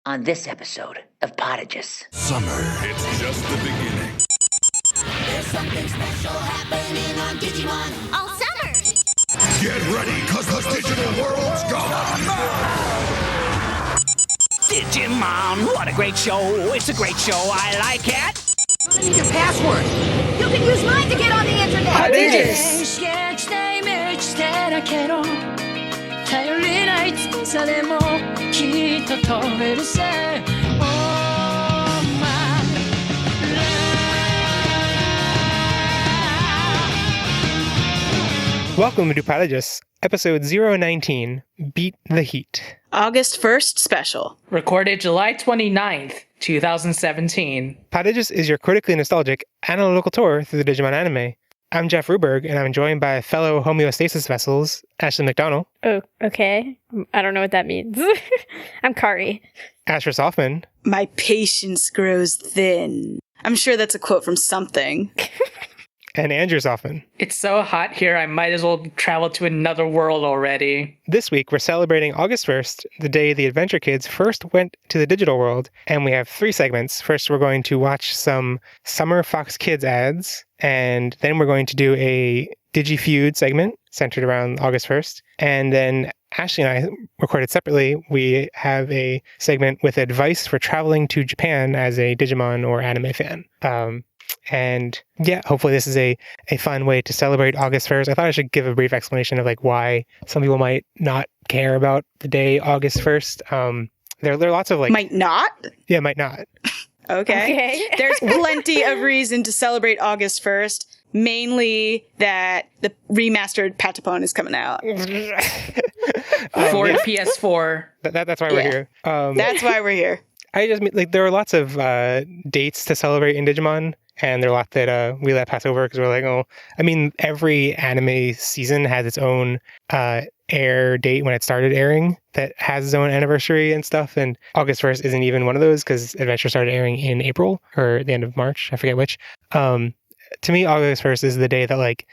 on this episode of Potages. Summer, it's just the beginning. There's something special happening on Digimon all summer. Get ready, cause the digital world's gone. Digimon, what a great show. It's a great show. I like it. I need your password. You can use mine to get on the internet. Potages. Welcome to Potages, episode 019, Beat the Heat. August 1st special. Recorded July 29th, 2017. Potages is your critically nostalgic analytical tour through the Digimon anime. I'm Jeff Ruberg, and I'm joined by fellow homeostasis vessels, Ashley McDonald. Oh, okay. I don't know what that means. I'm Kari. Asher Softman. My patience grows thin. I'm sure that's a quote from something. And Andrew Softman. It's so hot here, I might as well travel to another world already. This week, we're celebrating August 1st, the day the Adventure Kids first went to the digital world, and we have 3 segments. First, we're going to watch some summer FoxKids ads, and then we're going to do a Digi Feud segment centered around August 1st, and then Ashley and I recorded separately. We have a segment with advice for traveling to Japan as a Digimon or anime fan. And yeah, hopefully this is a fun way to celebrate August 1st. I thought I should give a brief explanation of like why some people might not care about the day August 1st. There are lots of like... Might not? Yeah, might not. Okay. There's plenty of reason to celebrate August 1st. Mainly that the remastered Patapon is coming out. For the PS4. That's why we're here. That's why we're here. I just mean, like, there are lots of dates to celebrate in Digimon, and there are a lot that we let pass over because we're like, oh, I mean, every anime season has its own air date when it started airing that has its own anniversary and stuff, and August 1st isn't even one of those because Adventure started airing in April or the end of March, I forget which. To me, August 1st is the day that, like,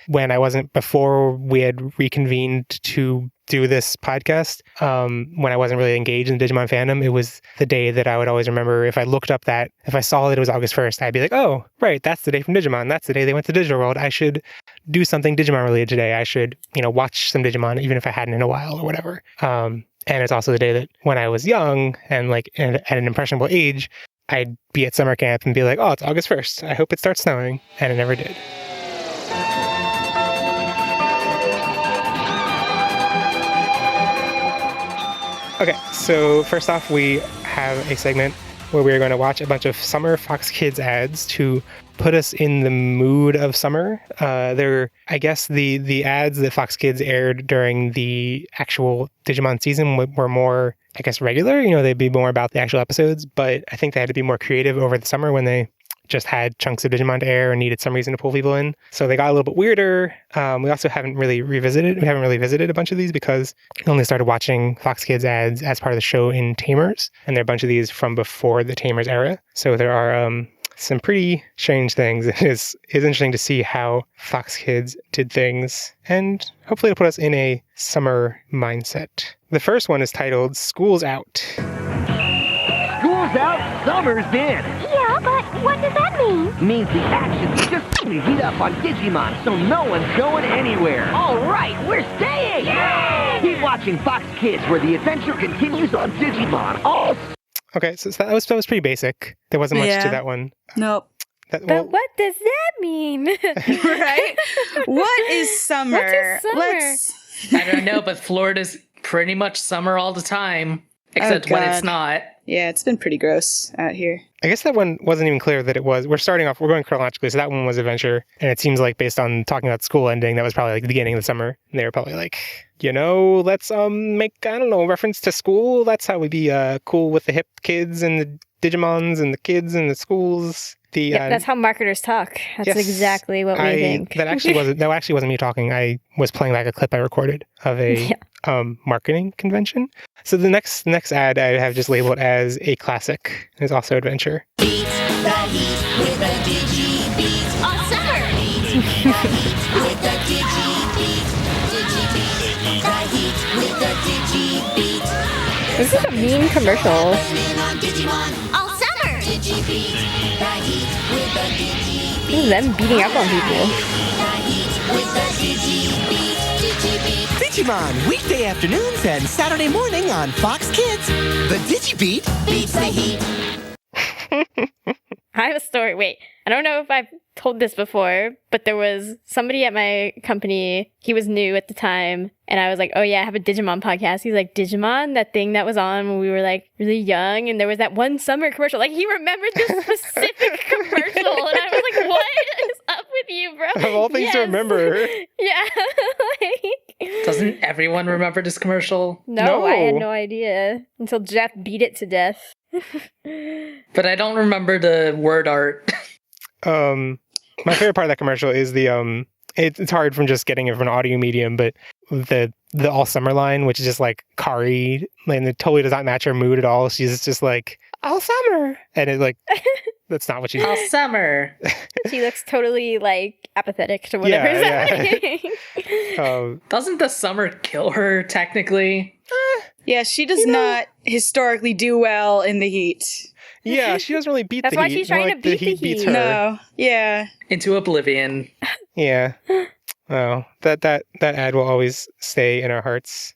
before we had reconvened to do this podcast, when I wasn't really engaged in Digimon fandom, it was the day that I would always remember. If I saw that it was August 1st, I'd be like, oh, right, that's the day from Digimon. That's the day they went to Digital World. I should do something Digimon related today. I should, watch some Digimon, even if I hadn't in a while or whatever. And it's also the day that when I was young and like at an impressionable age, I'd be at summer camp and be like, oh, it's August 1st. I hope it starts snowing. And it never did. Okay, so first off, we have a segment where we're going to watch a bunch of summer FoxKids ads to put us in the mood of summer. I guess the ads that FoxKids aired during the actual Digimon season were more, I guess, regular. They'd be more about the actual episodes, but I think they had to be more creative over the summer when they just had chunks of Digimon to air and needed some reason to pull people in. So they got a little bit weirder. We also haven't really visited a bunch of these because we only started watching FoxKids ads as part of the show in Tamers. And there are a bunch of these from before the Tamers era. So there are some pretty strange things. It is interesting to see how FoxKids did things. And hopefully it'll put us in a summer mindset. The first one is titled School's Out. School's out, summer's in. Yeah, but what does that mean? Means the action's just heat up on Digimon, so no one's going anywhere. All right, we're staying. Yay! Keep watching Fox Kids, where the adventure continues on Digimon. Okay, so that was pretty basic. There wasn't much to that one. Nope. But what does that mean? Right? What is summer? I don't know, but Florida's pretty much summer all the time, except when it's not. Yeah, it's been pretty gross out here. I guess that one wasn't even clear that it was. We're going chronologically, so that one was Adventure. And it seems like based on talking about school ending, that was probably like the beginning of the summer. And they were probably like, let's make, I don't know, reference to school. That's how we be cool with the hip kids and the Digimons and the kids and the schools. That's how marketers talk. That's exactly what we think. That actually wasn't me talking. I was playing back a clip I recorded of a marketing convention. So the next ad I have just labeled as a classic. It's also Adventure. Beat the heat with the Digi Beat all summer. Beat the heat with the Digi Beat. Digi Beat. The heat with the Digi Beat. This is a mean commercial. All summer. This is them beating up on people. Digimon, weekday afternoons and Saturday morning on Fox Kids. The Digi Beat beats the heat. I have a story. Wait, I don't know if I've told this before, but there was somebody at my company. He was new at the time, and I was like, "Oh yeah, I have a Digimon podcast." He's like, "Digimon, that thing that was on when we were like really young, and there was that one summer commercial." Like he remembered this specific commercial, and I was like, "What is up with you, bro?" Of all things to remember. Yeah. Doesn't everyone remember this commercial? No, I had no idea until Jeff beat it to death. But I don't remember the word art. My favorite part of that commercial is the it's hard from just getting it from an audio medium, but the all summer line, which is just like Kari, and it totally does not match her mood at all. She's just like all summer, and it like that's not what she's all summer. She looks totally like apathetic to whatever's happening. Doesn't the summer kill her technically? Yeah, she does not historically do well in the heat. Yeah, she doesn't really beat That's the why heat. she's trying More to beat the heat the beats heat. her. No, yeah. Into oblivion. Yeah. Oh, that ad will always stay in our hearts.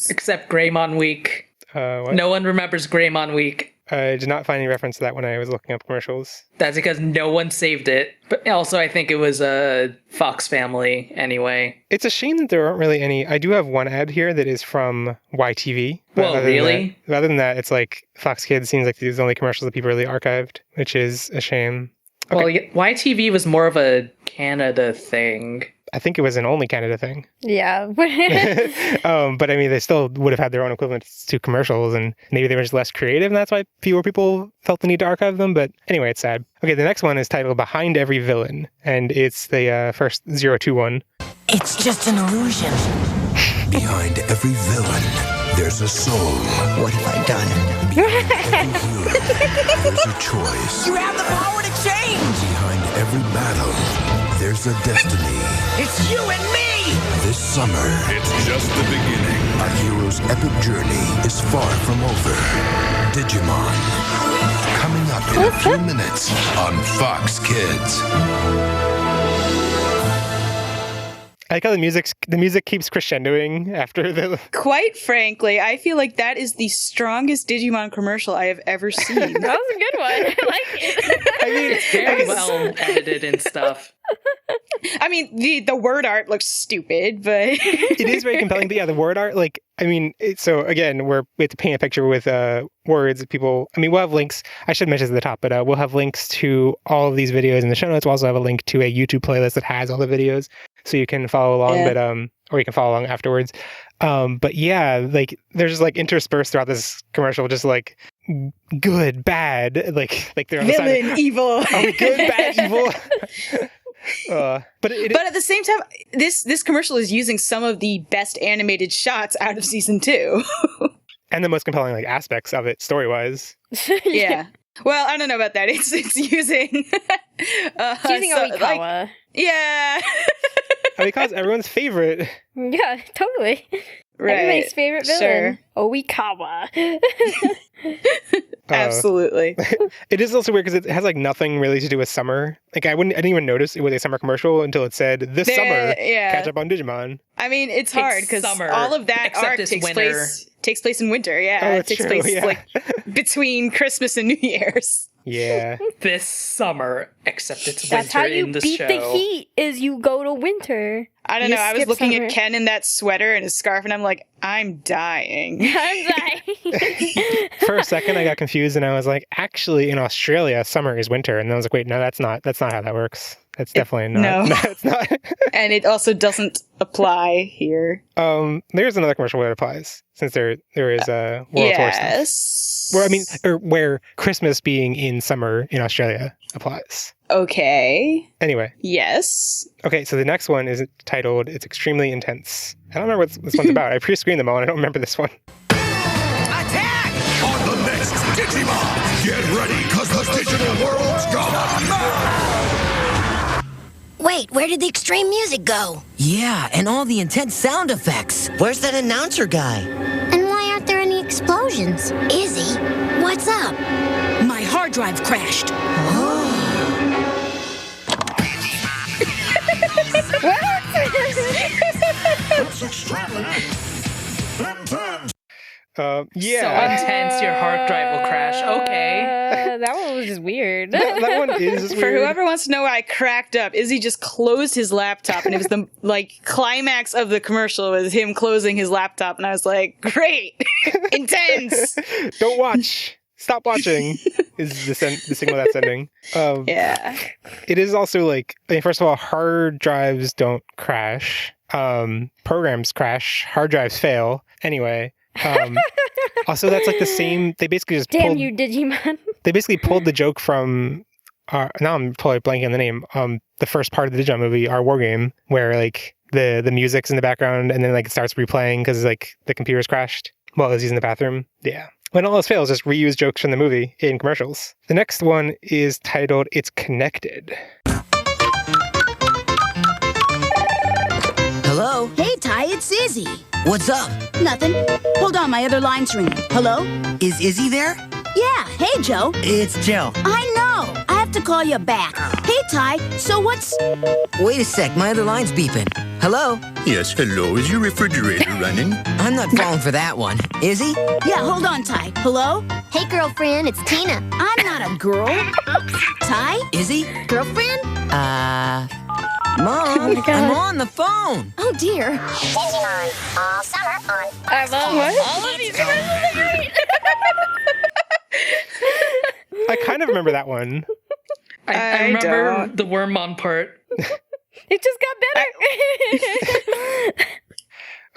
Except Greymon Week. What? No one remembers Greymon Week. I did not find any reference to that when I was looking up commercials. That's because no one saved it. But also, I think it was a Fox Family anyway. It's a shame that there aren't really any. I do have one ad here that is from YTV. Whoa, really? Other than that, it's like Fox Kids seems like these are the only commercials that people really archived, which is a shame. Okay. Well, YTV was more of a Canada thing. I think it was an only Canada thing. Yeah. But I mean, they still would have had their own equivalents to commercials, and maybe they were just less creative, and that's why fewer people felt the need to archive them. But anyway, it's sad. Okay, the next one is titled Behind Every Villain, and it's the first 021. It's just an illusion. Behind every villain, there's a soul. What have I done? Behind every hero, there's a choice. You have the power to change. Behind every battle, there's a destiny. It's you and me. This summer, it's just the beginning. A hero's epic journey is far from over. Digimon. Coming up in a few minutes on Fox Kids. I like how the music keeps crescendoing after the. Quite frankly, I feel like that is the strongest Digimon commercial I have ever seen. That was a good one. I like it. I mean, It's very well edited and stuff. I mean, the word art looks stupid, but it is very compelling. But yeah, the word art, like, I mean, so again, we have to paint a picture with words. People, I mean, we'll have links. I should mention this at the top, but we'll have links to all of these videos in the show notes. We'll also have a link to a YouTube playlist that has all the videos, so you can follow along. Yeah. But or you can follow along afterwards. But yeah, like there's just like interspersed throughout this commercial, just like good, bad, like they're on the side villain, evil. Are we good, bad, evil? But at the same time, this commercial is using some of the best animated shots out of season 2. and the most compelling like aspects of it story wise. Yeah. Well, I don't know about that. It's using It's using Oikawa. Yeah. Because everyone's favorite. Yeah, totally. Right. Everybody's favorite villain. Sure. Oikawa. Absolutely. It is also weird because it has like nothing really to do with summer. Like I didn't even notice it was a summer commercial until it said this summer catch up on Digimon. I mean, it's hard because summer, all of that except arc it's takes winter. place in winter. Yeah, Oh, it it's takes true, place yeah. like between Christmas and New Year's. Yeah. This summer, except it's That's how winter you in the beat show. the heat, is you go to winter. I don't You know. I was skip looking summer. at Ken in that sweater and his scarf, and I'm like, I'm dying. I'm dying. For a second I got confused and I was like, actually in Australia summer is winter, and then I was like, wait, no, that's not how that works. That's definitely not. no. It's not. And it also doesn't apply here. There's another commercial where it applies, since there is a World Tour stuff. Yes. Where Christmas being in summer in Australia applies. Okay. Anyway. Yes. Okay, so the next one is titled It's Extremely Intense. I don't remember what this one's about. I pre-screened them all and I don't remember this one. Attack! On the next Digimon, get ready, cause the digital world's gone. Wait, where did the extreme music go? Yeah, and all the intense sound effects. Where's that announcer guy? And why aren't there any Explosions? Izzy, what's up? My hard drive crashed. Yeah. So intense, your hard drive will crash. Okay. That one was just weird. That one is weird. For whoever wants to know why I cracked up, Izzy just closed his laptop, and it was the climax of the commercial was him closing his laptop, and I was like, great, intense. Don't watch. Stop watching is the signal that's sending. Yeah. It is also like, I mean, first of all, hard drives don't crash. Programs crash. Hard drives fail. Anyway. Also, that's like the same. They basically just Damn pulled, you, Digimon. They basically pulled the joke from. Now I'm totally blanking on the name. The first part of the Digimon movie, Our War Game, where like the music's in the background and then like it starts replaying because like the computer's crashed while Izzy's in the bathroom. Yeah. When all else fails, just reuse jokes from the movie in commercials. The next one is titled "It's Connected." Hello? Hey, Ty, it's Izzy. What's up? Nothing. Hold on, my other line's ringing. Hello? Is Izzy there? Yeah, hey, Joe. It's Joe. I know. I have to call you back. Hey, Ty, so what's... Wait a sec, my other line's beeping. Hello? Yes, hello. Is your refrigerator running? I'm not falling for that one. Is he? Yeah, hold on, Ty. Hello? Hey, girlfriend, it's Tina. I'm not a girl. Ty? Is he? Girlfriend? Mom, I'm on the phone. Oh, dear. Digimon, all summer on I love all of these commercials are great. I kind of remember that one. I remember the Wormmon part. It just got better.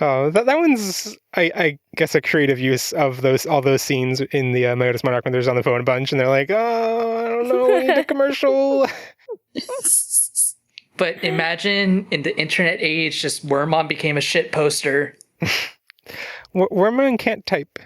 Oh, that one's, I guess, a creative use of all those scenes in the Myotis Monarch when they're just on the phone a bunch and they're like, oh, I don't know, we need a commercial. But imagine in the internet age, just Wormmon became a shit poster. Wormmon can't type.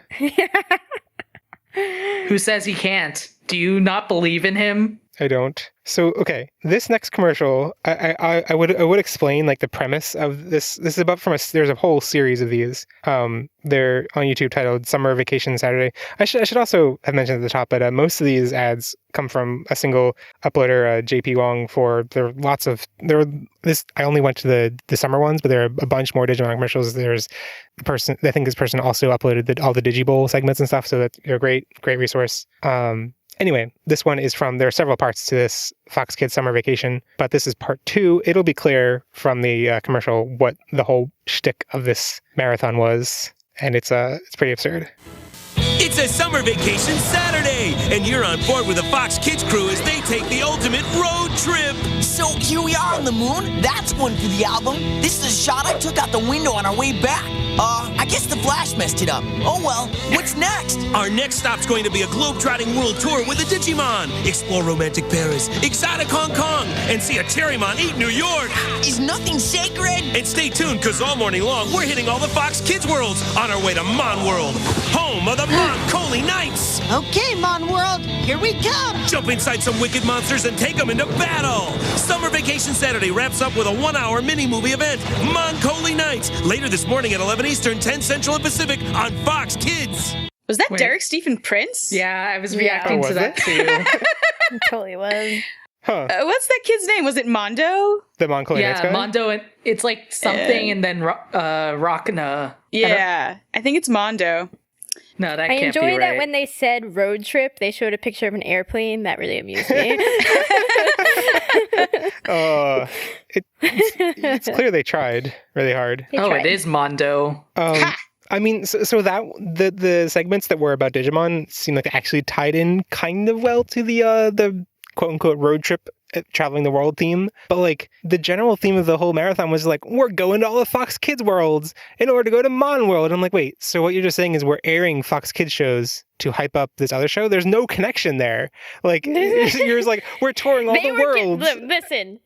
Who says he can't? Do you not believe in him? I don't. So, okay, this next commercial, I would explain like the premise of this. This is about there's a whole series of these. They're on YouTube titled Summer Vacation Saturday. I should also have mentioned at the top, but most of these ads come from a single uploader, JP Wong. I only went to the summer ones, but there are a bunch more Digimon commercials. There's the person, I think this person also uploaded all the Digibowl segments and stuff, so that they're a great resource. Anyway, this one is there are several parts to this FoxKids Summer Vacation, but this is part 2. It'll be clear from the commercial what the whole shtick of this marathon was, and it's pretty absurd. It's a summer vacation Saturday, and you're on board with the Fox Kids crew as they take the ultimate road trip. So here we are on the moon. That's one for the album. This is a shot I took out the window on our way back. I guess the flash messed it up. Oh well, what's next? Our next stop's going to be a globe-trotting world tour with the Digimon. Explore romantic Paris, exotic Hong Kong, and see a Cherrymon eat New York. Is nothing sacred? And stay tuned, because all morning long, we're hitting all the Fox Kids worlds on our way to Mon World, home of the Mon Coley Knights. Okay, Mon World, here we come. Jump inside some wicked monsters and take them into battle. Summer Vacation Saturday wraps up with a 1-hour mini-movie event, Mon Coley Knights, later this morning at 11 Eastern, 10 Central and Pacific on Fox Kids. Was that Derek Stephen Prince? Yeah, I was reacting to that too. It totally was. Huh. What's that kid's name? Was it Mondo? The Mon Coley Knights guy? Mondo, and it's like something and then Rockna. Yeah, I think it's Mondo. No, that I can't be enjoy right. that when they said road trip, they showed a picture of an airplane. That really amused me. It's clear they tried really hard. It is Mondo. I mean, so that the segments that were about Digimon seem like they actually tied in kind of well to the quote unquote road trip traveling the world theme, but like the general theme of the whole marathon was like, we're going to all the Fox Kids worlds in order to go to Mon World. I'm like, wait, so what you're just saying is we're airing Fox Kids shows to hype up this other show? There's no connection there. Like, you're just like, we're touring all the worlds.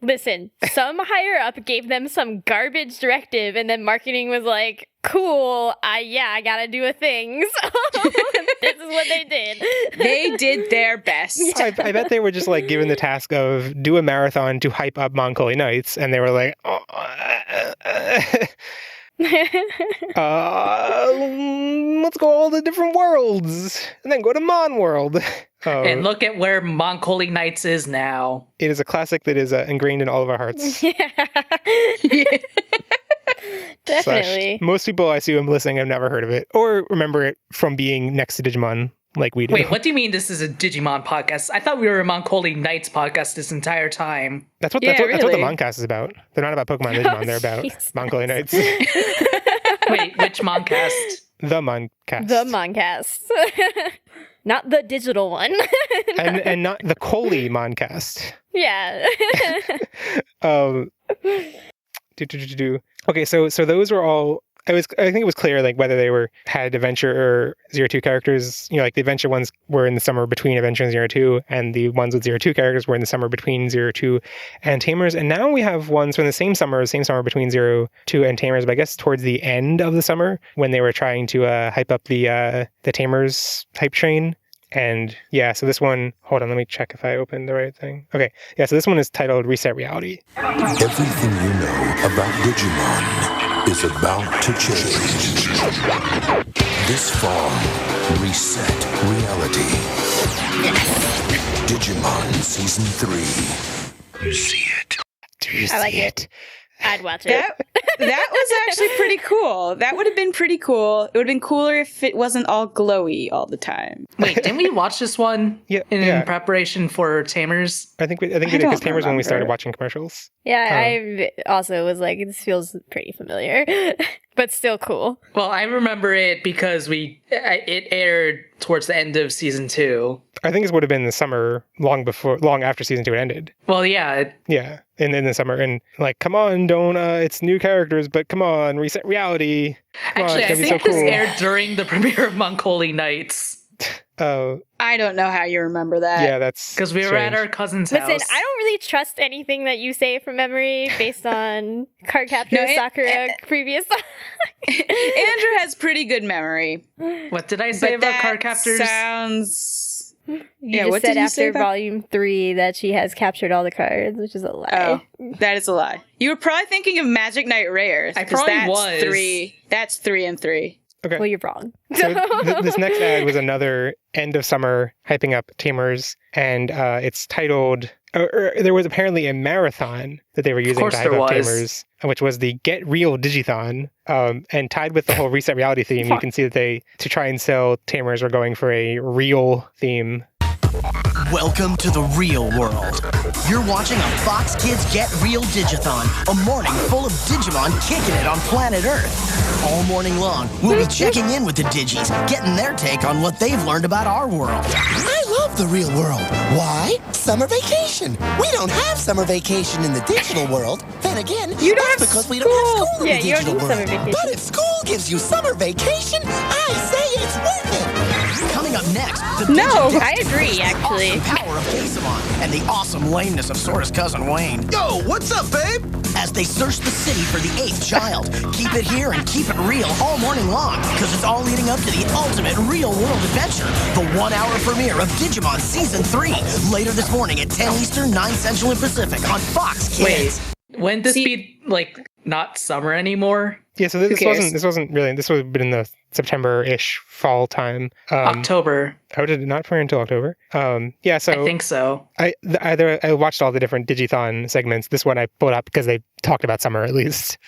Listen. Some higher up gave them some garbage directive, and then marketing was like, cool, I gotta do a thing. So this is what they did. They did their best. I bet they were just like given the task of do a marathon to hype up Mon Coley Knights, and they were like, Let's go all the different worlds and then go to Mon World. And look at where Moncoli Knights is now. It is a classic that is ingrained in all of our hearts. Yeah. Definitely. Most people I see listening have never heard of it or remember it from being next to Digimon like we do. Wait, what do you mean this is a Digimon podcast? I thought we were a Moncoli Knights podcast this entire time. That's what the Moncast is about. They're not about Pokemon and Digimon. They're about Moncoli Knights. Wait, which Moncast? The Moncast. The Moncast. Not the digital one. and not the Coley Moncast. Yeah. Okay, so those were all. I think it was clear like whether they had Adventure or 02 characters. You know, like the Adventure ones were in the summer between Adventure and 02, and the ones with 02 characters were in the summer between 02 and Tamers. And now we have ones from the same summer between 02 and Tamers. But I guess towards the end of the summer when they were trying to hype up the Tamers hype train. And yeah, so this one, hold on, let me check if I opened the right thing. Okay, yeah, so this one is titled Reset Reality. Everything you know about Digimon is about to change. This fall, Reset Reality. Digimon Season 3. You see it. Do you I like see it? I'd watch it. That was actually pretty cool. That would have been pretty cool. It would have been cooler if it wasn't all glowy all the time. Wait, didn't we watch this one in preparation for Tamers? I think we did because Tamers when we started watching commercials. Yeah, I also was like, this feels pretty familiar, but still cool. Well, I remember it because it aired towards the end of season 2. I think this would have been the summer long after season 2 had ended. Well, yeah. Yeah, in the summer. And like, come on, don't, it's new characters, but come on, Reset Reality. Actually, I think this aired during the premiere of Moncoli Nights. Oh. I don't know how you remember that. Yeah, that's because we were at our cousin's house. Listen, I don't really trust anything that you say from memory based on Cardcaptor Sakura previous. Andrew has pretty good memory. What did I say about Cardcaptors? Sounds. You just said after Volume 3 that she has captured all the cards, which is a lie. Oh, that is a lie. You were probably thinking of Magic Knight Rares. I probably was. 3. That's 3 and 3. Okay. Well, you're wrong. So this next ad was another end of summer hyping up Tamers, and it's titled. There was apparently a marathon that they were using to hype up Tamers, which was the Get Real Digithon, and tied with the whole Reset Reality theme. You can see that to try and sell Tamers, were going for a real theme. Welcome to the real world. You're watching a Fox Kids Get Real Digithon, a morning full of Digimon kicking it on planet Earth. All morning long, we'll be checking in with the Digis, getting their take on what they've learned about our world. I love the real world. Why? Summer vacation. We don't have summer vacation in the digital world. Then again, that's because we don't have school in the digital world. But if school gives you summer vacation, I say it's worth it. Coming up next, I agree, actually. Awesome power of Casamon and the awesome lameness of Sora's cousin Wayne. Yo, what's up, babe? As they search the city for the 8th child. Keep it here and keep it real all morning long, because it's all leading up to the ultimate real-world adventure, the 1-hour premiere of Digimon Season 3, later this morning at 10 Eastern, 9 Central and Pacific on Fox Kids. Wait, wouldn't this be, like, not summer anymore? Yeah, so this wasn't really, this would have been in the September-ish fall time. October. Oh, did it not premiere until October? Yeah, so... I think so. I watched all the different Digithon segments. This one I pulled up because they talked about summer, at least.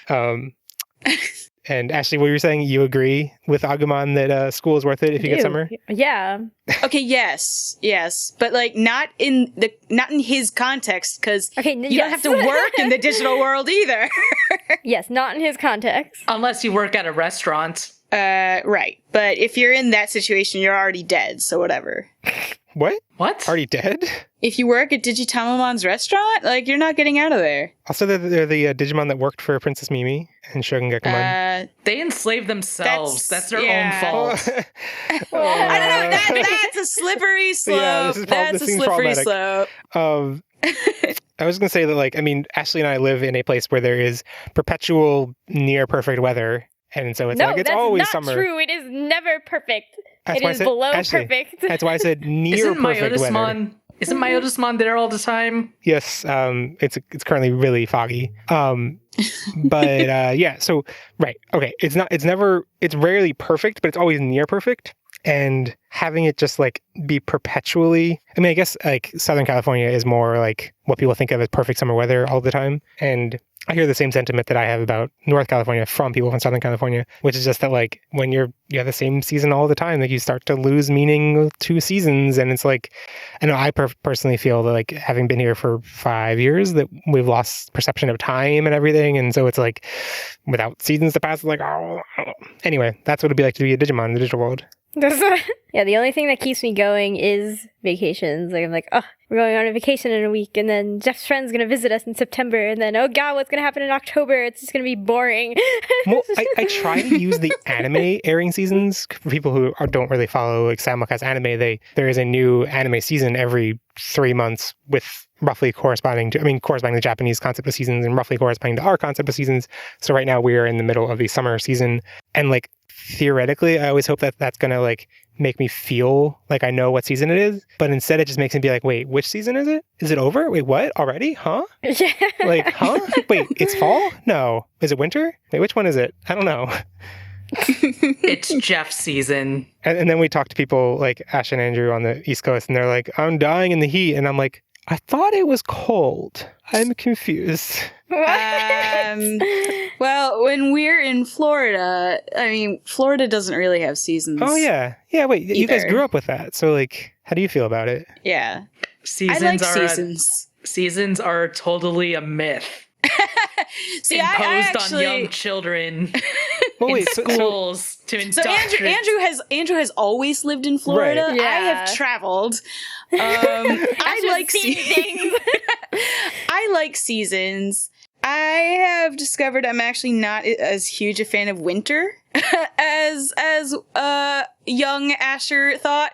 And Ashley, what you were saying, you agree with Agumon that school is worth it if you get summer? Yeah. Okay, yes. But like not in his context, because you don't have to work in the digital world either. Yes, not in his context. Unless you work at a restaurant. Right. But if you're in that situation, you're already dead, so whatever. What? What? Already dead? If you work at Digitamamon's restaurant, like, you're not getting out of there. Also, they're the Digimon that worked for Princess Mimi and Shogun Gekomon. They enslaved themselves. That's their own fault. I don't know. That's a slippery slope. Yeah, that's a slippery slope. I was going to say that, like, I mean, Ashley and I live in a place where there is perpetual near perfect weather. And so it's it's always summer. No, that's not true. It is never perfect. That's it is below Ashley, perfect. That's why I said near perfect weather. Isn't Isn't Myotismon there all the time? Yes, it's currently really foggy. But yeah, so right, okay, it's rarely perfect, but it's always near perfect. And having it just like be perpetually, I mean, I guess like Southern California is more like what people think of as perfect summer weather all the time. And I hear the same sentiment that I have about North California from people from Southern California, which is just that like when you have the same season all the time, like you start to lose meaning to seasons. And it's like, I know I personally feel that like having been here for 5 years that we've lost perception of time and everything. And so it's like without seasons to pass, it's like, oh, anyway, that's what it'd be like to be a Digimon in the digital world. Yeah, the only thing that keeps me going is vacations. Like I'm like, oh, we're going on a vacation in a week, and then Jeff's friend's gonna visit us in September, and then oh god, what's gonna happen in October? It's just gonna be boring. Well, I try to use the anime airing seasons for people who don't really follow like simulcast anime. There is a new anime season every 3 months with roughly corresponding to the Japanese concept of seasons and roughly corresponding to our concept of seasons. So right now we are in the middle of the summer season, and like theoretically, I always hope that that's gonna like make me feel like I know what season it is, but instead it just makes me be like, wait, which season is it? Is it over? Wait, what? Already? Huh? Yeah. Like, huh? Wait, it's fall? No. Is it winter? Wait, which one is it? I don't know. It's Jeff season. And then we talk to people like Ash and Andrew on the East Coast, and they're like, I'm dying in the heat. And I'm like, I thought it was cold. I'm confused. Well, when we're in Florida, I mean, Florida doesn't really have seasons. Oh, yeah. Yeah, wait, you guys either. grew up with that. So, like, how do you feel about it? Yeah. Seasons I like are seasons. Seasons are totally a myth. See, imposed actually... on young children well, in schools to indoctrinate. Andrew has always lived in Florida. Right. Yeah. I have traveled. I like things. I like seasons. I have discovered I'm actually not as huge a fan of winter as young Asher thought.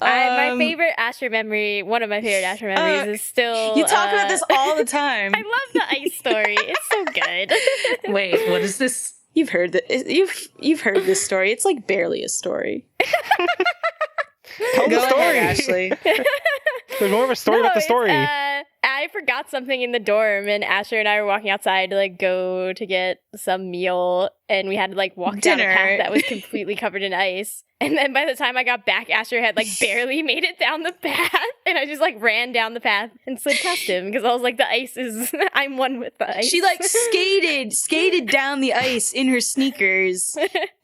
My favorite Asher memory, one of my favorite Asher memories is still... You talk about this all the time. I love the ice story. It's so good. Wait, what is this? You've heard that. You've heard this story. It's like barely a story. Tell the story, ahead, Ashley. There's more of a story about the story. I forgot something in the dorm, and Asher and I were walking outside to like go to get some meal, and we had to like walk down a path that was completely covered in ice. And then by the time I got back, Asher had like barely made it down the path, and I just like ran down the path and slid past him because I was like, the ice is I'm one with the ice. She like skated down the ice in her sneakers.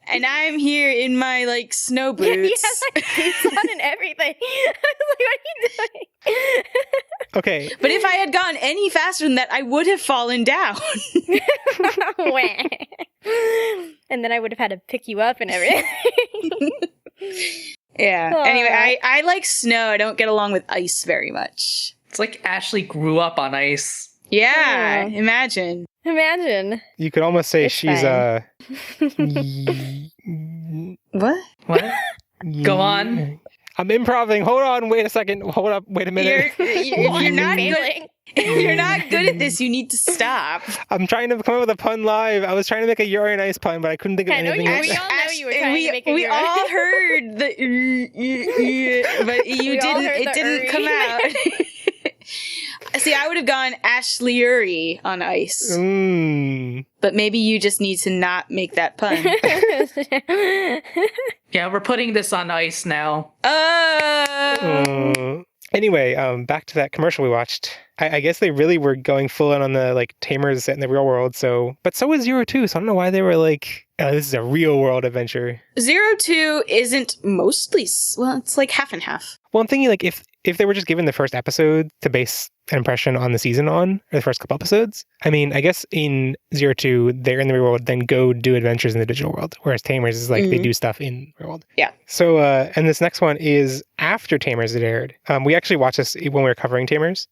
And I'm here in my, like, snow boots. Yeah, like, boots on and everything. I was like, what are you doing? Okay. But if I had gone any faster than that, I would have fallen down. And then I would have had to pick you up and everything. Yeah. Aww. Anyway, I like snow. I don't get along with ice very much. It's like Ashley grew up on ice. Yeah, imagine. You could almost say it's she's What? Go on. I'm improvising. Hold on. Wait a second. Hold up. Wait a minute. You're not good. You're not good at this. You need to stop. I'm trying to come up with a pun live. I was trying to make a Yuri and Ice pun, but I couldn't think of anything else. We all know you were trying to make a We all heard the but you didn't. It didn't come out. See, I would have gone Ashley on ice. But maybe you just need to not make that pun. Yeah, we're putting this on ice now. Anyway, back to that commercial we watched. I guess they really were going full on the like tamers set in the real world. But so was 02. So I don't know why they were like, oh, this is a real world adventure. 02 isn't mostly. Well, it's like half and half. Well, I'm thinking like if they were just given the first episode to base an impression on the season on, or the first couple episodes, I mean, I guess in 02, they're in the real world, then go do adventures in the digital world. Whereas Tamers is like they do stuff in the real world. Yeah. So, and this next one is after Tamers had aired. We actually watched this when we were covering Tamers.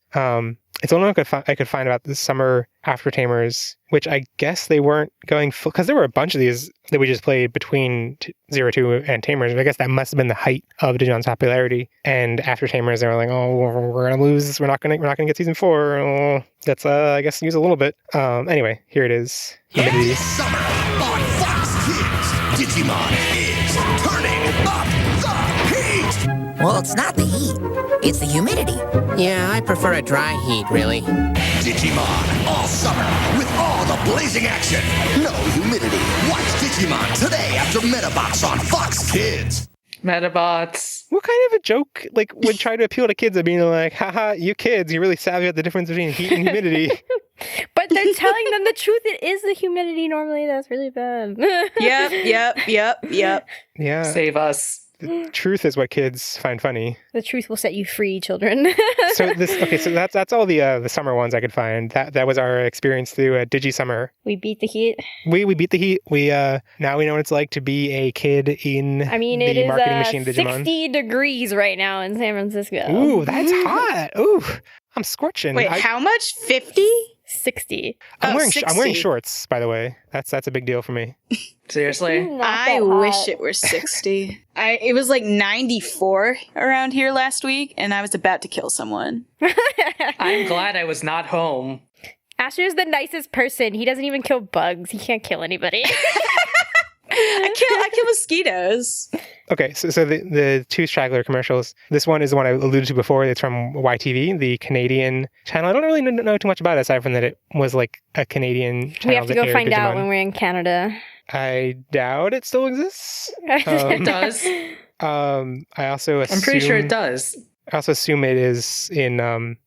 It's the only one I could find about the summer after Tamers, which I guess they weren't going full, because there were a bunch of these that we just played between 02 and Tamers. I guess that must have been the height of Digimon's popularity. And after Tamers, they were like, "Oh, we're gonna lose. We're not gonna get season 4. Oh, let's I guess use a little bit." Anyway, here it is. This summer on Fox Kids, Digimon is turning up the heat. Well, it's not the heat. It's the humidity. Yeah, I prefer a dry heat, really. Digimon all summer with all the blazing action. No humidity. Watch Digimon today after Metabots on Fox Kids. Metabots. What kind of a joke would try to appeal to kids of being like, haha, you kids, you're really savvy about the difference between heat and humidity. But they're telling them the truth. It is the humidity normally that's really bad. Yep. Yeah. Save us. The truth is what kids find funny. The truth will set you free, children. So that's all the summer ones I could find. That was our experience through Digi Summer. We beat the heat. We beat the heat. We now we know what it's like to be a kid in the marketing machine Digimon. 60 degrees right now in San Francisco. Ooh, that's hot. Ooh, I'm scorching. Wait, how much? 50? 60. I'm wearing shorts, by the way. That's a big deal for me. Seriously? I wish it were 60. It was like 94 around here last week, and I was about to kill someone. I'm glad I was not home. Asher's the nicest person. He doesn't even kill bugs. He can't kill anybody. I kill mosquitoes. Okay, so the two straggler commercials. This one is the one I alluded to before. It's from YTV, the Canadian channel. I don't really know too much about it aside from that it was like a Canadian channel. We have to go find out when we're in Canada. I doubt it still exists. It does. I'm pretty sure it does. I also assume it is in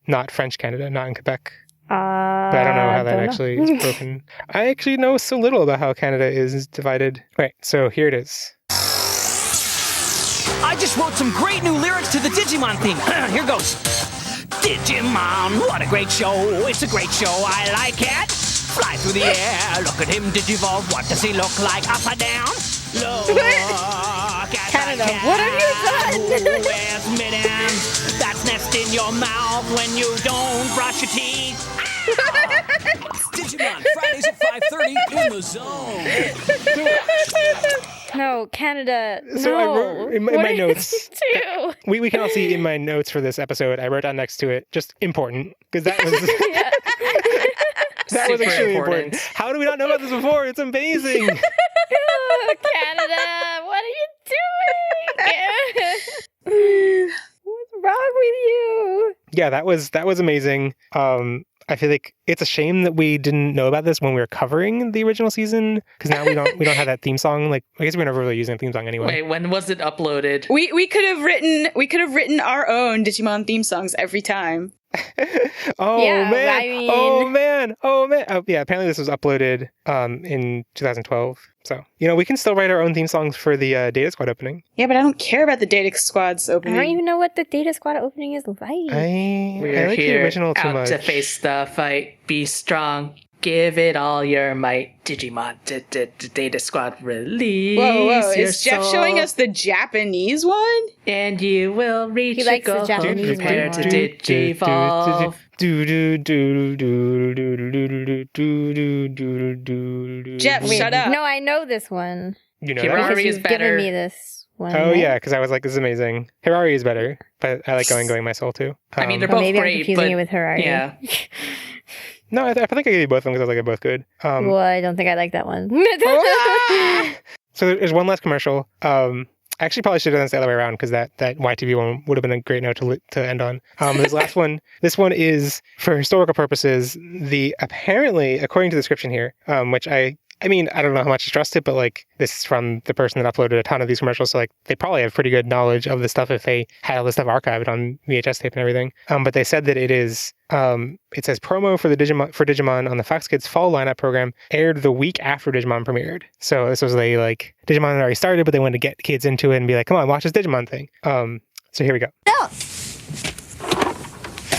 not French Canada, not in Quebec. But I don't know how that actually is broken. I actually know so little about how Canada is divided. Right, so here it is. I just wrote some great new lyrics to the Digimon theme. Here goes. Digimon, what a great show. It's a great show, I like it. Fly through the air, look at him digivolve. What does he look like? Upside down? Look at Canada, what have you done? Who wears mittens? That's nest in your mouth when you don't brush your teeth. Digimon, Fridays at 5:30 in the zone. No, Canada. So no. I wrote in my notes. Do? We can all see in my notes for this episode, I wrote down next to it, just important, because that was that was extremely important. How do we not know about this before? It's amazing. Canada, what are you doing? What's wrong with you? Yeah, that was amazing. I feel like it's a shame that we didn't know about this when we were covering the original season, because now we don't have that theme song. Like, I guess we're never really using a theme song anyway. Wait, when was it uploaded? We could have written our own Digimon theme songs every time. Oh man! Oh yeah, apparently this was uploaded in 2012. So, we can still write our own theme songs for the Data Squad opening. Yeah, but I don't care about the Data Squad's opening. I don't even know what the Data Squad opening is like. We're like here the original too out much. to face the fight. Be strong. Give it all your might. Digimon Data Squad release. Whoa. Is Jeff showing us the Japanese one? And you will reach your goal. Prepare to Digivolve. Jeff, shut up. No, I know this one. You know Hirari that? is better. Given me this one. Oh yeah, because I was like, this is amazing. Hirari is better, but I like Going My Soul too. I mean, they're both maybe great, I'm confusing but it with Hirari. yeah. No, I think I gave you both of them because I was like, they're both good. Well, I don't think I like that one. So there's one last commercial. I actually probably should have done this the other way around because that YTV one would have been a great note to end on. This last one, this one is for historical purposes. Apparently, according to the description here, which I mean, I don't know how much to trust it, but like this is from the person that uploaded a ton of these commercials, so like they probably have pretty good knowledge of this stuff if they had all this stuff archived on VHS tape and everything. But they said that it is, it says promo for Digimon on the Fox Kids Fall Lineup program aired the week after Digimon premiered. So this was Digimon had already started, but they wanted to get kids into it and be like, come on, watch this Digimon thing. So here we go.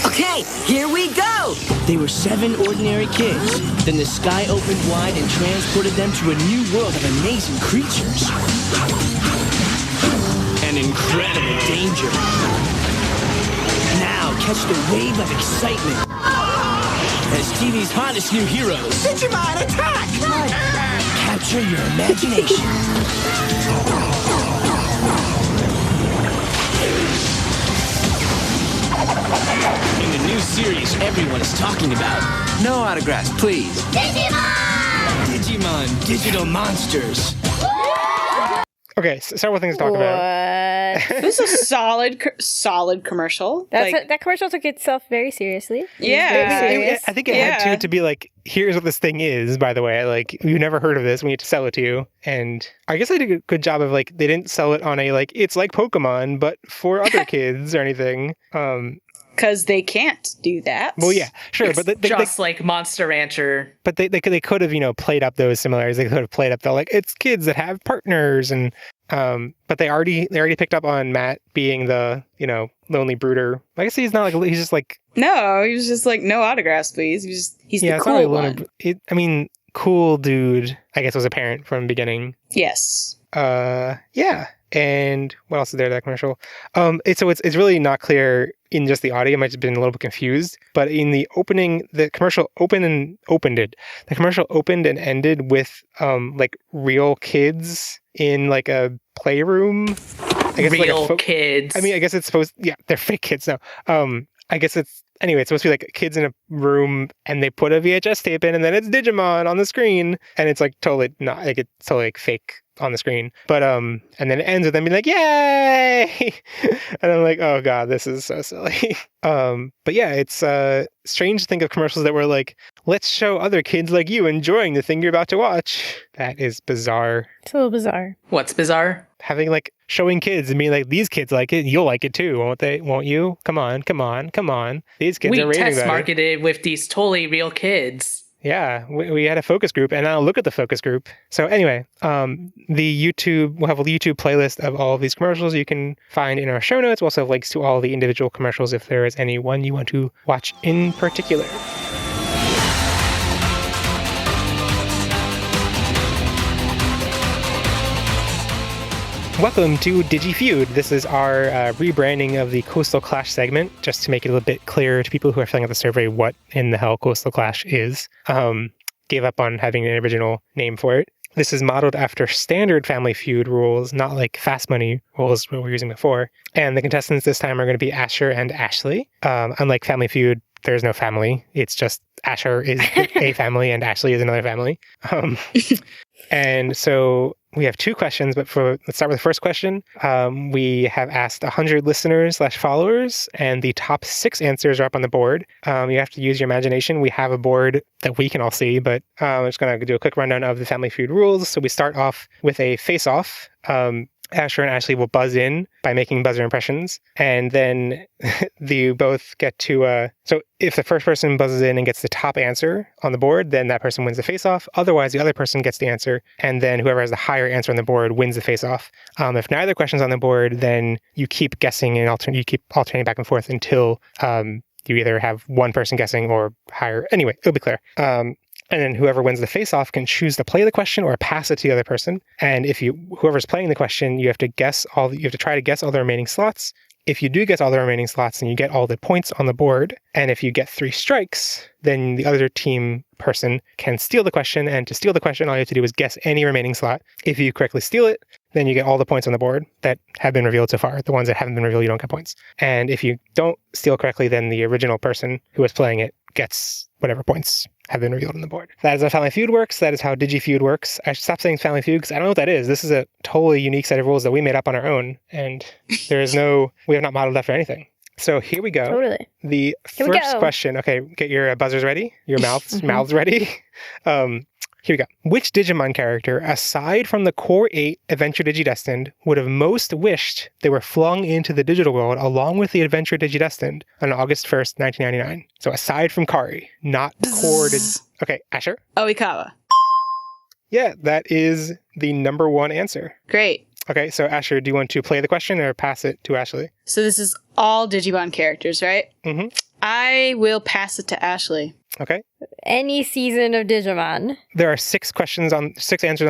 Okay, here we go! They were 7 ordinary kids. Then the sky opened wide and transported them to a new world of amazing creatures. And incredible danger. Now catch the wave of excitement as TV's hottest new heroes. Digimon, attack! Capture your imagination. In the new series everyone is talking about. No autographs, please. Digimon, digital monsters. Okay, several things to talk about. It was a solid commercial. That commercial took itself very seriously. Yeah. I think it had to be like, here's what this thing is, by the way. Like, you've never heard of this. We need to sell it to you. And I guess they did a good job of like, they didn't sell it on a like, it's like Pokemon, but for other kids or anything. Because they can't do that. Well, yeah, sure, but just like Monster Rancher. But they could have played up those similarities. They could have played up the like it's kids that have partners and but they already picked up on Matt being the lonely brooder. I guess he's not like he's just like no, he was just like no autographs, please. He's the cool one. Cool dude. I guess was apparent from the beginning. Yes. Yeah. And what else is there in that commercial? It's really not clear in just the audio. I might have been a little bit confused. But in the opening, the commercial opened and ended with like real kids in like a playroom. I guess real kids. I mean, I guess it's supposed. Yeah, they're fake kids now. I guess it's supposed to be like kids in a room, and they put a VHS tape in, and then it's Digimon on the screen, and it's like totally not like it's totally like fake on the screen. But and then it ends with them being like, "Yay!" and I'm like, "Oh god, this is so silly." But yeah, it's strange to think of commercials that were like, "Let's show other kids like you enjoying the thing you're about to watch." That is bizarre. It's a little bizarre. What's bizarre? Having like showing kids and being like, these kids like it, you'll like it too, won't they? Won't you? Come on. These kids are raving about it. We test marketed with these totally real kids. Yeah, we had a focus group, and I'll look at the focus group. So anyway, we'll have a YouTube playlist of all of these commercials you can find in our show notes. We'll also have links to all the individual commercials if there is any one you want to watch in particular. Welcome to Digi Feud. This is our rebranding of the Coastal Clash segment, just to make it a little bit clearer to people who are filling out the survey what in the hell Coastal Clash is. Gave up on having an original name for it. This is modeled after standard Family Feud rules, not like Fast Money rules we were using before. And the contestants this time are going to be Asher and Ashley. Unlike Family Feud, there's no family. It's just Asher is a family and Ashley is another family. And so we have two questions, but let's start with the first question. We have asked 100 listeners/followers, and the top 6 answers are up on the board. You have to use your imagination. We have a board that we can all see, but I'm just going to do a quick rundown of the Family Feud rules. So we start off with a face-off. Asher and Ashley will buzz in by making buzzer impressions, and then you both get to so if the first person buzzes in and gets the top answer on the board, then that person wins the face-off. Otherwise, the other person gets the answer, and then whoever has the higher answer on the board wins the face-off. If neither question's on the board, then you keep guessing and you keep alternating back and forth until you either have one person guessing or higher. Anyway, it'll be clear. And then whoever wins the face-off can choose to play the question or pass it to the other person. And if whoever's playing the question, you have to try to guess all the remaining slots. If you do get all the remaining slots, then you get all the points on the board. And if you get 3 strikes, then the other team person can steal the question. And to steal the question, all you have to do is guess any remaining slot. If you correctly steal it, then you get all the points on the board that have been revealed so far. The ones that haven't been revealed, you don't get points. And if you don't steal correctly, then the original person who was playing it gets whatever points have been revealed on the board. That is how Family Feud works. That is how Digi Feud works. I should stop saying Family Feud because I don't know what that is. This is a totally unique set of rules that we made up on our own, and we have not modeled after anything. So here we go. Totally. The first question. Okay, get your buzzers ready. Your mouths ready. Here we go. Which Digimon character, aside from the core 8 Adventure Digidestined, would have most wished they were flung into the digital world along with the Adventure Digidestined on August 1st, 1999? So aside from Kari, not core. Okay, Asher? Oikawa. Yeah, that is the number 1 answer. Great. Okay, so Asher, do you want to play the question or pass it to Ashley? So this is all Digimon characters, right? Mm-hmm. I will pass it to Ashley. Okay. Any season of Digimon. There are 6 answers on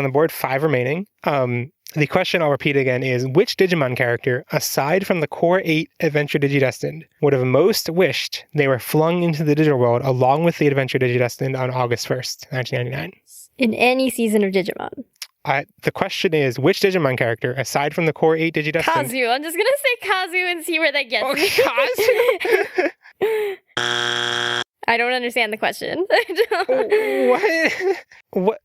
the board, 5 remaining. The question, I'll repeat again, is which Digimon character, aside from the core 8 Adventure Digidestined, would have most wished they were flung into the digital world along with the Adventure Digidestined on August 1st, 1999? In any season of Digimon. The question is, which Digimon character, aside from the core 8 Digidestined... Kazu. I'm just going to say Kazu and see where that gets me. Kazu? I don't understand the question. What?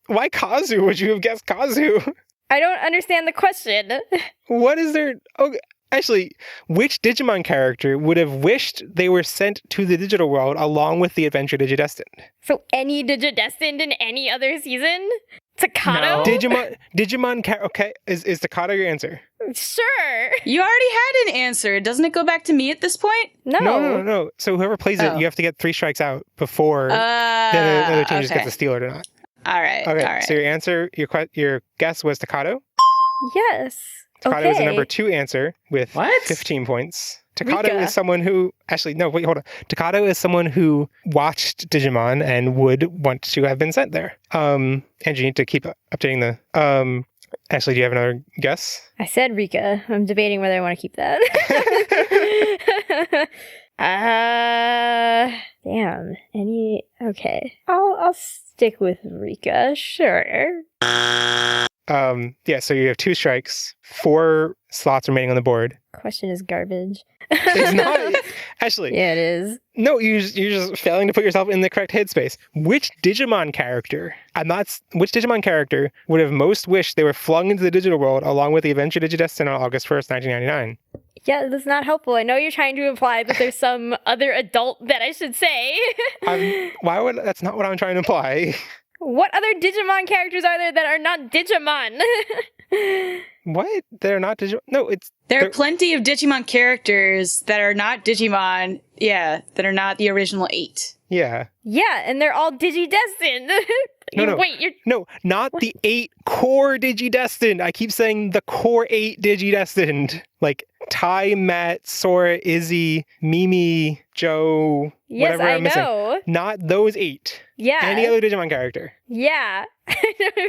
Why Kazu? Would you have guessed Kazu? I don't understand the question. What is there? Okay. Actually, which Digimon character would have wished they were sent to the digital world along with the adventure Digidestined? So any Digidestined in any other season? Takato? No. Digimon okay, is Takato your answer? Sure. You already had an answer. Doesn't it go back to me at this point? No. So whoever plays it, you have to get 3 strikes out before the other team just gets to steal it or not. All right. Okay, so your answer, your guess was Takato? Yes. Takato is the number 2 answer with 15 points. Takato is someone who... Actually, no, wait, hold on. Takato is someone who watched Digimon and would want to have been sent there. And you need to keep updating the... Ashley, do you have another guess? I said Rika. I'm debating whether I want to keep that. Damn. Okay. I'll stick with Rika. Sure. Yeah, so you have 2 strikes, 4 slots remaining on the board. Question is garbage. It's not. Actually. Yeah, it is. No, you're just failing to put yourself in the correct headspace. Which Digimon character would have most wished they were flung into the digital world along with the Adventure Digidestined on August 1st, 1999? Yeah, that's not helpful. I know you're trying to imply that there's some other adult that I should say. That's not what I'm trying to imply. What other Digimon characters are there that are not Digimon? What? They're not Digimon? No, There are plenty of Digimon characters that are not Digimon, that are not the original 8. Yeah. Yeah, and they're all Digidestined. No, not the 8 core Digidestined. I keep saying the core 8 Digidestined. Like Tai, Matt, Sora, Izzy, Mimi, Joe, whatever I'm missing. Know. Not those 8. Yeah. Any other Digimon character. Yeah.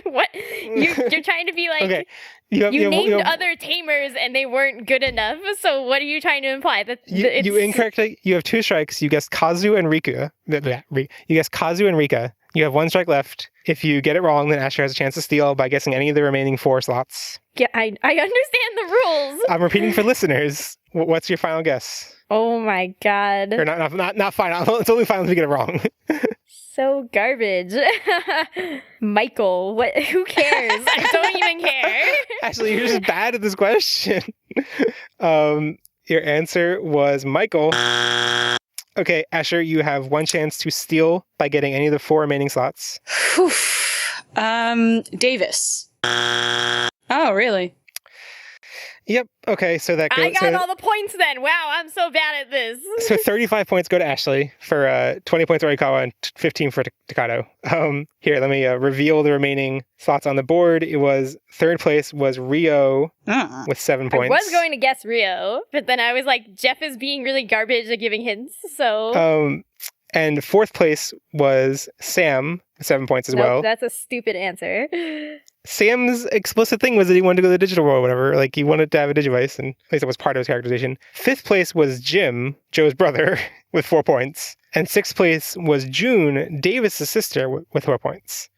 What? You're trying to be like... Okay. You named other tamers and they weren't good enough. So what are you trying to imply? That you incorrectly. You have 2 strikes. You guessed Kazu and Rika. You guessed Kazu and Rika. You have 1 strike left. If you get it wrong, then Asher has a chance to steal by guessing any of the remaining 4 slots. Yeah, I understand the rules. I'm repeating for listeners. What's your final guess? Oh my god. Or not final. It's only final if you get it wrong. So garbage. Michael, what? Who cares? I don't even care. Actually, you're just bad at this question. Your answer was Michael. Okay, Asher, you have 1 chance to steal by getting any of the 4 remaining slots. Davis. Oh, really? Yep. Okay, so that goes... I got all the points then. Wow, I'm so bad at this. So 35 points go to Ashley for 20 points for Oikawa and 15 for Takato. Here, let me reveal the remaining slots on the board. It was 3rd place was Rio with 7 points. I was going to guess Rio, but then I was like, Jeff is being really garbage at giving hints, so... And 4th place was Sam, 7 points as well. That's a stupid answer. Sam's explicit thing was that he wanted to go to the digital world or whatever. Like, he wanted to have a Digivice, and at least that was part of his characterization. 5th place was Jim, Joe's brother, with 4 points. And 6th place was June, Davis' sister, with 4 points.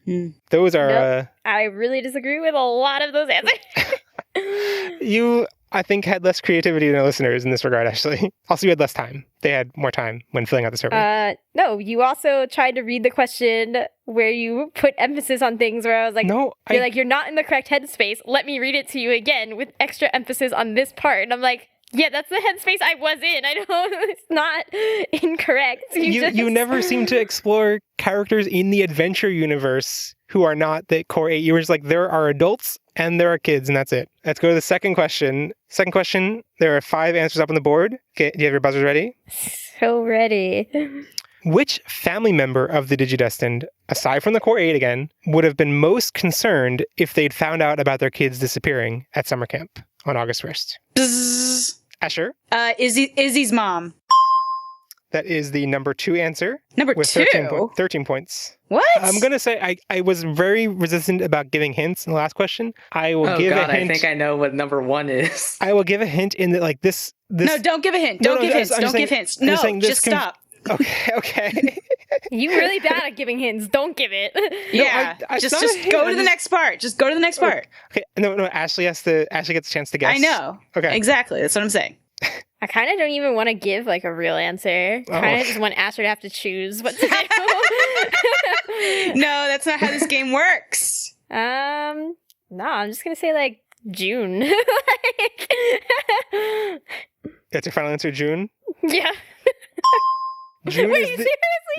Those are... I really disagree with a lot of those answers. You, I think, had less creativity than our listeners in this regard, actually. Also, you had less time. They had more time when filling out the survey. No, you also tried to read the question where you put emphasis on things where I was like, you're not in the correct headspace. Let me read it to you again with extra emphasis on this part. And I'm like, yeah, that's the headspace I was in. I don't, it's not incorrect. You never seem to explore characters in the adventure universe who are not the core 8. You were just like, there are adults and there are kids, and that's it. Let's go to the second question. Second question, there are 5 answers up on the board. Okay, do you have your buzzers ready? So ready. Which family member of the Digidestined, aside from the core 8 again, would have been most concerned if they'd found out about their kids disappearing at summer camp on August 1st? Bzzz. Asher? Izzy's mom. That is the number 2 answer. Number with 2? 13 points. What? I'm going to say I was very resistant about giving hints in the last question. I will give a hint. I think I know what number 1 is. I will give a hint in that, like, this... No, don't give a hint. Don't give hints. Don't give hints. No, just stop. Okay. You really bad at giving hints. Don't give it. Yeah. No, just go to the next part. Just go to the next part. Okay. No. Ashley gets a chance to guess. I know. Okay. Exactly. That's what I'm saying. I kind of don't even want to give like a real answer. Kind of just want Asher to have to choose what to do. No, that's not how this game works. No, I'm just gonna say like June. That's your final answer, June? Yeah. June, Wait, is,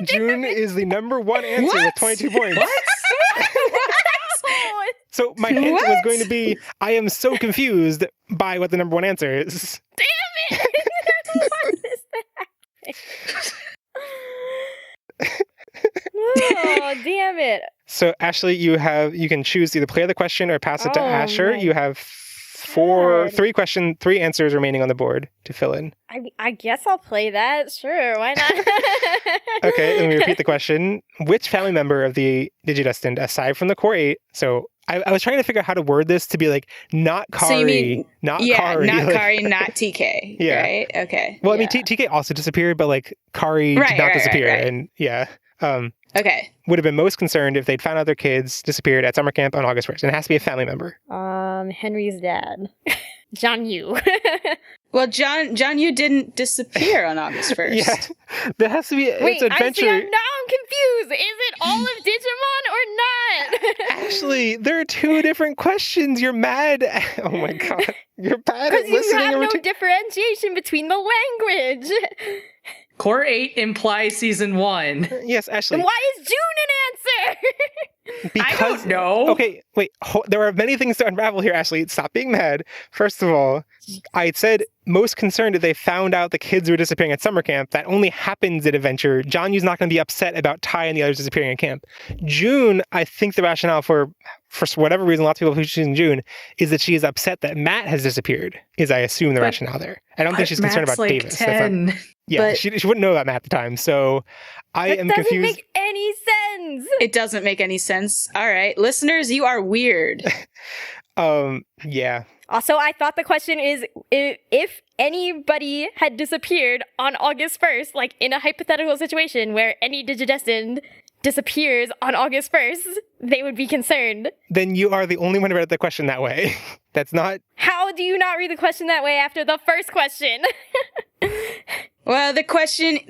June is the number one answer with 22 points. What? So my hint was going to be, I am so confused by what the number one answer is. Damn it! Oh, damn it. So Ashley, you can choose to either play the question or pass it to Asher. You have three answers remaining on the board to fill in. I guess I'll play that. Sure, why not? Okay, let me repeat the question. Which family member of the Digidestined, aside from the core 8, so I was trying to figure out how to word this to be like, not Kari, so you mean, not yeah, Kari. not like, Kari, not TK, yeah. right? Okay. Well, I mean, TK also disappeared, but like Kari did not disappear. Right. And yeah. Okay. Would have been most concerned if they'd found out their kids disappeared at summer camp on August 1st. And it has to be a family member. Henry's dad. John Yu. Well, John Yu didn't disappear on August 1st. Yeah. There has to be Wait, it's adventure. I'm confused. Is it all of Digimon or not? Ashley, there are two different questions. You're mad. Oh my god. You're bad at listening. Because you have no differentiation between the language. Core 8 implies season 1. Yes, Ashley. Then why is June an answer? Because, I don't know. Okay, wait. There are many things to unravel here, Ashley. Stop being mad. First of all, I said most concerned if they found out the kids were disappearing at summer camp. That only happens at Adventure. John Yu's not going to be upset about Tai and the others disappearing at camp. June, I think the rationale for whatever reason, lots of people who choose June, is that she is upset that Matt has disappeared, is I assume the rationale there. I don't think she's concerned about like Davis. 10. Yeah, she wouldn't know about Matt at the time, so I am confused. That doesn't make any sense. It doesn't make any sense. All right, listeners, you are weird. Yeah. Also, I thought the question is if anybody had disappeared on August 1st, like in a hypothetical situation where any Digidestined disappears on August 1st, they would be concerned. Then you are the only one who read the question that way. That's not... How do you not read the question that way after the first question? Well, the question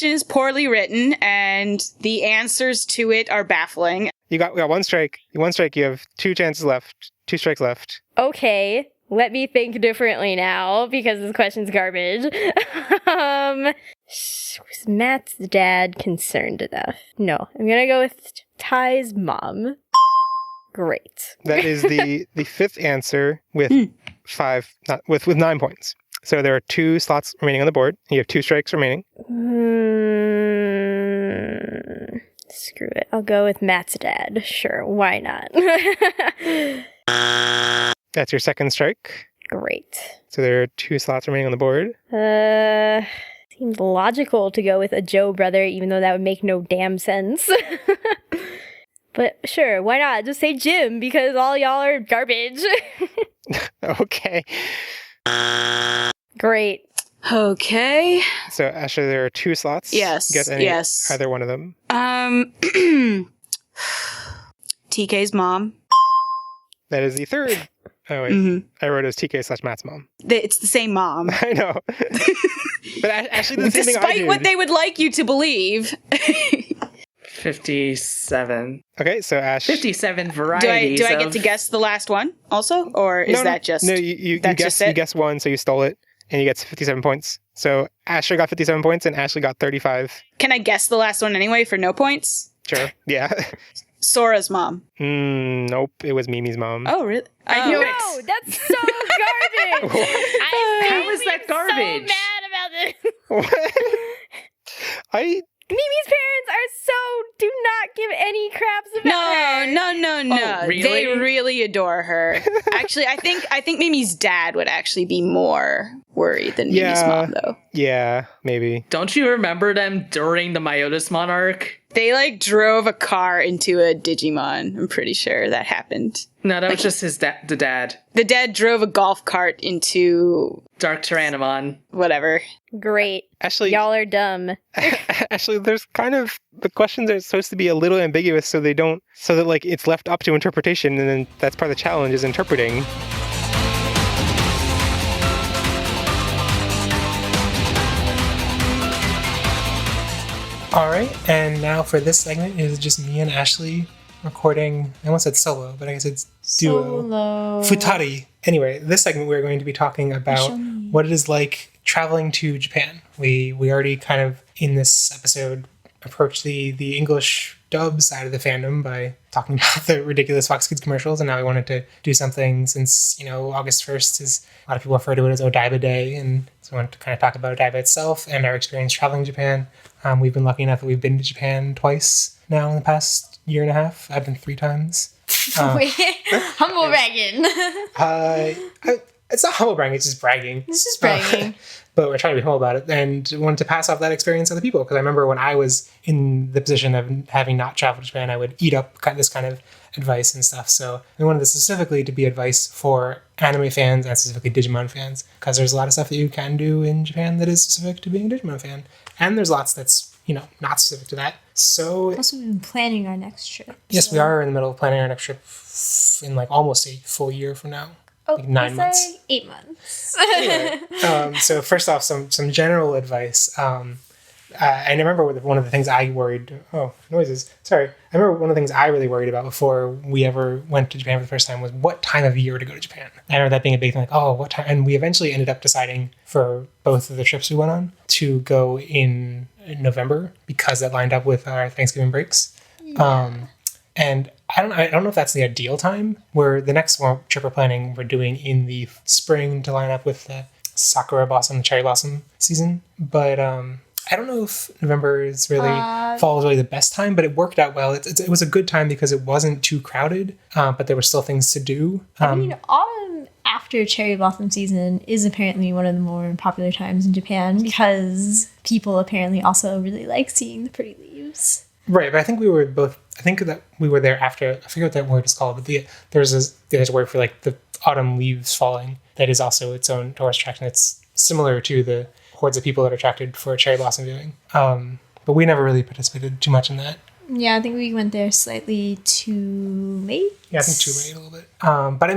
is poorly written, and the answers to it are baffling. We got one strike. One strike. You have 2 chances left. 2 strikes left. Okay, let me think differently now because this question's garbage. Was Matt's dad concerned enough? No, I'm gonna go with Ty's mom. Great. That is the 5th answer with 9 points. So there are 2 slots remaining on the board. You have 2 strikes remaining. Screw it. I'll go with Matt's dad. Sure, why not? That's your 2nd strike. Great. So there are 2 slots remaining on the board. Seems logical to go with a Joe brother, even though that would make no damn sense. But sure, why not? Just say Jim, because all y'all are garbage. Okay. Great. Okay. So, Asher, there are 2 slots. Yes. Guess either one of them. TK's mom. That is the 3rd. Oh, wait. I wrote it as TK/Matt's mom. It's the same mom. I know. But Ashley did the same thing I did. Despite what they would like you to believe. 57. Okay, so Ash. 57 varieties. Do I get to guess the last one also? Or is that just... No, you guess one, so you stole it, and you get 57 points. So Asher got 57 points, and Ashley got 35. Can I guess the last one anyway for no points? Sure, yeah. Sora's mom. Nope, it was Mimi's mom. Oh, really? I knew it. No, that's so garbage. How is that garbage? So mad about this. Mimi's parents are do not give any craps about her. No. Oh, really? They really adore her. Actually, I think Mimi's dad would actually be more worried than Mimi's mom, though. Yeah, maybe. Don't you remember them during the Myotismon arc? They, drove a car into a Digimon. I'm pretty sure that happened. No, that was just the dad. The dad drove a golf cart into... Dark Tyrannomon. Whatever. Great. Ashley, y'all are dumb. Actually, there's the questions are supposed to be a little ambiguous so that it's left up to interpretation, and then that's part of the challenge is interpreting. All right, and now for this segment is just me and Ashley recording. I almost said solo, but I guess it's duo, Futari. Anyway, this segment we're going to be talking about what it is like traveling to Japan. We already kind of in this episode approached the English dub side of the fandom by talking about the ridiculous Fox Kids commercials, and now we wanted to do something since, August 1st is, a lot of people refer to it as Odaiba Day, and so we wanted to kind of talk about Odaiba itself and our experience traveling to Japan. We've been lucky enough that we've been to Japan twice now in the past year and a half. I've been 3 times. Humble bragging. It's not humble bragging, it's just bragging. This is bragging. But we're trying to be humble about it and wanted to pass off that experience to other people. Because I remember when I was in the position of having not traveled to Japan, I would eat up this kind of advice and stuff. So we wanted this specifically to be advice for anime fans and specifically Digimon fans. Because there's a lot of stuff that you can do in Japan that is specific to being a Digimon fan. And there's lots that's, not specific to that. So also, we've been planning our next trip. Yes, we are in the middle of planning our next trip in almost a full year from now. Oh, 9 months. 8 months. Anyway, so first off, some general advice. I remember one of the things I worried. Oh, noises. Sorry. I remember one of the things I really worried about before we ever went to Japan for the first time was what time of year to go to Japan. I remember that being a big thing. What time? And we eventually ended up deciding for both of the trips we went on to go in November because that lined up with our Thanksgiving breaks. Yeah. And I don't know if that's the ideal time. Where the next trip we're planning, we're doing in the spring to line up with the sakura blossom, the cherry blossom season. But I don't know if November is fall is really the best time, but it worked out well. It was a good time because it wasn't too crowded, but there were still things to do. Autumn after cherry blossom season is apparently one of the more popular times in Japan because people apparently also really like seeing the pretty leaves. Right, but I think we were both. I think that we were there after. I forget what that word is called, but there's a word for the autumn leaves falling that is also its own tourist attraction. It's similar to the hordes of people that are attracted for cherry blossom viewing. But we never really participated too much in that. Yeah, I think we went there slightly too late. Yeah, I think too late a little bit. But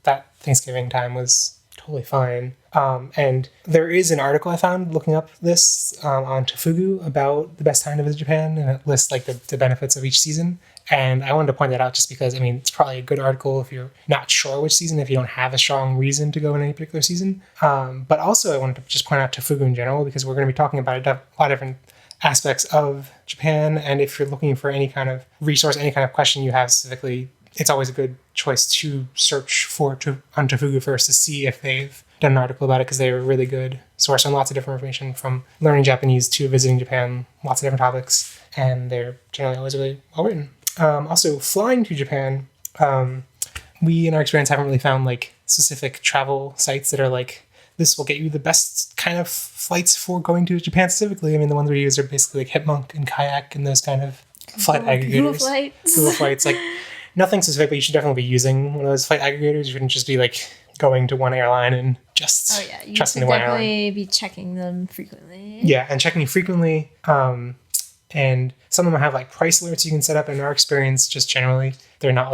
that Thanksgiving time was totally fine. And there is an article I found looking up this on Tofugu about the best time to visit Japan, and it lists the benefits of each season. And I wanted to point that out just because, it's probably a good article if you're not sure which season, if you don't have a strong reason to go in any particular season. But also I wanted to just point out Tofugu in general because we're going to be talking about a lot of different aspects of Japan. And if you're looking for any kind of resource, any kind of question you have specifically, it's always a good choice to search on Tofugu first to see if they've done an article about it because they're a really good source on lots of different information from learning Japanese to visiting Japan, lots of different topics, and they're generally always really well written. Also, flying to Japan, we in our experience haven't really found specific travel sites that are this will get you the best kind of flights for going to Japan specifically. The ones we use are basically Hipmunk and Kayak and those kind of flight aggregators. Google Flights. Nothing specific, but you should definitely be using one of those flight aggregators. You shouldn't just be going to one airline and just trusting the one airline. You should definitely be checking them frequently. Yeah, and checking frequently. And some of them have price alerts you can set up. In our experience, just generally, they're not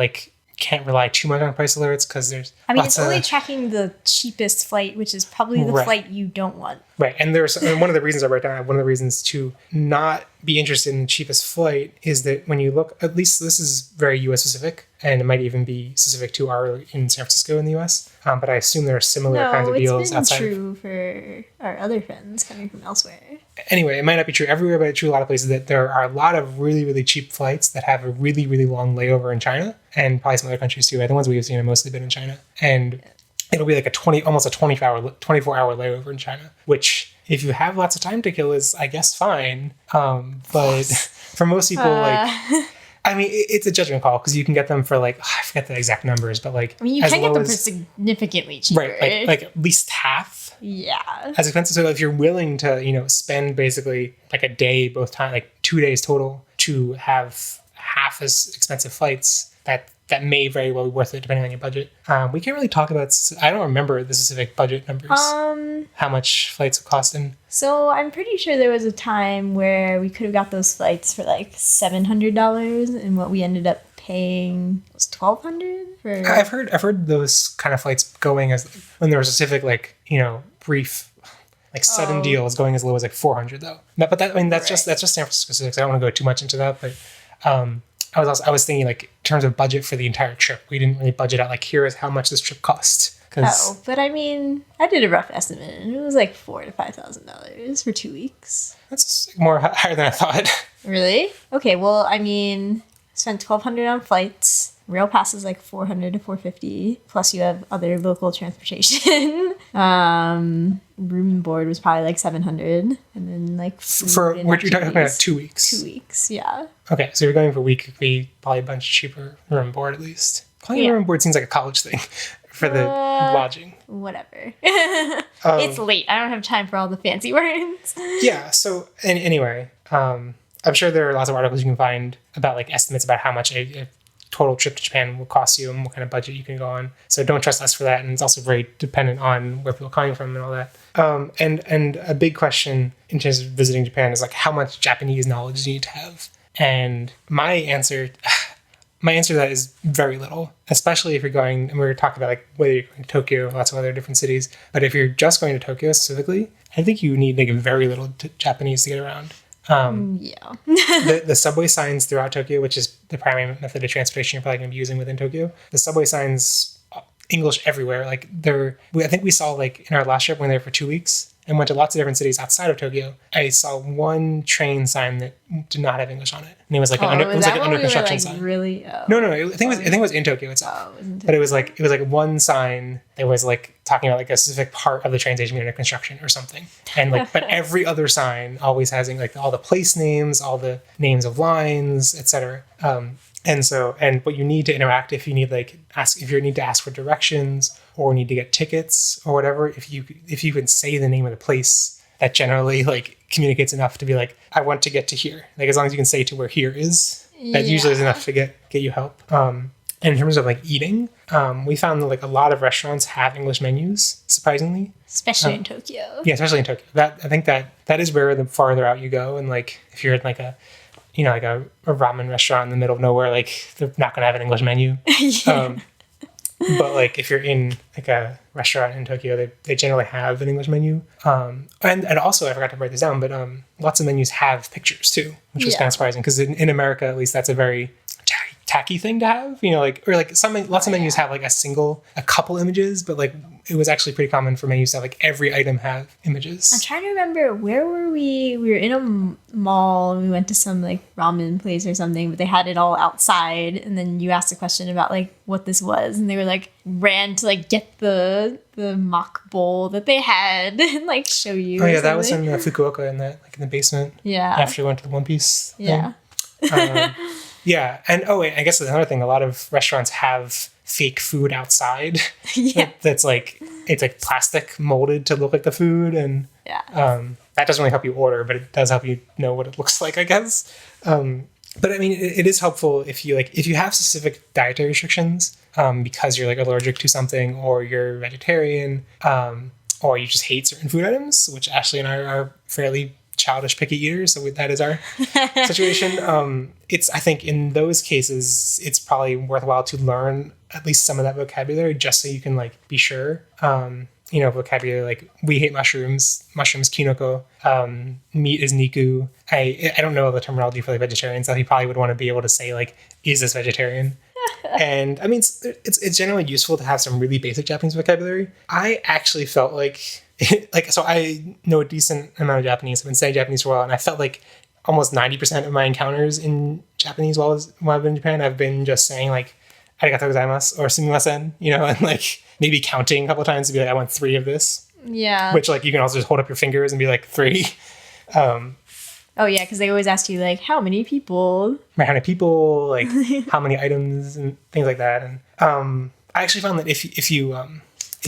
can't rely too much on price alerts because there's it's only tracking the cheapest flight, which is probably the flight you don't want. Right. And there's one of the reasons I write down, one of the reasons to not be interested in the cheapest flight is that when you look, at least this is very US specific, and it might even be specific to in San Francisco in the US. But I assume there are similar kinds of deals outside. No, it's been true for our other friends coming from elsewhere. Anyway, it might not be true everywhere, but it's true a lot of places that there are a lot of really, really cheap flights that have a really, really long layover in China and probably some other countries too. The ones we've seen have mostly been in China. And it'll be almost a 24-hour layover in China, which if you have lots of time to kill is, I guess, fine. But for most people, it's a judgment call because you can get them for I forget the exact numbers, but you can get them for significantly cheaper. Right, at least half. Yeah. As expensive. So if you're willing to, spend basically a day both time, 2 days total to have half as expensive flights, that may very well be worth it depending on your budget. We can't really talk about, I don't remember the specific budget numbers. How much flights would cost in. So I'm pretty sure there was a time where we could have got those flights for $700 and what we ended up paying was $1,200 for. I've heard those kind of flights going as when there was a specific brief sudden deals going as low as $400 though. But that's just San Francisco specific. So I don't want to go too much into that, but I was thinking like in terms of budget for the entire trip. We didn't really budget out like here is how much this trip cost. Oh, but I mean, I did a rough estimate, and it was like $4,000 to $5,000 for 2 weeks. That's more higher than I thought. Really? Okay. Well, I mean, spent $1,200 on flights. Rail pass is like $400 to $450. Plus, you have other local transportation. Room and board was probably like $700, and then like for what you're talking about 2 weeks. 2 weeks, yeah. Okay, so you're going for a week. It'd be probably a bunch cheaper room and board at least. Calling room and board seems like a college thing for the lodging. Whatever. It's late. I don't have time for all the fancy words. Yeah. So anyway, I'm sure there are lots of articles you can find about like estimates about how much a total trip to Japan will cost you and what kind of budget you can go on. So don't trust us for that. And it's also very dependent on where people are coming from and all that. And a big question in terms of visiting Japan is like how much Japanese knowledge do you need to have? And my answer to that is very little, especially if you're going, and we were talking about like whether you're going to Tokyo, lots of other different cities. But if you're just going to Tokyo specifically, I think you need like very little Japanese to get around. The subway signs throughout Tokyo, which is the primary method of transportation you're probably going to be using within Tokyo, the subway signs, English everywhere. Like I think we saw like in our last trip when we were there for 2 weeks and went to lots of different cities outside of Tokyo. I saw one train sign that did not have English on it, and it was like an under construction sign. Really? No. I think it was in Tokyo itself. But it was like one sign that was like talking about like a specific part of the train station being under construction or something. And like, but every other sign always has like all the place names, all the names of lines, etc. And what you need to interact if you need if you need to ask for directions or need to get tickets or whatever, if you can say the name of the place, that generally like communicates enough to be like, I want to get to here. Like as long as you can say to where here is, that usually is enough to get you help. And in terms of like eating, we found that like a lot of restaurants have English menus, surprisingly. Especially in Tokyo. Yeah, especially in Tokyo. I think that is where the farther out you go, and like if you're in like a ramen restaurant in the middle of nowhere, like they're not going to have an English menu. But like if you're in like a restaurant in Tokyo, they generally have an English menu. And also I forgot to write this down, but lots of menus have pictures too, which was kind of surprising because in America, at least, that's a very tacky thing to have, lots of menus have like a couple images, but like it was actually pretty common for menus to have like every item have images. I'm trying to remember, where were we? We were in a mall and we went to some like ramen place or something, but they had it all outside, and then you asked a question about like what this was, and they were like ran to like get the mock bowl that they had and like show you. Oh yeah, that was in Fukuoka in the basement. Yeah. After we went to the One Piece thing. Yeah. Yeah, and I guess another thing, a lot of restaurants have fake food outside. Yeah. That's like, it's like plastic molded to look like the food, and that doesn't really help you order, but it does help you know what it looks like, I guess. But I mean, it is helpful if you have specific dietary restrictions, because you're like allergic to something, or you're vegetarian, or you just hate certain food items, which Ashley and I are fairly childish picky eaters, so that is our situation. I think in those cases it's probably worthwhile to learn at least some of that vocabulary just so you can like be sure. Vocabulary like we hate mushrooms kinoko, meat is niku. I don't know the terminology for like vegetarians, so he probably would want to be able to say like, is this vegetarian? And I mean, it's generally useful to have some really basic Japanese vocabulary. I actually felt like so I know a decent amount of Japanese. I've been studying Japanese for a while, and I felt like almost 90% of my encounters in Japanese while I've been in Japan, I've been just saying like arigatou gozaimasu or sumimasen, and like maybe counting a couple of times to be like, I want 3 of this. Yeah. Which like you can also just hold up your fingers and be like 3. Oh yeah, because they always ask you like, how many people? Right, how many people, like how many items and things like that. And I actually found that if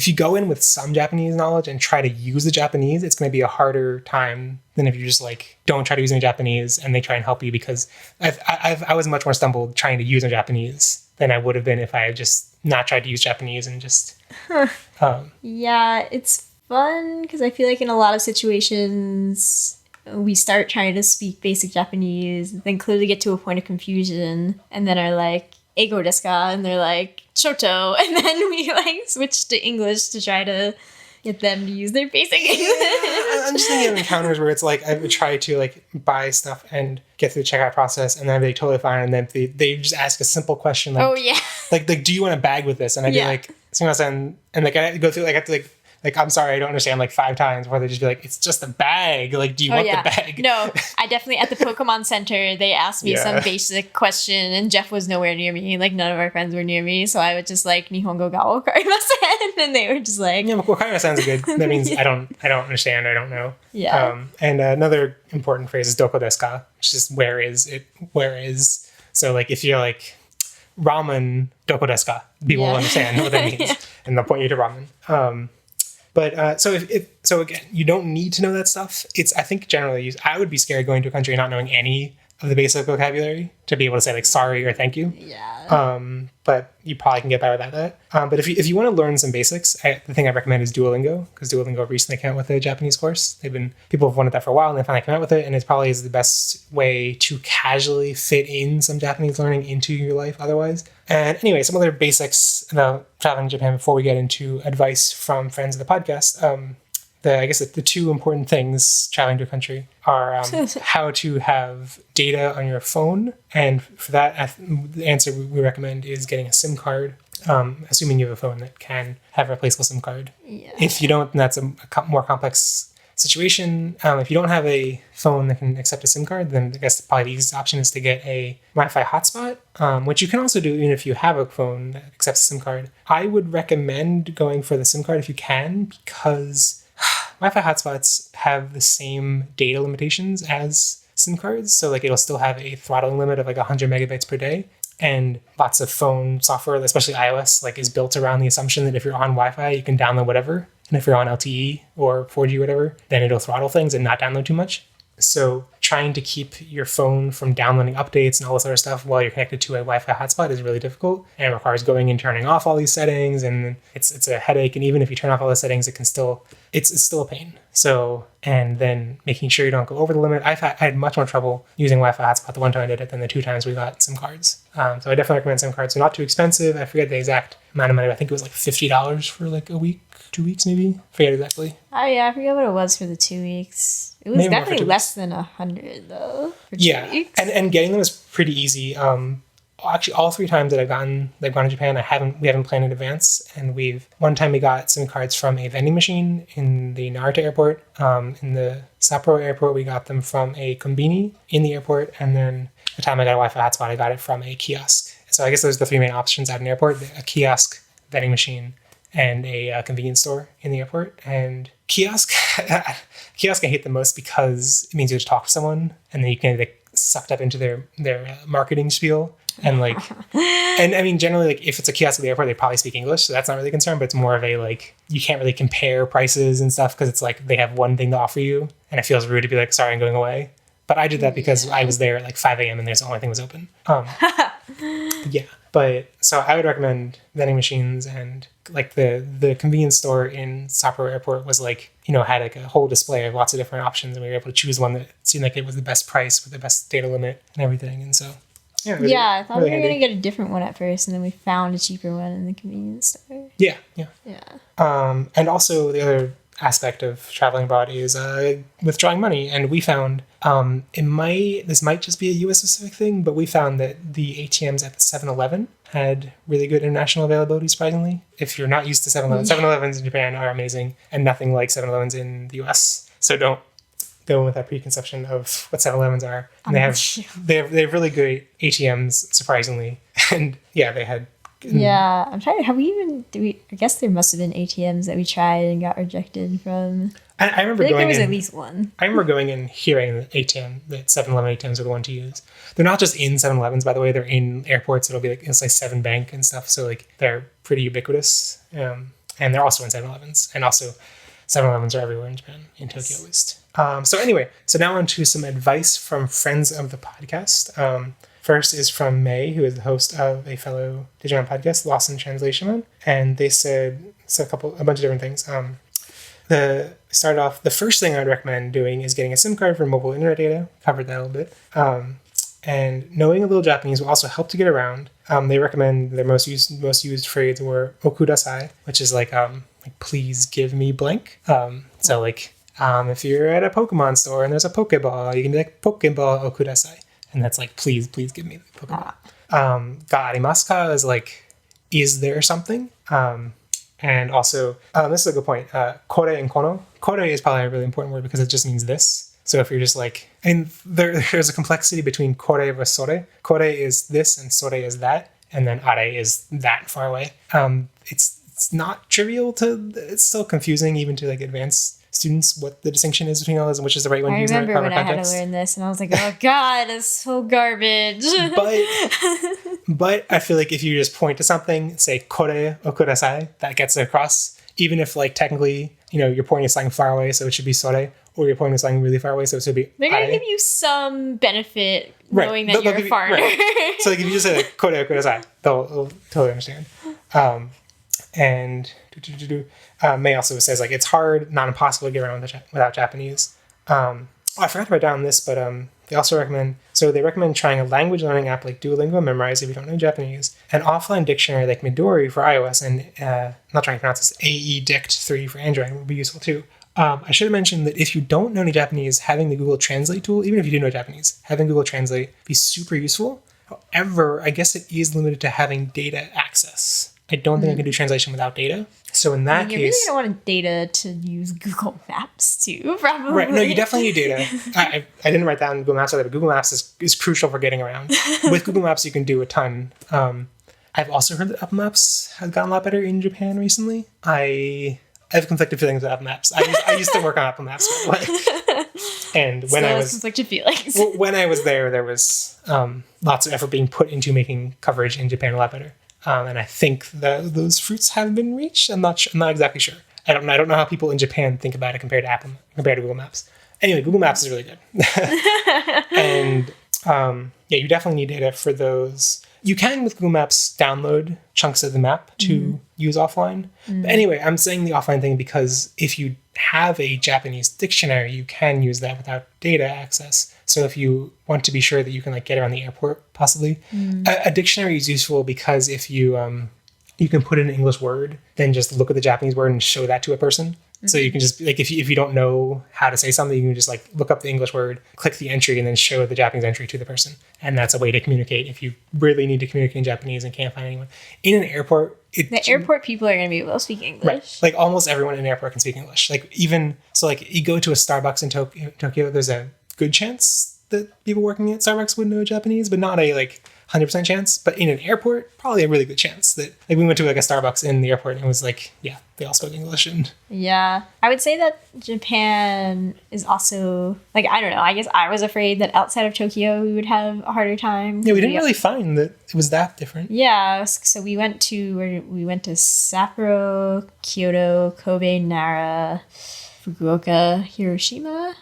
you go in with some Japanese knowledge and try to use the Japanese, it's going to be a harder time than if you just like don't try to use any Japanese and they try and help you, because I was much more stumbled trying to use the Japanese than I would have been if I had just not tried to use Japanese and just. Yeah, it's fun because I feel like in a lot of situations we start trying to speak basic Japanese, then clearly get to a point of confusion, and then are like, Eigo desu ka? And they're like, Shoto. And then we like switch to English to try to, Get them to use their basic I'm just thinking of encounters where it's like I would try to like buy stuff and get through the checkout process, and then I'd be like, totally fine, and then they just ask a simple question like, oh yeah, like do you want a bag with this? And I'd be like, and like I had to go through, like I have to like I'm sorry, I don't understand, like 5 times, before they just be like, it's just a bag. Like, do you want the bag? No, I definitely, at the Pokemon Center, they asked me some basic question, and Jeff was nowhere near me. Like, none of our friends were near me, so I would just like, Nihongo ga wakarimasen, and they were just like... Yeah, wakarimasen is good. That means I don't understand, I don't know. Yeah. And another important phrase is doko desu ka, which is where is it, where is. So, like, if you're like, ramen doko desu ka, people will understand what that means, and they'll point you to ramen. But so so again, you don't need to know that stuff. I think generally, I would be scared going to a country and not knowing any of the basic vocabulary to be able to say like sorry or thank you. Yeah. But you probably can get by without that. But if you want to learn some basics, the thing I recommend is Duolingo, because Duolingo recently came out with a Japanese course. People have wanted that for a while, and they finally came out with it, and it probably is the best way to casually fit in some Japanese learning into your life otherwise. And anyway, some other basics about traveling to Japan before we get into advice from friends of the podcast. I guess the 2 important things traveling to a country are how to have data on your phone. And for that, the answer we recommend is getting a SIM card, assuming you have a phone that can have a replaceable SIM card. Yeah. If you don't, then that's a more complex situation. If you don't have a phone that can accept a SIM card, then I guess probably the easiest option is to get a Wi-Fi hotspot, which you can also do even if you have a phone that accepts a SIM card. I would recommend going for the SIM card if you can, because Wi-Fi hotspots have the same data limitations as SIM cards. So like it'll still have a throttling limit of like 100 megabytes per day. And lots of phone software, especially iOS, like is built around the assumption that if you're on Wi-Fi, you can download whatever. And if you're on LTE or 4G or whatever, then it'll throttle things and not download too much. So trying to keep your phone from downloading updates and all this other stuff while you're connected to a Wi-Fi hotspot is really difficult, and it requires going and turning off all these settings, and it's a headache. And even if you turn off all the settings, it's still a pain. So, and then making sure you don't go over the limit. I had much more trouble using Wi-Fi hotspot the one time I did it than the 2 times we got SIM cards. So I definitely recommend SIM cards. They're not too expensive. I forget the exact amount of money. I think it was like $50 for like a week, 2 weeks maybe. Forget exactly. Oh yeah, I forget what it was for the 2 weeks. It was definitely less than 100 though. For 2 weeks. And getting them was pretty easy. Actually, all 3 times that I've gone to Japan, we haven't planned in advance. And one time we got SIM cards from a vending machine in the Narita airport. In the Sapporo airport, we got them from a kombini in the airport. And then the time I got a Wi-Fi hotspot, I got it from a kiosk. So I guess those are the 3 main options at an airport: a kiosk, vending machine, and a convenience store in the airport. And kiosk I hate the most because it means you have to talk to someone, and then you can get sucked up into their marketing spiel. And like, and I mean, generally, like if it's a kiosk at the airport, they probably speak English, so that's not really a concern. But it's more of a like, you can't really compare prices and stuff because it's like they have one thing to offer you, and it feels rude to be like, sorry, I'm going away. But I did that because I was there at like 5 a.m. and there's the only thing was open. Yeah. But so I would recommend vending machines, and like the convenience store in Sapporo Airport was like, had like a whole display of lots of different options, and we were able to choose one that seemed like it was the best price with the best data limit and everything. And so, I thought we were going to get a different one at first, and then we found a cheaper one in the convenience store. Yeah. And also the other aspect of traveling abroad is withdrawing money. And we found this might just be a US specific thing, but we found that the ATMs at the 7-Eleven had really good international availability, surprisingly. If you're not used to 7-Eleven, 7-Elevens in Japan are amazing and nothing like 7-Elevens in the US. So don't go with that preconception of what 7-Elevens are. And they have really great ATMs, surprisingly. And yeah, they had. Yeah, I'm trying. I guess there must have been ATMs that we tried and got rejected from. I remember going there was in, at least one. I remember going and hearing that 7-Eleven ATMs are the one to use. They're not just in 7-Elevens, by the way. They're in airports. It'll be like, it's like 7 Bank and stuff. So like they're pretty ubiquitous. And they're also in 7-Elevens. And also 7-Elevens are everywhere in Japan, in Tokyo at least. So now on to some advice from friends of the podcast. First is from May, who is the host of a fellow Digimon podcast, Lost in Translation, and they said a bunch of different things. Start off, the first thing I'd recommend doing is getting a SIM card for mobile internet data. Covered that a little bit. And knowing a little Japanese will also help to get around. They recommend their most used phrase were okudasai, which is like like please give me blank. So like if you're at a Pokemon store and there's a Pokeball, you can be like Pokeball o kudasai, and that's like please give me the Pokeball. Ga arimasu ka is like, is there something? And also, this is a good point. Kore and kono. Kore is probably a really important word because it just means this. So if you're just like, and there's a complexity between kore versus sore. Kore is this and sore is that, and then are is that far away. It's not trivial it's still confusing even to like advanced students what the distinction is between all those and which is the right one to use in the right I had to learn this and I was like, oh God, it's so garbage. But I feel like if you just point to something, say kore o kudasai, that gets it across. Even if like technically, you're pointing to something far away, so it should be sore, or you're pointing to something really far away, so it should be They're going to give you some benefit knowing that you're a foreigner. Right. So like if you just say like kore o kudasai, they'll totally understand. And May also says like it's hard, not impossible to get around without Japanese. I forgot to write down this, but they also recommend trying a language learning app like Duolingo Memrise if you don't know Japanese, an offline dictionary like Midori for iOS, and I'm not trying to pronounce this, AE Dict 3 for Android would be useful too. I should have mentioned that if you don't know any Japanese, having the Google Translate tool, even if you do know Japanese, having Google Translate be super useful. However, I guess it is limited to having data access. I don't think I can do translation without data. So in that case... You really don't want data to use Google Maps too, probably. Right, no, you definitely need data. I didn't write down Google Maps, but Google Maps is crucial for getting around. With Google Maps, you can do a ton. I've also heard that Apple Maps has gotten a lot better in Japan recently. I have conflicted feelings with Apple Maps. I used to work on Apple Maps. And when I was conflicted feelings. When I was there was lots of effort being put into making coverage in Japan a lot better. And I think that those fruits have been reached. I'm not exactly sure. I don't know how people in Japan think about it compared to Google Maps. Anyway, Google Maps is really good. And you definitely need data for those. You can with Google Maps download chunks of the map to use offline. But anyway, I'm saying the offline thing because if you have a Japanese dictionary, you can use that without data access. So if you want to be sure that you can like get around the airport, possibly, a dictionary is useful because if you you can put in an English word, then just look at the Japanese word and show that to a person. So you can just like if you don't know how to say something, you can just like look up the English word, click the entry, and then show the Japanese entry to the person. And that's a way to communicate if you really need to communicate in Japanese and can't find anyone in an airport. The airport people are going to be able to speak English. Right. Like almost everyone in an airport can speak English. Like even so, like you go to a Starbucks in Tokyo, there's a good chance that people working at Starbucks would know Japanese, but not a like 100% chance. But in an airport, probably a really good chance that like we went to like a Starbucks in the airport and it was like, yeah, they all spoke English. And yeah, I would say that Japan is also like, I don't know, I guess I was afraid that outside of Tokyo we would have a harder time. Yeah, we didn't really find that it was that different. Yeah, so we went to Sapporo, Kyoto, Kobe, Nara, Fukuoka, Hiroshima.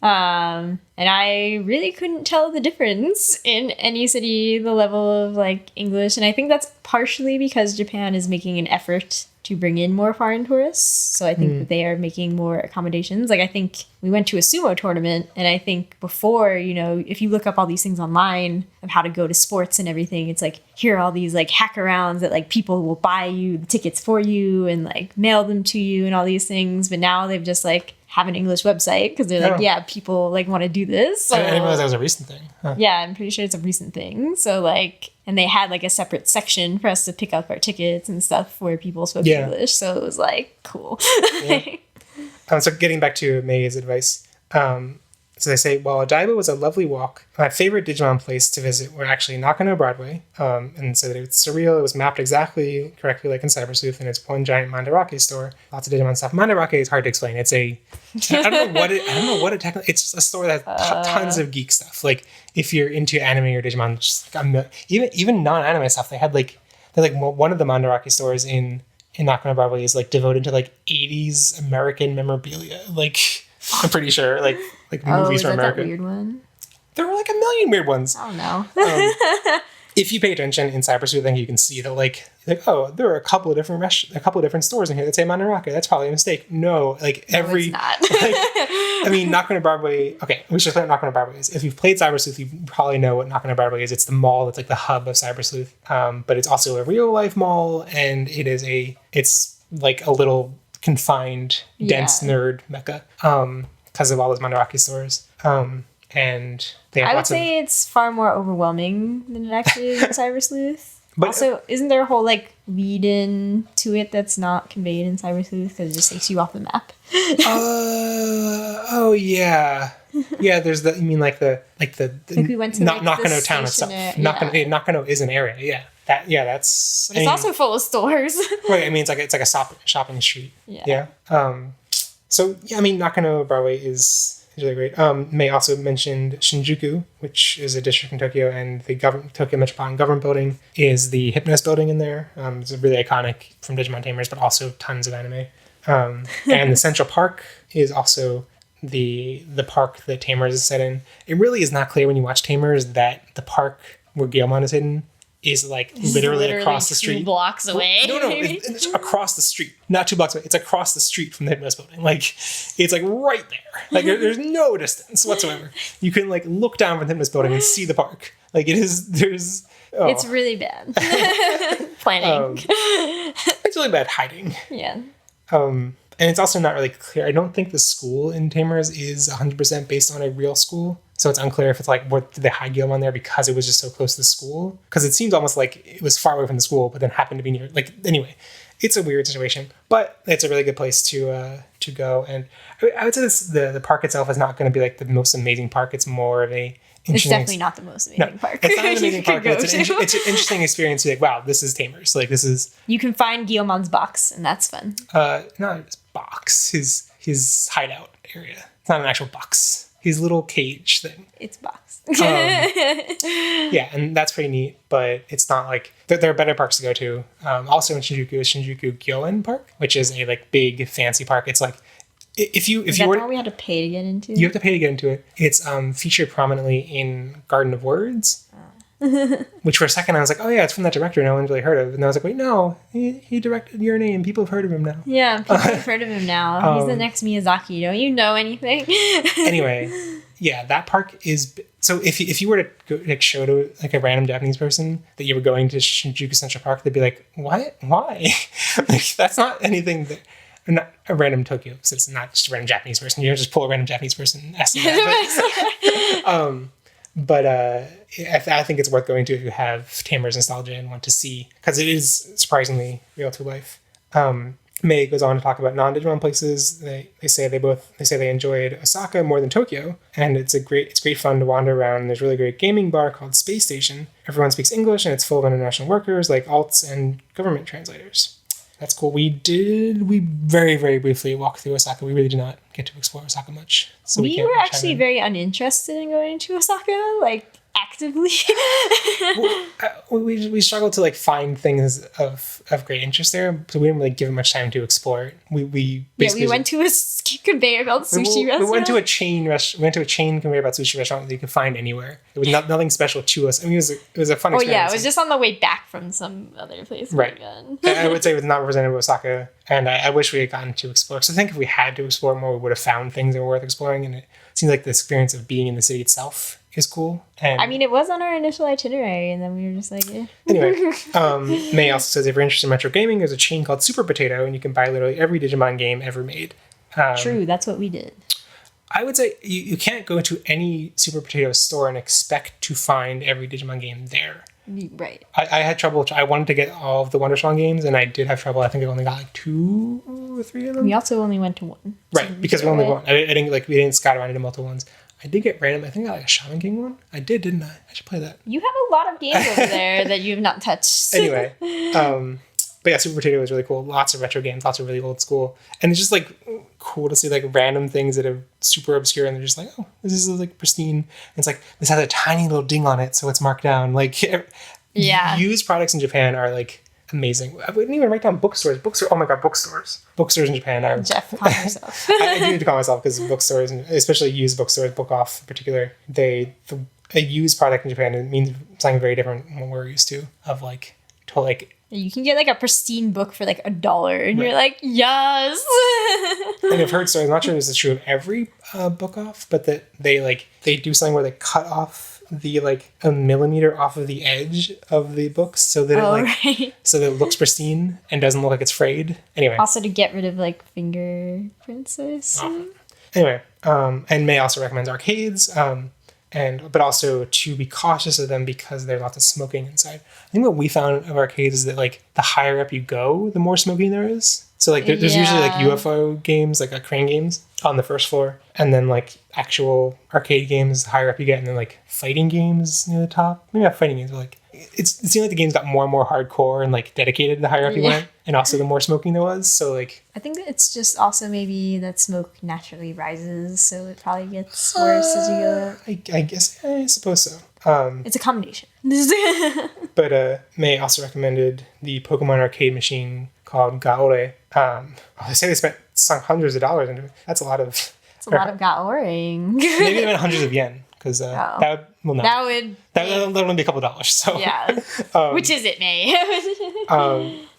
And I really couldn't tell the difference in any city, the level of like English. And I think that's partially because Japan is making an effort to bring in more foreign tourists. So I think that they are making more accommodations. Like I think we went to a sumo tournament and I think before, you know, if you look up all these things online of how to go to sports and everything, it's like, here are all these like hack arounds that like people will buy you the tickets for you and like mail them to you and all these things. But now they've just like have an English website because they're like, yeah, people like want to do this. So, I didn't realize that was a recent thing. Huh. Yeah, I'm pretty sure it's a recent thing. So like, and they had like a separate section for us to pick up our tickets and stuff where people spoke English. So it was like, cool. Yeah. So getting back to May's advice. So they say, while Odaiba was a lovely walk, my favorite Digimon place to visit were actually Nakano Broadway. And so that it's surreal. It was mapped exactly correctly like in Cyber Sleuth, and it's one giant Mandarake store. Lots of Digimon stuff. Mandarake is hard to explain. It's I don't know what it technically. It's a store that has tons of geek stuff. Like if you're into anime or Digimon, just like even non-anime stuff. They had like one of the Mandarake stores in Nakano Broadway is like devoted to like 80s American memorabilia. Like I'm pretty sure like movies from America. That weird one? There were like a million weird ones. I don't know. If you pay attention in Cyber Sleuth, you can see that like oh, there are a couple of different stores in here that say Mandarake. That's probably a mistake. No, like every. No, it's not. I mean, Nakano Broadway. Okay, we should explain what Nakano Broadway is. If you've played Cyber Sleuth, you probably know what Nakano Broadway is. It's the mall that's like the hub of Cyber Sleuth. But it's also a real life mall, and it's like a little confined, dense nerd mecca because of all those Mandarake stores. And they have I would say it's far more overwhelming than it actually is in Cyber Sleuth. But also, isn't there a whole like lead in to it that's not conveyed in Cyber Sleuth because it just takes you off the map? Oh yeah. Yeah, there's the, you mean like the like we went to Nakano town itself. Nakano is an area, yeah. That's but it's also full of stores. Right, I mean it's like a shopping street. Yeah. So yeah, I mean Nakano Broadway is really great. May also mentioned Shinjuku, which is a district in Tokyo, and the Tokyo Metropolitan Government Building is the Hypnos building in there. It's really iconic from Digimon Tamers, but also tons of anime. And the Central Park is also the park that Tamers is set in. It really is not clear when you watch Tamers that the park where Guilmon is hidden is like literally across the street. 2 blocks away. No, it's across the street. Not 2 blocks away. It's across the street from the Hypnos building. Like, it's like right there. Like, there's no distance whatsoever. You can like look down from the Hypnos building and see the park. Like, it's really bad. Planning. It's really bad hiding. Yeah. And it's also not really clear. I don't think the school in Tamers is 100% based on a real school. So it's unclear if it's like, what did they hide Guilmon there because it was just so close to the school? Because it seems almost like it was far away from the school, but then happened to be near. Like, anyway, it's a weird situation, but it's a really good place to go. And I would say the park itself is not going to be like the most amazing park. It's more of a It's definitely not the most amazing park. It's not an amazing park. It's an interesting experience. You're like, wow, this is Tamers. Like, this is. You can find Guilmon's box, and that's fun. Not his box. His hideout area. It's not an actual box. His little cage thing. It's box. Yeah, and that's pretty neat. But it's not like there are better parks to go to. Also in Shinjuku is Shinjuku Gyoen Park, which is a like big fancy park. It's like. If you were, we had to pay to get into? You have to pay to get into it. It's featured prominently in Garden of Words, which for a second I was like, oh yeah, it's from that director no one's really heard of. And I was like, wait, no, he directed Your Name. People have heard of him now. Yeah, people have heard of him now. He's the next Miyazaki. Don't you know anything? Anyway, yeah, that park is. So if you were to go, like, show to like a random Japanese person that you were going to Shinjuku Central Park, they'd be like, what? Why? Like, that's not anything that. Not a random Tokyo citizen, not just a random Japanese person. You don't just pull a random Japanese person and ask them that. But I think it's worth going to if you have Tamers nostalgia and want to see, because it is surprisingly real to life. May goes on to talk about non-Digimon places. They say they enjoyed Osaka more than Tokyo, and it's great fun to wander around. There's a really great gaming bar called Space Station. Everyone speaks English, and it's full of international workers like alts and government translators. That's cool. We very, very briefly walked through Osaka. We really did not get to explore Osaka much. So we were actually very uninterested in going to Osaka, like actively. we struggled to like find things of great interest there, so we didn't really give it much time to explore it. We went to a conveyor belt sushi restaurant. We went to a chain conveyor belt sushi restaurant that you could find anywhere. It was nothing special to us. I mean, it was a fun experience. Oh yeah, it was just on the way back from some other place. Right. I would say it was not representative of Osaka, and I wish we had gotten to explore. So I think if we had to explore more, we would have found things that were worth exploring, and it seems like the experience of being in the city itself is cool. And I mean, it was on our initial itinerary, and then we were just like, eh. Anyway, May also says if you're interested in retro gaming, there's a chain called Super Potato, and you can buy literally every Digimon game ever made. True, that's what we did. I would say you can't go to any Super Potato store and expect to find every Digimon game there. Right. I had trouble. I wanted to get all of the Wondersong games, and I did have trouble. I think I only got like 2 or 3 of them. We also only went to 1. Right, because we only went. I didn't we didn't scout around into multiple ones. I did get random. I think I got like a Shaman King one. I did, didn't I? I should play that. You have a lot of games over there that you have not touched. Anyway, but yeah, Super Potato was really cool. Lots of retro games, lots of really old school, and it's just like cool to see like random things that are super obscure, and they're just like, oh, this is like pristine. And it's like this has a tiny little ding on it, so it's marked down. Like, yeah, used products in Japan are like amazing. I wouldn't even write down bookstores. Bookstores. Oh my god, bookstores. Bookstores in Japan are. Jeff, call yourself. I do need to call myself because bookstores, especially used bookstores, Book Off in particular, a used product in Japan, it means something very different from what we're used to. Of like, to like. You can get like a pristine book for like $1, and you're like, yes. And I've heard stories. I'm not sure this is true of every Book Off, but that they do something where they cut off the like a millimeter off of the edge of the books so that so that it looks pristine and doesn't look like it's frayed. Anyway. Also to get rid of like fingerprints, I assume. Anyway, and May also recommends arcades, but also to be cautious of them because there's lots of smoking inside. I think what we found of arcades is that like the higher up you go, the more smoking there is. So like there's usually like UFO games, like crane games on the first floor, and then like actual arcade games the higher up you get, and then like fighting games near the top. Maybe not fighting games, but like it seemed like the games got more and more hardcore and like dedicated the higher up you went, and also the more smoking there was. So like I think it's just also maybe that smoke naturally rises, so it probably gets worse as you go. I suppose so. It's a combination. But May also recommended the Pokemon arcade machine called Gaore. They say they sunk hundreds of dollars into it. That's a lot of... It's a lot of Gaoring. Maybe even hundreds of yen, because that would only be a couple dollars. So yeah. Which is it, May?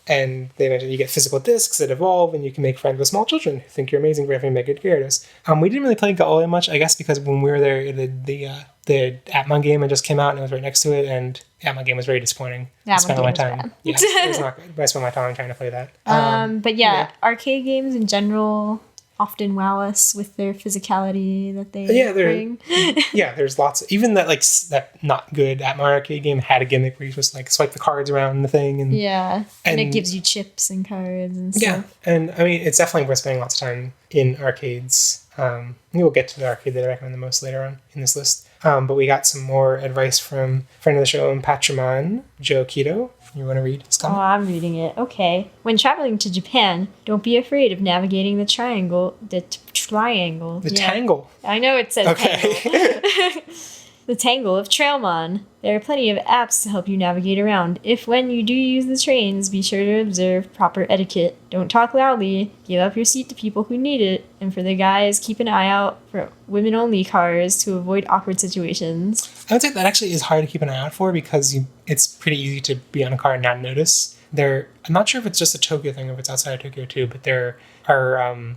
And they mentioned you get physical discs that evolve, and you can make friends with small children who think you're amazing for having mega Gyarados. We didn't really play Gaole much, I guess, because when we were there, the Atmon game had just came out, and it was right next to it, and the Atmon game was very disappointing. I spent all my time. Yeah, it was not good, but I spent my time trying to play that. But yeah, arcade games in general often wow us with their physicality that they bring. There's lots of, even that like that not good Atmon arcade game had a gimmick where you just like swipe the cards around the thing, and and it gives you chips and cards and stuff. And I mean it's definitely worth spending lots of time in arcades. We'll get to the arcade that I recommend the most later on in this list. But we got some more advice from friend of the show and Patriman, Joe Keto. You want to read his comment? Oh, I'm reading it. Okay. When traveling to Japan, don't be afraid of navigating the triangle. The tangle. I know it says tangle. The tangle of Trailmon. There are plenty of apps to help you navigate around. If when you do use the trains, be sure to observe proper etiquette. Don't talk loudly. Give up your seat to people who need it. And for the guys, keep an eye out for women-only cars to avoid awkward situations. I would say that actually is hard to keep an eye out for because it's pretty easy to be on a car and not notice. I'm not sure if it's just a Tokyo thing or if it's outside of Tokyo too, but there are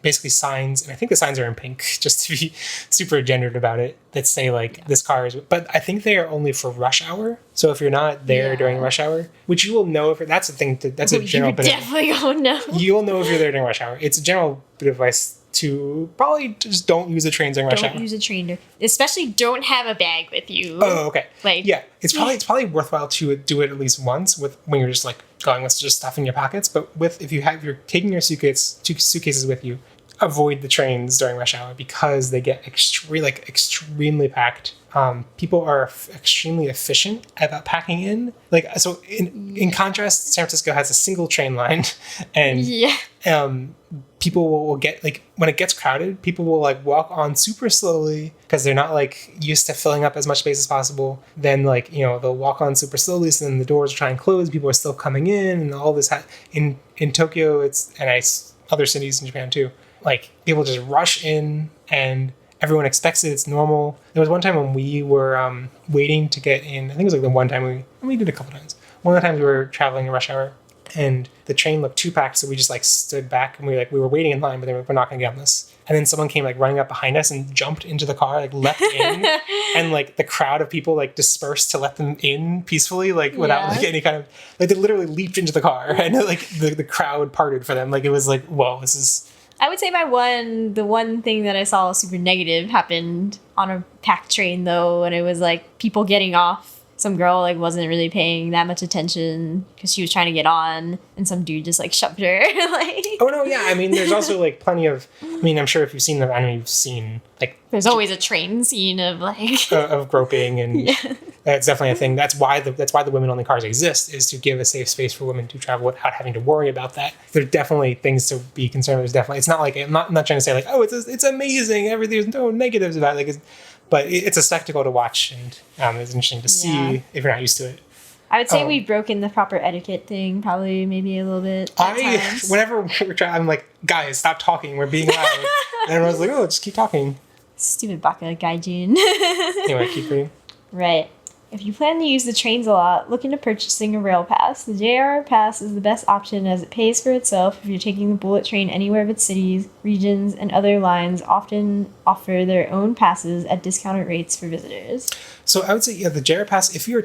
basically signs, and I think the signs are in pink, just to be super gendered about it, that say like this car is, but I think they are only for rush hour. So if you're not there during rush hour, which you will know if that's a thing, that's a general bit definitely won't know. You'll know if you're there during rush hour. It's a general bit of advice to probably just don't use the trains during rush hour. Don't use a train, especially don't have a bag with you. Oh, okay. It's probably worthwhile to do it at least once when you're just like going with just stuff in your pockets. But if you're taking your suitcases with you, avoid the trains during rush hour because they get extremely packed. People are extremely efficient about packing in. So in contrast, San Francisco has a single train line, and people will get when it gets crowded, people will walk on super slowly because they're not used to filling up as much space as possible. Then they'll walk on super slowly, so then the doors try and close. People are still coming in, and all this. In Tokyo, other cities in Japan too. People just rush in and everyone expects it. It's normal. There was one time when we were waiting to get in. I think it was the one time we did a couple times. One of the times we were traveling in rush hour and the train looked too packed. So we just stood back and we were waiting in line, but we're not going to get on this. And then someone came running up behind us and jumped into the car, leapt in. And the crowd of people dispersed to let them in peacefully, without any kind of, they literally leaped into the car and the crowd parted for them. It was whoa, this is... I would say the one thing that I saw super negative happened on a packed train though, and it was people getting off. Some girl wasn't really paying that much attention because she was trying to get on, and some dude just shoved her. Oh no, yeah. I mean, there's also plenty of. I mean, I'm sure if you've seen the anime, you've seen There's always a train scene of of groping, and that's definitely a thing. That's why the women-only cars exist, is to give a safe space for women to travel without having to worry about that. There's definitely things to be concerned with. It's not I'm not trying to say it's amazing. There's no negatives about it. But it's a spectacle to watch, and it's interesting to see if you're not used to it. I would say we've broken the proper etiquette thing, probably maybe a little bit. Whenever we're trying, I'm like, guys, stop talking. We're being loud. And everyone's like, oh, just keep talking. Stupid Baka Gaijin. Anyway, keep reading. Right. If you plan to use the trains a lot, look into purchasing a rail pass. The JR pass is the best option as it pays for itself if you're taking the bullet train anywhere but cities, regions, and other lines often offer their own passes at discounted rates for visitors. So I would say, the JR pass, if you're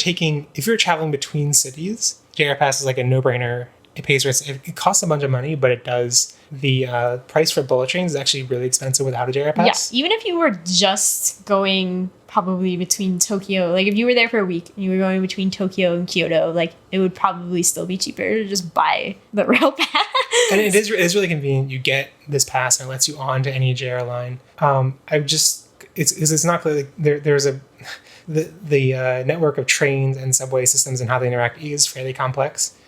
traveling between cities, JR pass is like a no-brainer. It pays for it costs a bunch of money, but it does. The price for bullet trains is actually really expensive without a JR pass. Yeah, even if you were just going probably between Tokyo, like if you were there for a week and you were going between Tokyo and Kyoto, like it would probably still be cheaper to just buy the rail pass. And it is really convenient. You get this pass and it lets you on to any JR line. It's not clear. Like there's the network of trains and subway systems and how they interact is fairly complex.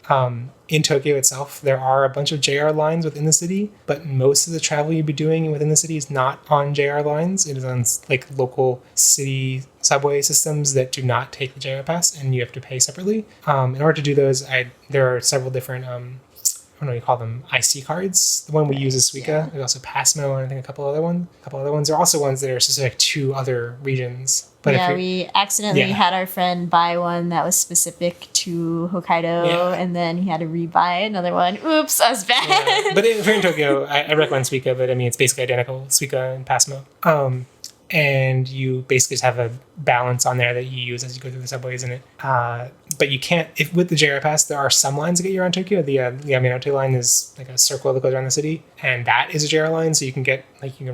In Tokyo itself, there are a bunch of JR lines within the city, but most of the travel you'd be doing within the city is not on JR lines. It is on like local city subway systems that do not take the JR pass, and you have to pay separately. In order to do those, there are several different I don't know what you call them, IC cards. The one we use is Suica. Yeah. There's also Passmo and I think a couple other ones. There are also ones that are specific to other regions. But we accidentally had our friend buy one that was specific to Hokkaido, and then he had to rebuy another one. Oops, I was bad. Yeah. But if you're in Tokyo, I recommend Suica, but I mean, it's basically identical, Suica and Passmo. And you basically just have a balance on there that you use as you go through the subways in it. But you can't, with the JR Pass, there are some lines that get you around Tokyo. The Yamanote line is like a circle that goes around the city, and that is a JR line, so you can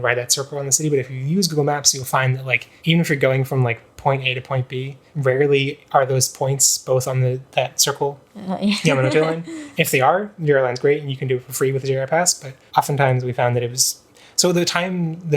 ride that circle around the city. But if you use Google Maps, you'll find that like even if you're going from like point A to point B, rarely are those points both on that circle Yamanote line. If they are, JR line's great, and you can do it for free with the JR Pass. But oftentimes we found that it was. So the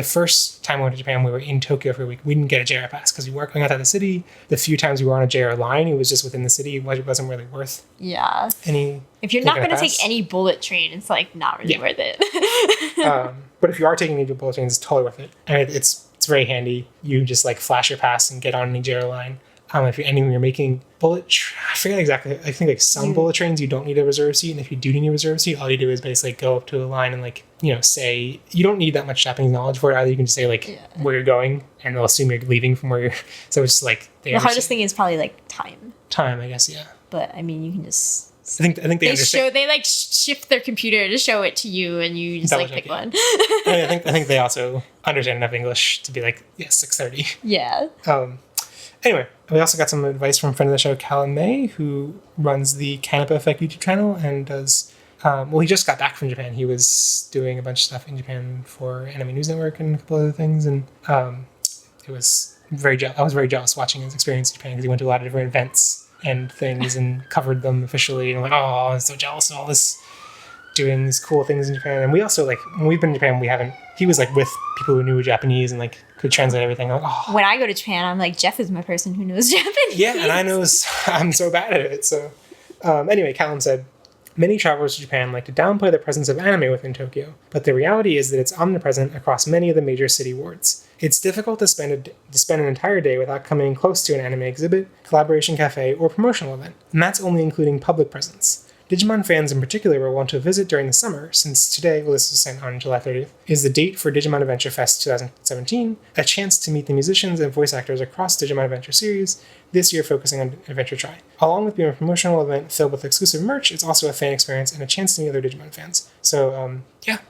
first time we went to Japan, we were in Tokyo for a week. We didn't get a JR pass because we weren't going outside the city. The few times we were on a JR line, it was just within the city. It wasn't really worth any. If you're not going to take any bullet train, it's like not really worth it. But if you are taking any bullet trains, it's totally worth it. And it's very handy. You just like flash your pass and get on any JR line. If you're making I forget exactly. I think like some bullet trains you don't need a reserve seat, and if you do need a reserve seat, all you do is basically go up to a line and say you don't need that much Japanese knowledge for it either. You can just say where you're going, and they'll assume you're leaving from where you're. So it's like the hardest thing is probably like time. Time, I guess, yeah. But I mean, you can just. I think they understand. They shift their computer to show it to you, and you just pick one. I think they also understand enough English to be like 6:30. Yeah. Anyway, we also got some advice from a friend of the show, Callum May, who runs the Canapa Effect YouTube channel and does. He just got back from Japan. He was doing a bunch of stuff in Japan for Anime News Network and a couple other things, and it was I was very jealous watching his experience in Japan because he went to a lot of different events and things and covered them officially. And I'm like, oh, I'm so jealous of all this, doing these cool things in Japan. And we also when we've been in Japan, he was with people who knew Japanese and could translate everything. When I go to Japan, I'm like, Jeff is my person who knows Japanese. Yeah, and I'm so bad at it. So anyway, Callum said, many travelers to Japan like to downplay the presence of anime within Tokyo, but the reality is that it's omnipresent across many of the major city wards. It's difficult to spend an entire day without coming close to an anime exhibit, collaboration cafe, or promotional event, and that's only including public presence. Digimon fans in particular will want to visit during the summer, since today, this was sent on July 30th, is the date for Digimon Adventure Fest 2017, a chance to meet the musicians and voice actors across Digimon Adventure series, this year focusing on Adventure Tri. Along with being a promotional event filled with exclusive merch, it's also a fan experience and a chance to meet other Digimon fans. So,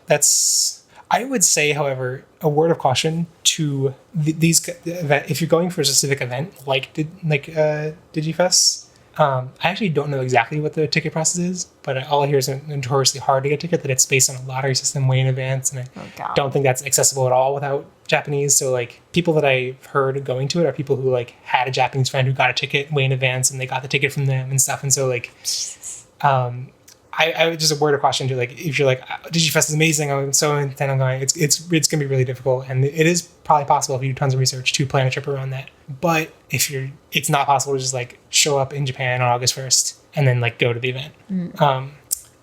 that's... I would say, however, a word of caution to these events. If you're going for a specific event like DigiFest, I actually don't know exactly what the ticket process is, but all I hear is notoriously hard to get a ticket, that it's based on a lottery system way in advance, and I don't think that's accessible at all without Japanese. So people that I've heard going to it are people who had a Japanese friend who got a ticket way in advance and they got the ticket from them and stuff. And so I would just a word of caution to if you're DigiFest is amazing, I'm so intent on going, it's gonna be really difficult, and it is probably possible if you do tons of research to plan a trip around that. But it's not possible to just show up in Japan on August 1st and then go to the event.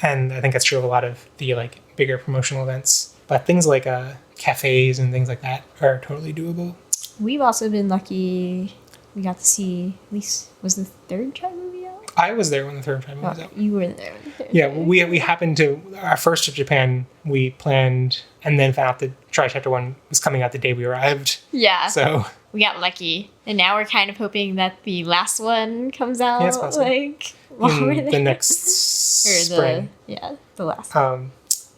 And I think that's true of a lot of the bigger promotional events. But things like cafes and things like that are totally doable. We've also been lucky. We got to see, at least, was the third Tri movie out? I was there when the third family was out. You were there when the third Yeah, we happened to, our first trip to Japan, we planned and then found out that Try Chapter 1 was coming out the day we arrived. Yeah. So we got lucky. And now we're kind of hoping that the last one comes out it's possible. like while we're there. The next spring. The last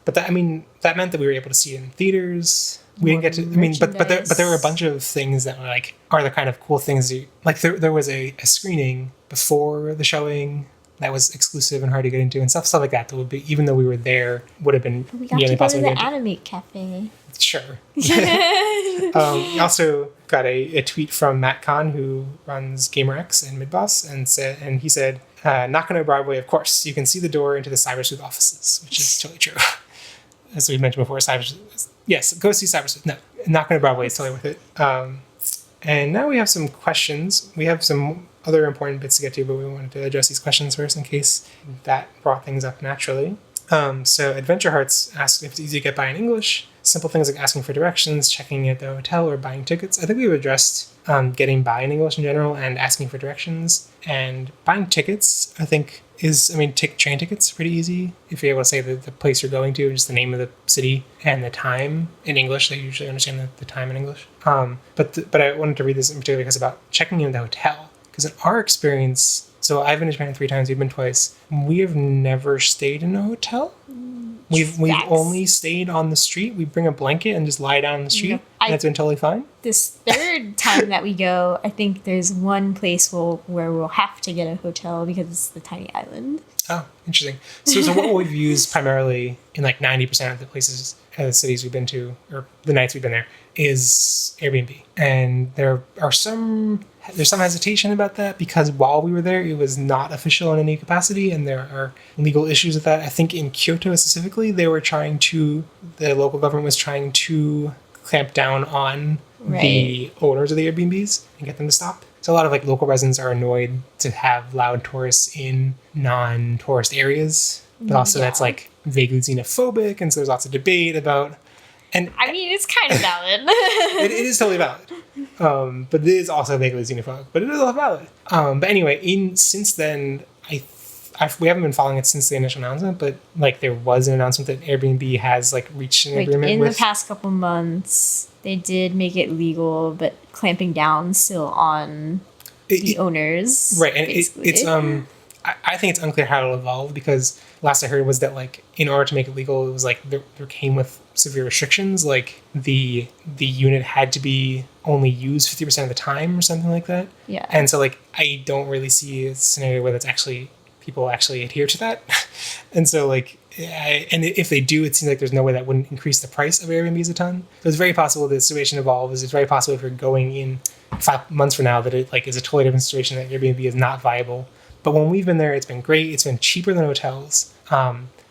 But that meant that we were able to see it in theaters. We didn't get to. But there were a bunch of things that were like are the kind of cool things. There was a screening before the showing that was exclusive and hard to get into, and stuff like that. That would be, even though we were there, would have been we got to go to the Anime Cafe. Sure. We also got a tweet from Matt Kahn, who runs GamerX and Midboss, and he said, "Nakano Broadway, of course, you can see the door into the Cybersleuth offices," which is totally true. As we mentioned before, yes, go see Cybersleuth. No, Nakano Broadway is totally worth it. And now we have some questions. We have some other important bits to get to, but we wanted to address these questions first in case that brought things up naturally. So Adventure Hearts asked if it's easy to get by in English. Simple things like asking for directions, checking at the hotel, or buying tickets. I think we've addressed getting by in English in general and asking for directions. And buying tickets, I think, train tickets are pretty easy. If you're able to say the place you're going to, just the name of the city and the time in English. They usually understand the time in English. But I wanted to read this in particular because about checking in the hotel. Because in our experience, so I've been to Japan 3 times, you've been twice. We have never stayed in a hotel. We've only stayed on the street. We bring a blanket and just lie down on the street. And it's been totally fine. This third time that we go, I think there's one place where we'll have to get a hotel because it's the tiny island. Oh, interesting. So what we've used primarily in like 90% of the places, the cities we've been to, or the nights we've been there, is Airbnb. And there's some hesitation about that because while we were there, it was not official in any capacity, and there are legal issues with that. I think in Kyoto specifically, the local government was trying to clamp down on the owners of the Airbnbs and get them to stop. So a lot of like local residents are annoyed to have loud tourists in non-tourist areas, but also that's like vaguely xenophobic, and so there's lots of debate about. And I mean, it's kind of valid. it is totally valid, but it is also vaguely xenophobic. But it is all valid. But anyway, since then, we haven't been following it since the initial announcement. But like, there was an announcement that Airbnb has like reached an agreement with. In the past couple months, they did make it legal, but clamping down still on the owners. Right, and it's I think it's unclear how it'll evolve because last I heard was that like in order to make it legal, it was like there came with severe restrictions, like the unit had to be only used 50% of the time or something like that. Yeah. And so like I don't really see a scenario where people actually adhere to that. And so like and if they do, it seems like there's no way that wouldn't increase the price of Airbnbs a ton. So it's very possible the situation evolves. It's very possible if you're going in 5 months from now that it like is a totally different situation, that Airbnb is not viable. But when we've been there, it's been great. It's been cheaper than hotels.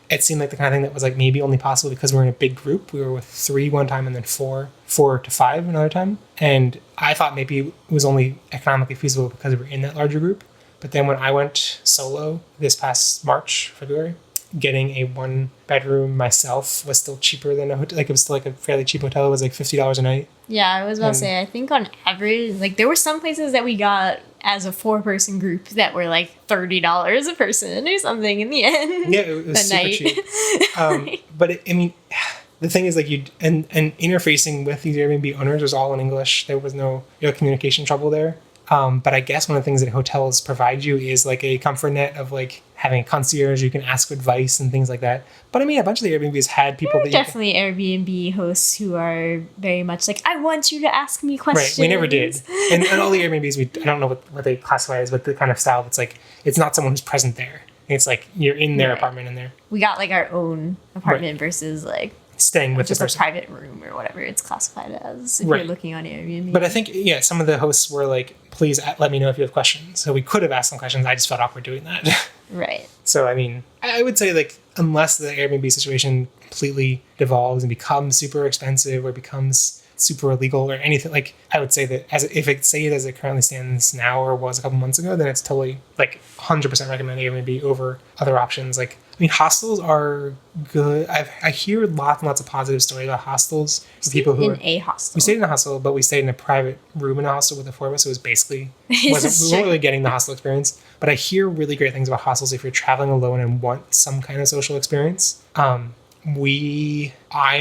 It seemed like the kind of thing that was like maybe only possible because we're in a big group. We were with 3 one time and then 4 to 5 another time. And I thought maybe it was only economically feasible because we were in that larger group. But then when I went solo this past February, getting a 1-bedroom myself was still cheaper than a hotel. Like it was still like a fairly cheap hotel. It was like $50 a night. Yeah, I was about to say, I think on average, like there were some places that we got as a 4-person group that were like $30 a person or something in the end. Yeah, it was super cheap. But the thing is like and interfacing with these Airbnb owners was all in English. There was no communication trouble there. But I guess one of the things that hotels provide you is like a comfort net of like having a concierge you can ask for advice and things like that. But I mean, a bunch of the Airbnbs had people that definitely Airbnb hosts who are very much like, I want you to ask me questions. Right, we never did. And all the Airbnbs, I don't know what they classify as, but the kind of style that's like, it's not someone who's present there. It's like you're in their apartment in there. We got like our own apartment versus like staying with just the person. a private room or whatever it's classified as if you're looking on Airbnb. But I think, some of the hosts were like, please let me know if you have questions. So we could have asked some questions. I just felt awkward doing that. Right. So, I mean, I would say like, unless the Airbnb situation completely devolves and becomes super expensive or becomes super illegal or anything. Like, I would say that if it currently stands now or was a couple months ago, then it's totally like 100% recommended maybe over other options. Like, I mean, hostels are good. I hear lots and lots of positive stories about hostels. People who a hostel. We stayed in a hostel, but we stayed in a private room in a hostel with the four of us. So it was basically we weren't really getting the hostel experience. But I hear really great things about hostels if you're traveling alone and want some kind of social experience. I'm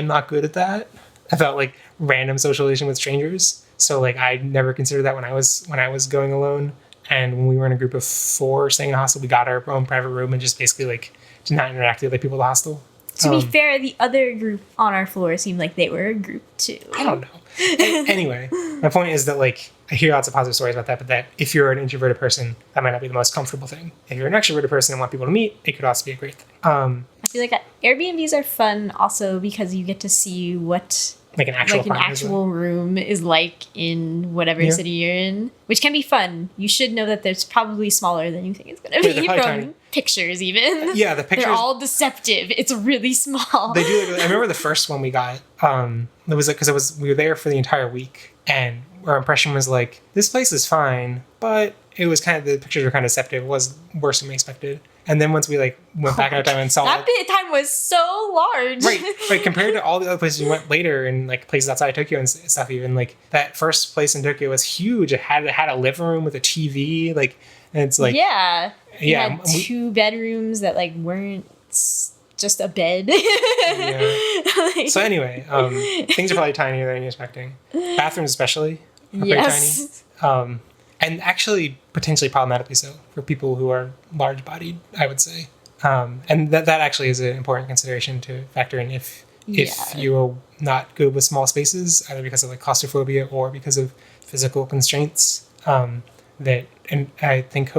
not good at that. About like random socialization with strangers. So like I never considered that when I was going alone. And when we were in a group of 4 staying in a hostel, we got our own private room and just basically like did not interact with the people at the hostel. To be fair, the other group on our floor seemed like they were a group too. I don't know. Anyway, my point is that like I hear lots of positive stories about that, but that if you're an introverted person, that might not be the most comfortable thing. If you're an extroverted person and want people to meet, it could also be a great thing. I feel like Airbnbs are fun also because you get to see what like an actual room is like in whatever city you're in, which can be fun. You should know that there's probably smaller than you think it's going to be from tiny. Pictures even. Yeah, the pictures. They're all deceptive. It's really small. They do. I remember the first one we got. It was like because we were there for the entire week, and our impression was like this place is fine, but it was kind of the pictures were kind of deceptive. It was worse than we expected. And then once we like went back in our time and saw that bit of time was so large, right? Compared to all the other places we went later and like places outside Tokyo and stuff, even like that first place in Tokyo was huge. It had a living room with a TV, like, and it's like it had 2 bedrooms that like weren't just a bed. So anyway, things are probably tinier than you're expecting. Bathrooms especially are pretty tiny. And actually, potentially problematically so for people who are large-bodied, I would say. And that actually is an important consideration to factor in if you're not good with small spaces, either because of like claustrophobia or because of physical constraints. And I think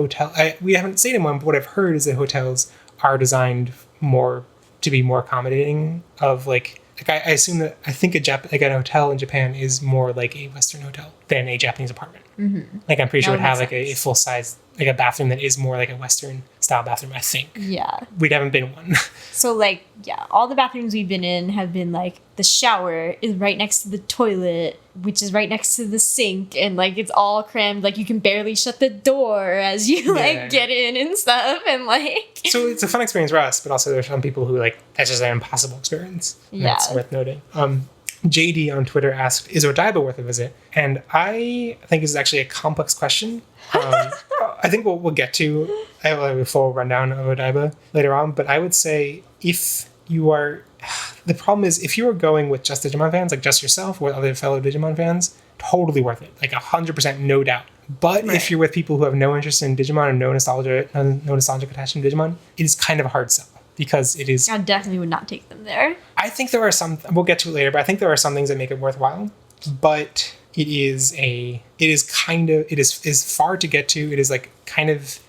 we haven't stayed in one, but what I've heard is that hotels are designed to be more accommodating of like I assume that I think a hotel in Japan is more like a Western hotel than a Japanese apartment. Mm-hmm. Like I'm pretty sure it would have like a full size like a bathroom that is more like a Western style bathroom. I think. Yeah. We haven't been in one. So like all the bathrooms we've been in have been like the shower is right next to the toilet, which is right next to the sink, and like it's all crammed. Like you can barely shut the door as you get in and stuff, and like. So it's a fun experience for us, but also there's some people who like that's just an impossible experience. And that's worth noting. JD on Twitter asked, "Is Odaiba worth a visit?" And I think this is actually a complex question. I think we'll get to a full rundown of Odaiba later on, but I would say if you are, the problem is if you are going with just Digimon fans, like just yourself or other fellow Digimon fans, totally worth it, like 100%, no doubt. But if you're with people who have no interest in Digimon and no nostalgic attachment to Digimon, it is kind of a hard sell. Because it is... I definitely would not take them there. I think there are some... We'll get to it later, but I think there are some things that make it worthwhile. But it is far to get to. It is like kind of...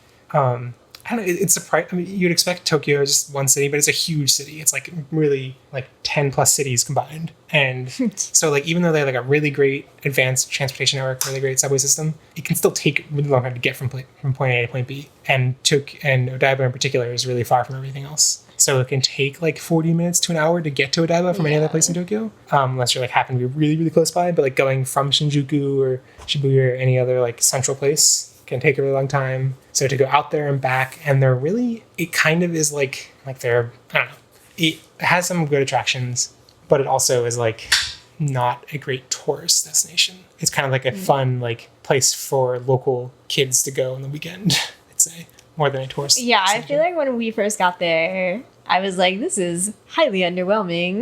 I don't know, it's surprising. I mean, you'd expect Tokyo is just one city, but it's a huge city. It's like really like 10 plus cities combined. And so like even though they have like a really great advanced transportation network, really great subway system, it can still take a really long time to get from point A to point B. And Odaiba in particular is really far from everything else. So it can take like 40 minutes to an hour to get to Odaiba from any other place in Tokyo, unless you're like happen to be really, really close by. But like going from Shinjuku or Shibuya or any other like central place can take a really long time. So to go out there and back, and they're really, it kind of is like they're, I don't know, it has some good attractions, but it also is like not a great tourist destination. It's kind of like a fun like place for local kids to go on the weekend, I'd say, more than a tourist destination. I feel like when we first got there, I was like, this is highly underwhelming.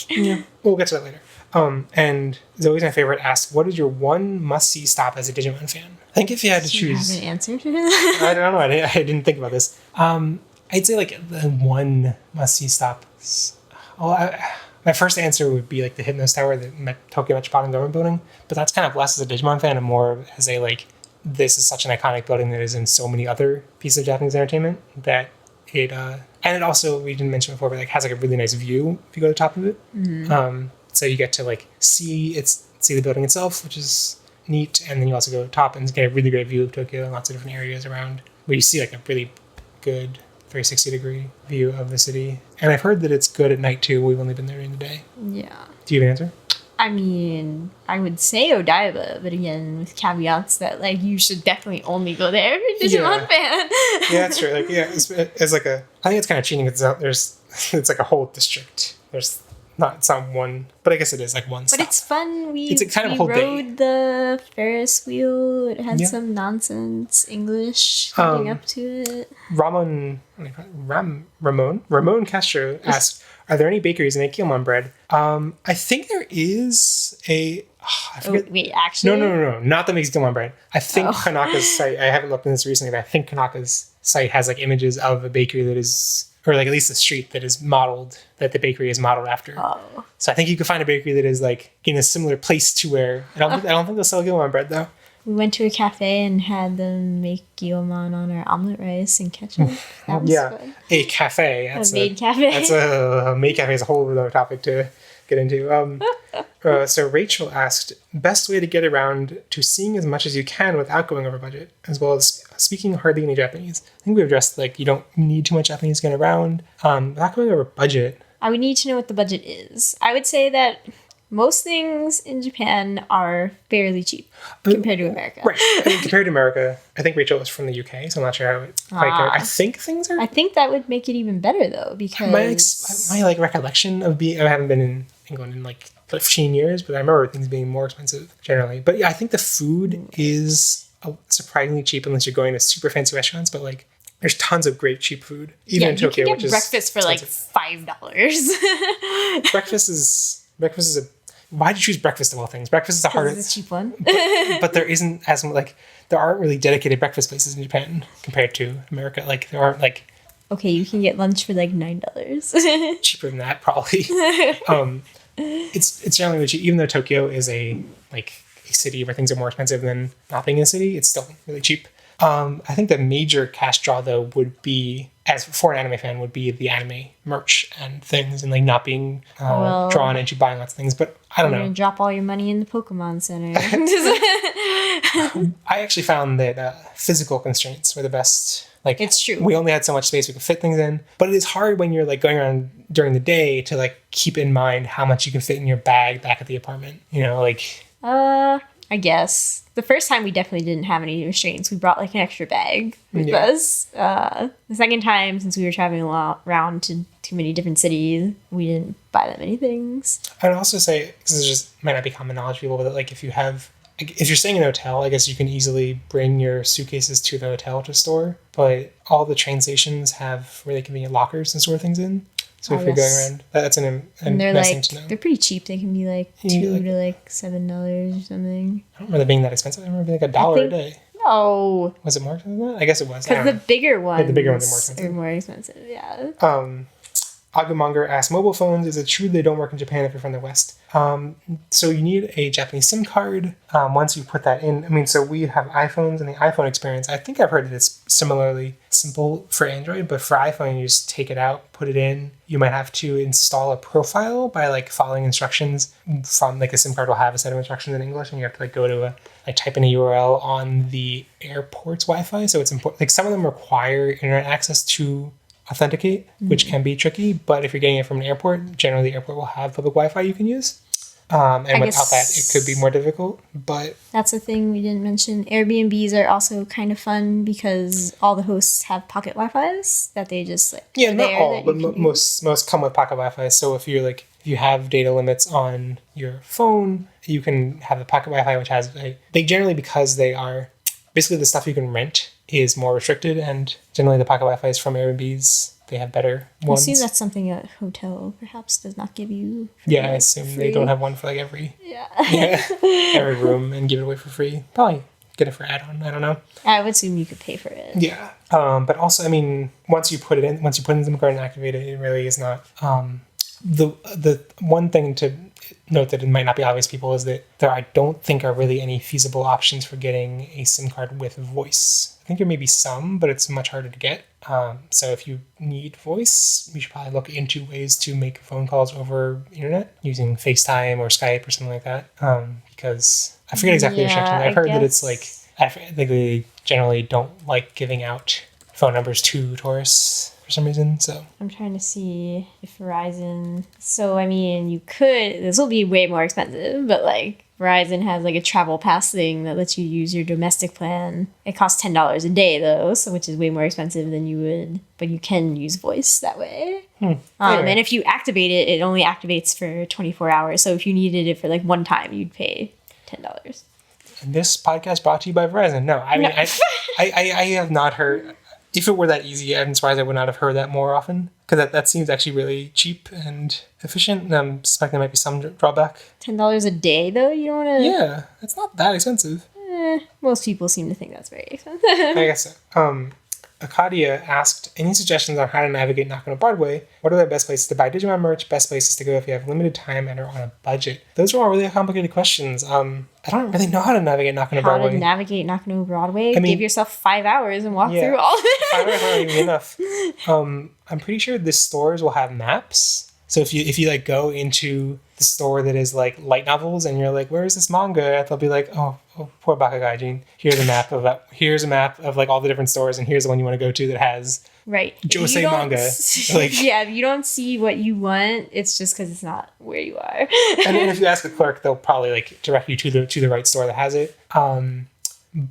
Yeah, we'll get to that later. And Zoe's my favorite asked, what is your one must-see stop as a Digimon fan? I think if you had to choose... You haven't answered? I don't know. I didn't think about this. I'd say like the one must-see stop. My first answer would be like the Hypnos Tower, the Tokyo Metropolitan Government Building. But that's kind of less as a Digimon fan and more as a like, this is such an iconic building that is in so many other pieces of Japanese entertainment that it... and it also, we didn't mention before, but like has like a really nice view if you go to the top of it. Mm-hmm. So you get to like see the building itself, which is neat, and then you also go to the top and get a really great view of Tokyo and lots of different areas around where you see like a really good 360-degree view of the city. And I've heard that it's good at night too. We've only been there during the day. Yeah. Do you have an answer? I mean, I would say Odaiba, but again, with caveats that like you should definitely only go there if you're a Digimon fan. Yeah, that's true. Like, yeah, it's like I think it's kind of cheating. It's it's like a whole district. It's not one, but I guess it is like one. But stop. it's fun. It's a kind of a whole rode the Ferris wheel. It had some nonsense English leading up to it. Ramon Castro asked, "Are there any bakeries in Akilmon bread?" I think there is a. I forget. Wait, actually? No, not that makes Gilmon bread. I think Kanaka's site. I haven't looked at this recently, but I think Kanaka's site has like images of a bakery that is, or like at least a street that is modeled, that the bakery is modeled after. Oh. So I think you could find a bakery that is like in a similar place to where I don't think they'll sell Gilmon bread though. We went to a cafe and had them make Guillemon on our omelet rice and ketchup. That was fun. A cafe. A maid cafe. That's a maid cafe is a whole other topic to get into. So Rachel asked, best way to get around to seeing as much as you can without going over budget, as well as speaking hardly any Japanese. I think we've addressed like you don't need too much Japanese to get around. Without going over budget. I would need to know what the budget is. I would say that most things in Japan are fairly cheap compared to America. Right. I mean, compared to America, I think Rachel is from the UK, so I'm not sure how it quite I think things are. I think that would make it even better though, because my like recollection of I haven't been in England in like 15 years, but I remember things being more expensive generally. But yeah, I think the food is surprisingly cheap unless you're going to super fancy restaurants. But like, there's tons of great cheap food, even in Tokyo, which is breakfast for expensive. Like $5. Breakfast is a. Why did you choose breakfast of all things? Breakfast is the hardest. It's a cheap one. but there isn't as like there aren't really dedicated breakfast places in Japan compared to America. Like there aren't like. Okay, you can get lunch for like $9. Cheaper than that, probably. It's generally cheap, even though Tokyo is a city where things are more expensive than not being in a city. It's still really cheap. I think the major cash draw though would be, as for an anime fan, would be the anime merch and things, and like not being drawn into buying lots of things. But I don't know. You're gonna drop all your money in the Pokemon Center. I actually found that physical constraints were the best. Like, it's true. We only had so much space we could fit things in, but it is hard when you're like going around during the day to like keep in mind how much you can fit in your bag back at the apartment. You know, like. I guess the first time we definitely didn't have any restraints. We brought like an extra bag with us. The second time, since we were traveling around to too many different cities, we didn't buy that many things. I'd also say, because this just might not be common knowledge, people, but like if you're staying in a hotel, I guess you can easily bring your suitcases to the hotel to store. But all the train stations have really convenient lockers and store things in. So if you're going around, that's a nice thing to know. They're pretty cheap. They can be like $2 to $7 or something. I don't remember them being that expensive. I remember being like $1 a day. No. Was it more expensive than that? I guess it was. Because the bigger ones are more expensive. Yeah. Agumonger asked, mobile phones, is it true they don't work in Japan if you're from the West? So you need a Japanese SIM card. Once you put that in, I mean, so we have iPhones, and the iPhone experience, I think I've heard that it's similarly simple for Android, but for iPhone, you just take it out, put it in. You might have to install a profile by like following instructions from like a SIM card will have a set of instructions in English, and you have to like go to type in a URL on the airport's Wi-Fi. So it's important. Like some of them require internet access to authenticate, which can be tricky, but if you're getting it from an airport, generally the airport will have public Wi-Fi you can use. And without that, it could be more difficult. But that's the thing we didn't mention. Airbnbs are also kind of fun because all the hosts have pocket Wi-Fi's that they just like. Yeah, not all, but most come with pocket Wi-Fi. So if you have data limits on your phone, you can have the pocket Wi-Fi, which has they generally, because they are basically the stuff you can rent is more restricted, and generally the pocket Wi-Fi is from Airbnbs. They have better ones. I assume that's something a hotel perhaps does not give you. Yeah, I assume they don't have one for like every every room and give it away for free. Probably get it for add-on. I don't know. I would assume you could pay for it. Yeah, but also, I mean, once you put in the SIM card and activate it, it really is not. The one thing to note that it might not be obvious to people is that there I don't think are really any feasible options for getting a SIM card with voice. I think there may be some, but it's much harder to get. So if you need voice, you should probably look into ways to make phone calls over internet using FaceTime or Skype or something like that. Because I forget exactly the restrictions. I've heard that it's like, I think they generally don't like giving out phone numbers to tourists for some reason. So I'm trying to see if Verizon. So I mean, you could. This will be way more expensive, but like Verizon has like a travel pass thing that lets you use your domestic plan. It costs $10 a day though, so which is way more expensive than you would. But you can use voice that way. Anyway. And if you activate it, it only activates for 24 hours. So if you needed it for like one time, you'd pay $10. And this podcast brought to you by Verizon. No, I mean, I have not heard. If it were that easy, I'm surprised I would not have heard that more often. Because that seems actually really cheap and efficient. And I'm suspecting there might be some drawback. $10 a day, though? You don't want to... Yeah, it's not that expensive. Most people seem to think that's very expensive. I guess so. Acadia asked, any suggestions on how to navigate Knockin' on Broadway? What are the best places to buy Digimon merch? Best places to go if you have limited time and are on a budget? Those are all really complicated questions. I don't really know how to navigate Knockin' on Broadway. How to navigate Knockin' on Broadway? I mean, give yourself 5 hours and walk through all of it. 5 hours aren't even enough. I'm pretty sure the stores will have maps. So if you like go into the store that is like light novels and you're like, where is this manga? They'll be like, oh poor Bakagaijin. Here's a map of that. Here's a map of like all the different stores, and here's the one you want to go to that has Josei manga. Like, yeah, if you don't see what you want, it's just because it's not where you are. And then if you ask a clerk, they'll probably like direct you to the right store that has it.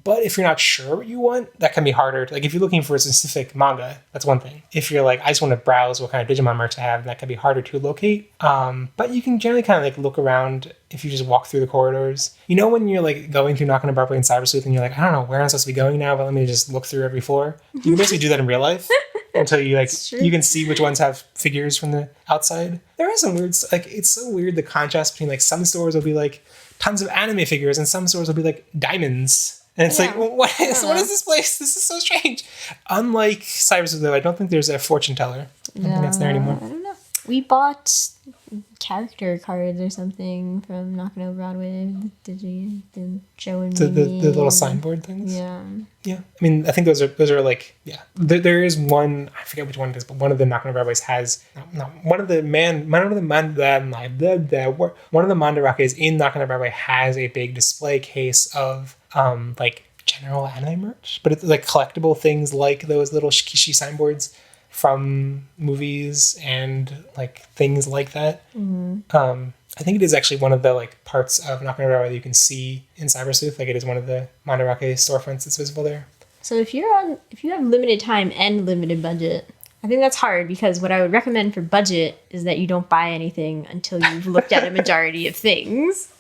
But if you're not sure what you want, that can be harder. Like if you're looking for a specific manga, that's one thing. If you're like, I just want to browse what kind of Digimon merch I have, that can be harder to locate. But you can generally kind of like look around if you just walk through the corridors. You know when you're like going through Knockin' on Broadway and Cyber Sleuth and you're like, I don't know where I'm supposed to be going now, but let me just look through every floor. You can basically do that in real life until you like you can see which ones have figures from the outside. There are some weird, like it's so weird the contrast between like some stores will be like tons of anime figures and some stores will be like diamonds. And it's like, what is this place? This is so strange. Unlike Cyber, though, I don't think there's a fortune teller. I don't think that's there anymore. I don't know. We bought character cards or something from Knockin' on Broadway. The Joe and the Mimi. The little signboard things? Yeah. Yeah. I mean, I think those are like, yeah. There is one, I forget which one it is, but one of the Knockin' on Broadways has, one of the mandarakes in Knockin' on Broadway has a big display case of like general anime merch, but it's like collectible things like those little shikishi signboards from movies and like things like that. I think it is actually one of the like parts of Knockin' on Broadway that you can see in Cyber Sleuth. Like it is one of the mandarake storefronts that's visible there. So if you have limited time and limited budget, I think that's hard because what I would recommend for budget is that you don't buy anything until you've looked at a majority of things,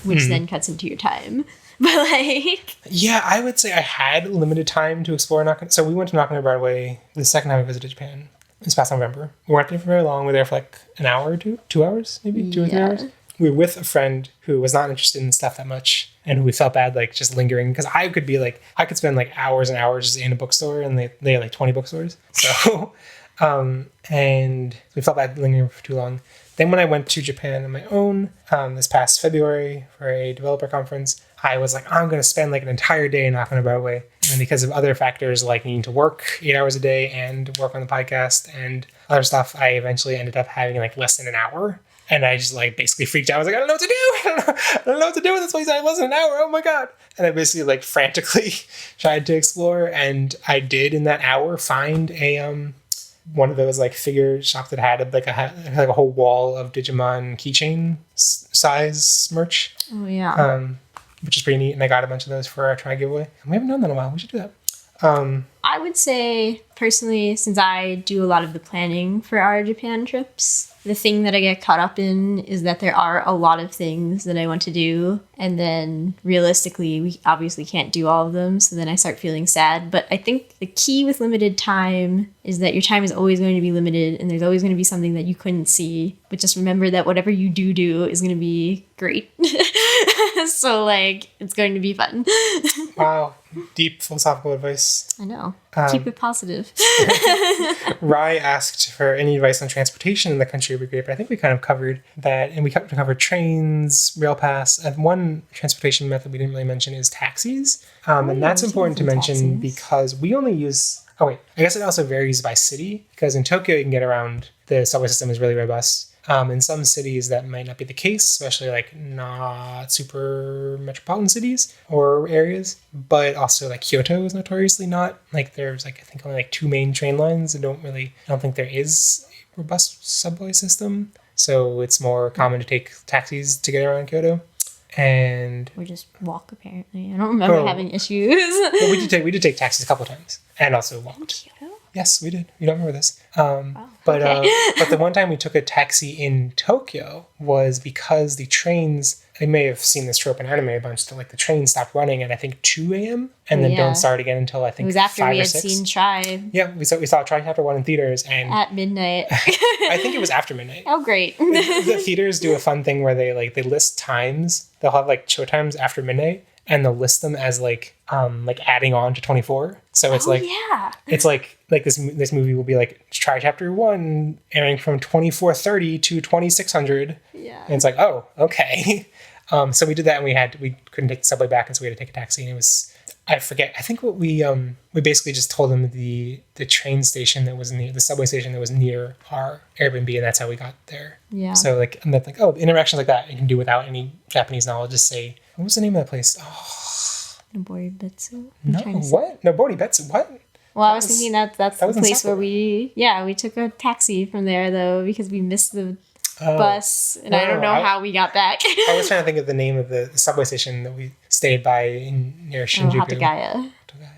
which then cuts into your time. But like, yeah, I would say I had limited time to explore Knockin'. So we went to Knockin' on Broadway the second time we visited Japan this past November. We weren't there for very long. We were there for like an hour or 2 hours, maybe 2 or 3 hours. We were with a friend who was not interested in stuff that much and who we felt bad like just lingering because I could spend like hours and hours just in a bookstore and they had like 20 bookstores. So and we felt bad lingering for too long. Then when I went to Japan on my own this past February for a developer conference, I was like, I'm going to spend like an entire day in Knockin' on Broadway. And because of other factors like needing to work 8 hours a day and work on the podcast and other stuff, I eventually ended up having like less than an hour. And I just like basically freaked out. I was like, I don't know what to do. I don't know what to do with this place. I less than an hour. Oh my God. And I basically like frantically tried to explore. And I did in that hour find a one of those like figure shops that had like a whole wall of Digimon keychain size merch. Oh yeah. Which is pretty neat. And I got a bunch of those for our try giveaway. And we haven't done that in a while. We should do that. I would say, personally, since I do a lot of the planning for our Japan trips, the thing that I get caught up in is that there are a lot of things that I want to do. And then realistically, we obviously can't do all of them. So then I start feeling sad. But I think the key with limited time is that your time is always going to be limited. And there's always going to be something that you couldn't see. But just remember that whatever you do is going to be great. So like, it's going to be fun. Wow. Deep philosophical advice. I know. Keep it positive. Rai asked for any advice on transportation in the country would be great, but I think we kind of covered that, and we covered trains, rail pass, and one transportation method we didn't really mention is taxis. And that's important to mention because we only use... Oh wait, I guess it also varies by city, because in Tokyo you can get around, the subway system is really robust. In some cities that might not be the case, especially like not super metropolitan cities or areas, but also like Kyoto is notoriously not. Like there's like I think only like 2 main train lines. I don't think there is a robust subway system. So it's more common to take taxis to get around Kyoto. And we just walk apparently. I don't remember having issues. Well, we did take taxis a couple times and also walked. Yes, we did. You don't remember this. But the one time we took a taxi in Tokyo was because the trains, I may have seen this trope in anime a bunch, that like the train stopped running at I think 2 a.m. and then don't start again until I think 5 or 6. It was after we had seen Tribe. Yeah, we saw Tribe Chapter 1 in theaters and at midnight. I think it was after midnight. Oh, great. The theaters do a fun thing where they list times. They'll have like show times after midnight and they'll list them as like adding on to 24. So it's it's like this movie will be like Try Chapter 1 airing from 24:30 to 2600. Yeah. And it's like, oh, okay. So we did that and we couldn't take the subway back and so we had to take a taxi and it was I forget. I think what we basically just told them the train station that was near the subway station that was near our Airbnb and that's how we got there. Yeah. So and that's like interactions like that you can do without any Japanese knowledge. Just say what was the name of that place? Noboribetsu? No, what? Noboribetsu, what? Well, I was thinking that's the place where we took a taxi from there, though, because we missed the bus, and I don't know how we got back. I was trying to think of the name of the subway station that we stayed by near Shinjuku. Hatagaya.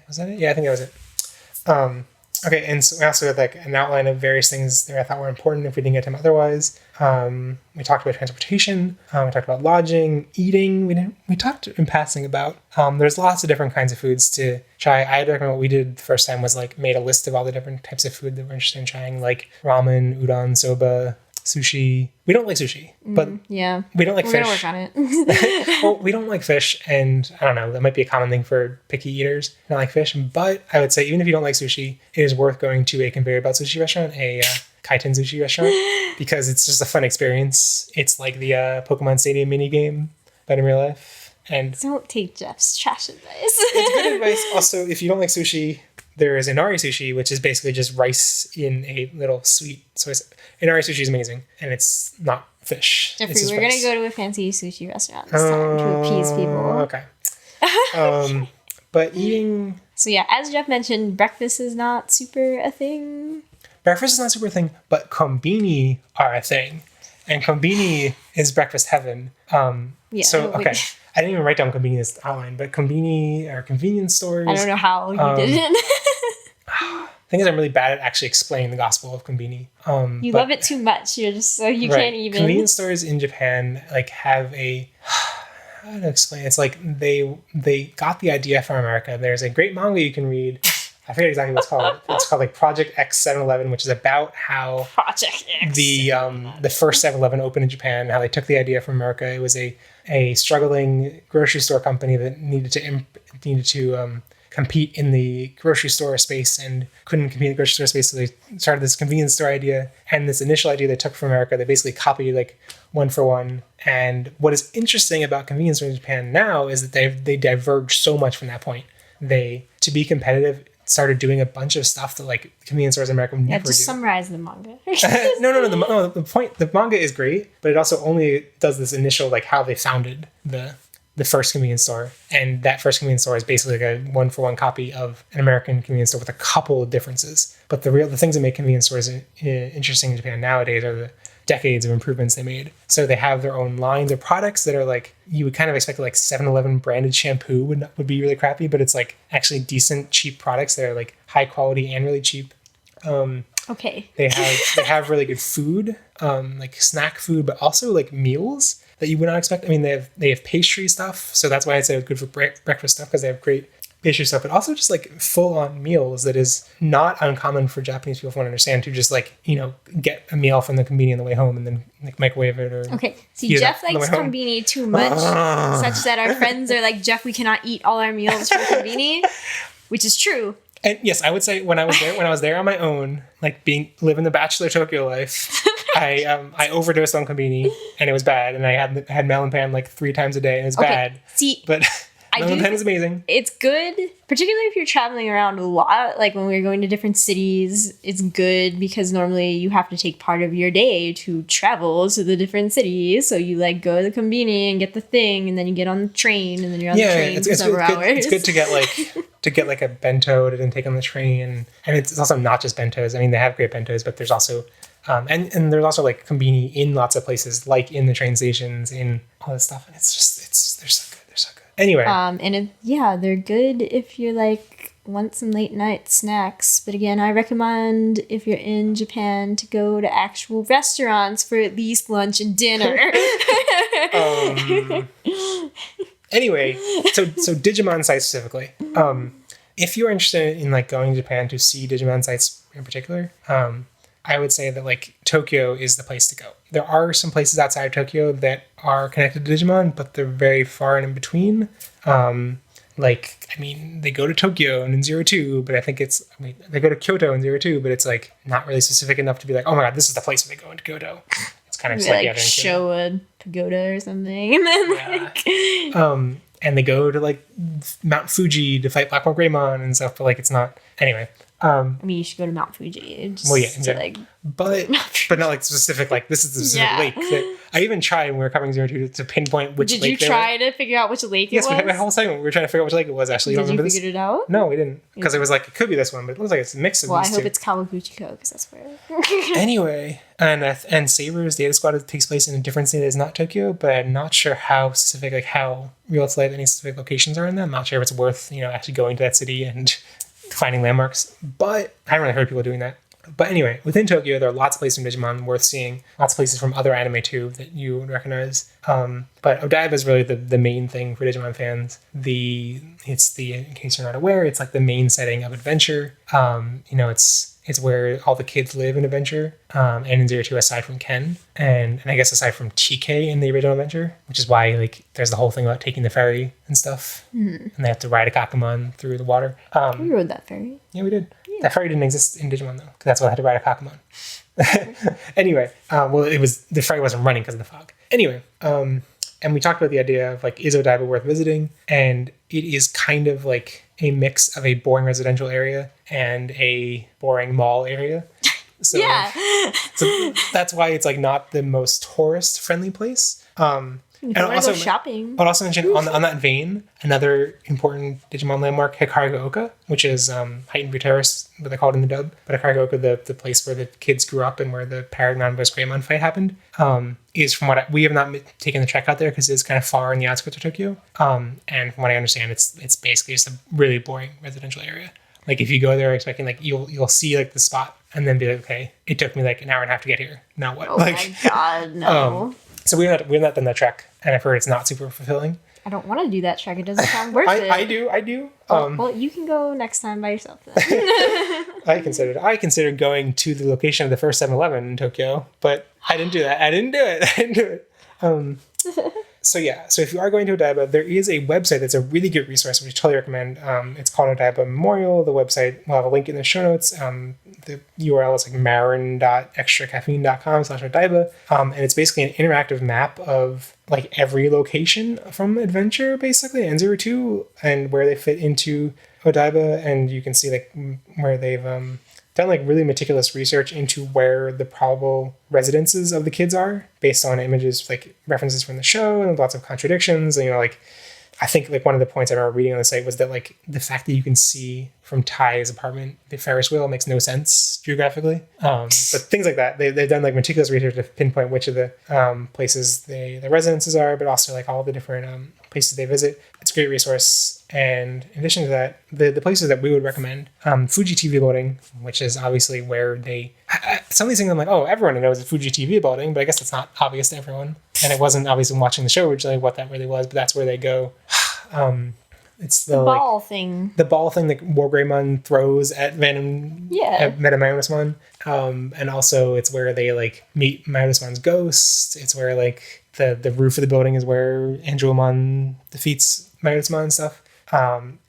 Was that it? Yeah, I think that was it. Okay, and so we also had like an outline of various things that I thought were important if we didn't get to them otherwise. We talked about transportation. We talked about lodging, eating. We talked in passing about there's lots of different kinds of foods to try. I recommend what we did the first time was like made a list of all the different types of food that we're interested in trying, like ramen, udon, soba, sushi. We don't like sushi, but we don't like fish. We're gonna work on it. Well, we don't like fish, and I don't know, that might be a common thing for picky eaters, not like fish, but I would say even if you don't like sushi, it is worth going to a conveyor belt sushi restaurant, a kaiten sushi restaurant, because it's just a fun experience. It's like the Pokemon Stadium mini game, but in real life. And don't take Jeff's trash advice. It's good advice. Also, if you don't like sushi, there is inari sushi, which is basically just rice in a little sweet soy sauce. Inari sushi is amazing, and it's not fish. Jeffrey, we're going to go to a fancy sushi restaurant this time to appease people. Okay. But eating... So yeah, as Jeff mentioned, breakfast is not super a thing. Breakfast is not super a thing, but konbini are a thing. And konbini is breakfast heaven. So, okay. I didn't even write down konbini as the outline, but konbini are convenience stores. I don't know how you didn't. The thing is, I'm really bad at actually explaining the gospel of konbini. You love it too much. You're just so you can't even. Convenience stores in Japan like have a. How to explain? It's like they got the idea from America. There's a great manga you can read. I forget exactly what it's called. It's called like Project X 7-Eleven, which is about how Project X the first 7-Eleven opened in Japan. How they took the idea from America. It was a struggling grocery store company that needed to compete in the grocery store space and couldn't compete in the grocery store space. So they started this convenience store idea, and this initial idea they took from America, they basically copied like one for one. And what is interesting about convenience stores in Japan now is that they diverged so much from that point. They, to be competitive, started doing a bunch of stuff that like convenience stores in America would never do. Just summarize the manga. No. The manga is great, but it also only does this initial like how they founded the first convenience store, and that first convenience store is basically like a one-for-one copy of an American convenience store with a couple of differences. But the things that make convenience stores interesting in Japan nowadays are the decades of improvements they made. So they have their own lines of products that are like, you would kind of expect like 7-Eleven branded shampoo would be really crappy, but it's like actually decent, cheap products that are like high quality and really cheap. Okay. They have really good food, like snack food, but also like meals that you would not expect. I mean, they have pastry stuff, so that's why I say it's good for breakfast stuff, because they have great pastry stuff, but also just like full-on meals that is not uncommon for Japanese people to understand, to just like, get a meal from the konbini on the way home and then like microwave it. Or okay, see, Jeff likes konbini too much, such that our friends are like, Jeff, we cannot eat all our meals from konbini, which is true. And yes, I would say when I was there on my own, like living the bachelor Tokyo life, I overdosed on konbini and it was bad, and I had melon pan like 3 times a day and it was bad. See, but Japan is amazing. It's good, particularly if you're traveling around a lot. Like when we're going to different cities, it's good because normally you have to take part of your day to travel to the different cities. So you like go to the convenience and get the thing, and then you get on the train, and then you're on the train for several hours. It's good to get like a bento to then take on the train, and it's also not just bentos. I mean, they have great bentos, but there's also and there's also like konbini in lots of places, like in the train stations, in all this stuff, and they're so good. They're so good. Anyway, they're good if you're like want some late night snacks. But again, I recommend if you're in Japan to go to actual restaurants for at least lunch and dinner. Anyway, so Digimon sites specifically. If you're interested in like going to Japan to see Digimon sites in particular, I would say that like Tokyo is the place to go. There are some places outside of Tokyo that are connected to Digimon, but they're very far and in between. They go to Tokyo and in 02, but they go to Kyoto in 02, but it's like not really specific enough to be like, oh my god, this is the place where they go into Kyoto. It's kind of just like show a pagoda or something, and then and they go to like Mount Fuji to fight Blackmore Greymon and stuff, but like it's not anyway. You should go to Mount Fuji. But not like specific. Like this is the specific lake. That I even tried when we were covering 02 to pinpoint which lake. Did you try to figure out which lake it was? Yes, we had a whole segment. We were trying to figure out which lake it was. Actually, did you figure it out? No, we didn't, because it was like it could be this one, but it looks like it's a mix of these two. I hope it's Kawaguchiko because that's where. Anyway, and Saber's Data Squad takes place in a different city that is not Tokyo, but I'm not sure how specific, like how real life any specific locations are in that. I'm not sure if it's worth actually going to that city and finding landmarks, but I haven't really heard people doing that. But anyway, within Tokyo, there are lots of places from Digimon worth seeing, lots of places from other anime too that you would recognize. But Odaiba is really the main thing for Digimon fans. In case you're not aware, it's like the main setting of adventure. It's where all the kids live in Adventure, and in 02 aside from Ken, and I guess aside from TK in the original Adventure, which is why like there's the whole thing about taking the ferry and stuff, and they have to ride a Kakumon through the water. We rode that ferry. Yeah, we did. Yeah. That ferry didn't exist in Digimon though, because that's why I had to ride a Kakumon. Anyway, the ferry wasn't running because of the fog. Anyway, and we talked about the idea of like, is Odaiba worth visiting? And it is kind of like a mix of a boring residential area and a boring mall area. So, so that's why it's like not the most tourist friendly place. And also shopping. I'd also mention on that vein, another important Digimon landmark, Hikarigaoka, which is Heightened View Terrace, what they call it in the dub. But Hikarigaoka, the place where the kids grew up and where the Paragon vs. Greymon fight happened, is from what we have not taken the trek out there because it's kind of far in the outskirts of Tokyo. And from what I understand, it's basically just a really boring residential area. Like if you go there expecting like you'll see like the spot and then be like, okay, it took me like an hour and a half to get here. Now what? Oh my god, no. So we've not done that trek, and I've heard it's not super fulfilling. I don't want to do that trek. It doesn't sound worth it. I do. Well, you can go next time by yourself then. I considered going to the location of the first 7-Eleven in Tokyo, but I didn't do that. I didn't do it. So if you are going to Odaiba, there is a website that's a really good resource, which I totally recommend. It's called Odaiba Memorial. The website, we'll have a link in the show notes. The URL is like marin.extracaffeine.com/Odaiba. And it's basically an interactive map of like every location from Adventure, basically, and 02, and where they fit into Odaiba. And you can see like where they've done like really meticulous research into where the probable residences of the kids are based on images, like references from the show, and lots of contradictions. And, like, I think like one of the points I remember reading on the site was that like the fact that you can see from Ty's apartment the Ferris wheel makes no sense geographically. But things like that, they've done like meticulous research to pinpoint which of the places the residences are, but also like all the different places they visit. It's a great resource. And in addition to that, the places that we would recommend, Fuji TV building, which is obviously where some of these things I'm like, oh, everyone knows the Fuji TV building, but I guess it's not obvious to everyone. And it wasn't obvious in watching the show originally what that really was, but that's where they go. It's the ball thing. The ball thing that War Greymon throws at Venom. Yeah. At Metaminusmon. And also it's where they like meet Minusmon's ghost. It's where like the roof of the building is where Angelomon defeats Minusmon and stuff.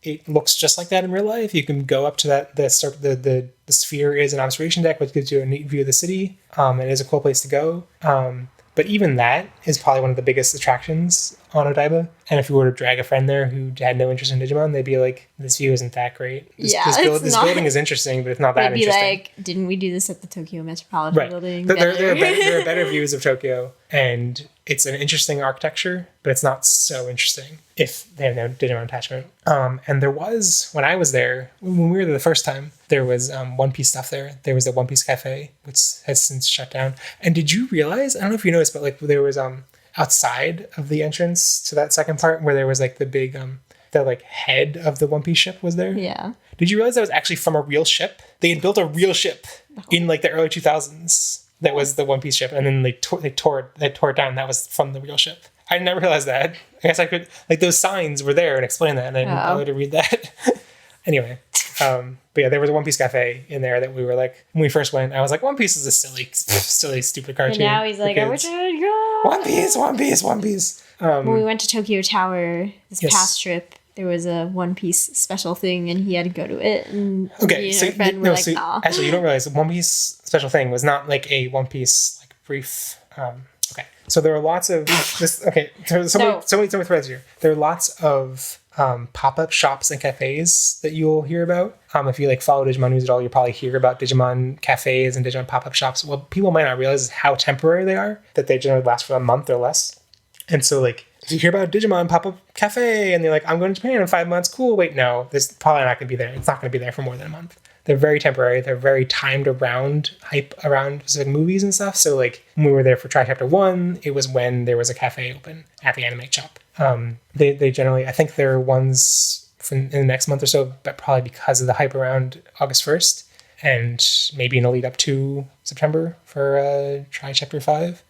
It looks just like that in real life. You can go up to that. The sphere is an observation deck, which gives you a neat view of the city. It is a cool place to go. But even that is probably one of the biggest attractions on Odaiba. And if you were to drag a friend there who had no interest in Digimon, they'd be like, this view isn't that great. This building is interesting, but it's not that interesting. They'd be like, didn't we do this at the Tokyo Metropolitan Building? There are better views of Tokyo, and it's an interesting architecture, but it's not so interesting if they have no Digimon attachment. And there was, when I was there, when we were there the first time, there was One Piece stuff there. There was the One Piece Cafe, which has since shut down. And did you realize, I don't know if you noticed, but like there was outside of the entrance to that second part where there was like the big the like head of the One Piece ship was there. Yeah. Did you realize that was actually from a real ship? They had built a real ship in like the early 2000s. That was the One Piece ship, and then they tore it down. That was from the real ship. I never realized that. I guess I could, like, those signs were there and explain that, and I didn't bother to read that. Anyway, but yeah, there was a One Piece cafe in there that we were like, when we first went, I was like, One Piece is a silly, stupid cartoon. And now he's like, I wish I would go. One Piece. When we went to Tokyo Tower this past trip, there was a One Piece special thing, and he had to go to it. And me and our friend were like, nah. Actually, you don't realize the One Piece special thing was not like a One Piece like brief. Okay, so there are lots of this. Okay, so many threads here. There are lots of pop-up shops and cafes that you'll hear about. If you like follow Digimon news at all, you'll probably hear about Digimon cafes and Digimon pop-up shops. What people might not realize is how temporary they are. That they generally last for a month or less. And so like, if you hear about Digimon pop-up cafe and they're like, I'm going to Japan in 5 months, cool. Wait, no, this probably not going to be there. It's not going to be there for more than a month. They're very temporary. They're very timed around hype around specific movies and stuff. So like when we were there for Try Chapter 1, it was when there was a cafe open at the anime shop. They generally, I think there are ones in the next month or so, but probably because of the hype around August 1st and maybe in a lead up to September for Try Chapter 5.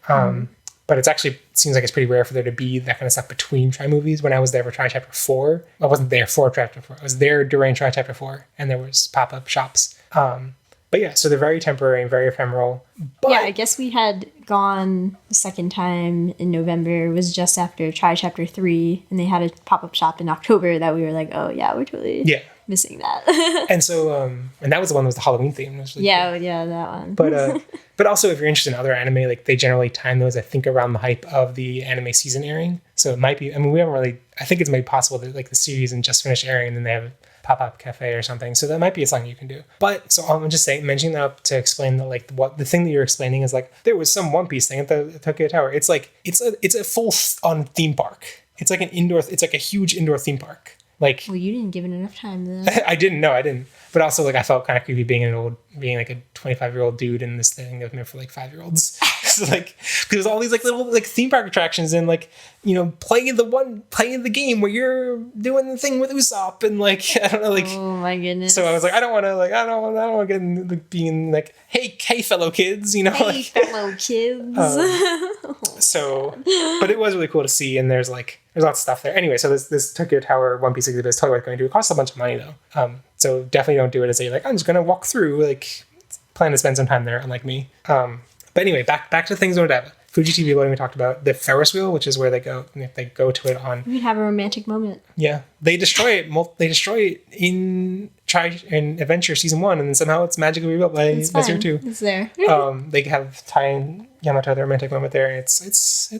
But it's actually seems like it's pretty rare for there to be that kind of stuff between Try movies. When I was there for Try Chapter 4, I wasn't there for Try Chapter 4. I was there during Try Chapter 4, and there was pop-up shops. But yeah, so they're very temporary and very ephemeral. But yeah, I guess we had gone the second time in November. It was just after Try Chapter 3, and they had a pop-up shop in October that we were like, oh yeah, we're totally missing that. And so, and that was the one that was the Halloween theme. Really cool. That one. But also, if you're interested in other anime, like they generally time those, I think, around the hype of the anime season airing. So it might be, I mean, we haven't really, I think it's maybe possible that like the series and just finished airing and then they have a pop-up cafe or something. So that might be something you can do. But so I'm just saying, mentioning that to explain that like what the thing that you're explaining is like, there was some One Piece thing at the Tokyo Tower. It's like, it's a full on theme park. It's like it's like a huge indoor theme park. Like, well, you didn't give it enough time then. I didn't. But also, like, I felt kind of creepy being like a 25-year-old dude in this thing that was meant for like 5-year-olds. So like, because there's all these like little like theme park attractions and like, you know, playing the game where you're doing the thing with Usopp and like, I don't know, like, oh my goodness. So I was like, I don't want to get into being like, hey fellow kids, you know, hey like, fellow kids. So, but it was really cool to see, and there's lots of stuff there. Anyway, so this Tokyo Tower One Piece exhibit is totally worth going to. It costs a bunch of money though. So definitely don't do it as like, I'm just gonna walk through, like plan to spend some time there, unlike me. But anyway, back to things on Odaiba. Fuji TV building we talked about. The Ferris wheel, which is where they go to it on. We have a romantic moment. Yeah. They destroy it. They destroy it in Adventure Season 1, and then somehow it's magically rebuilt by Season 2. It's there. They have Tai and Yamato, the romantic moment there. It's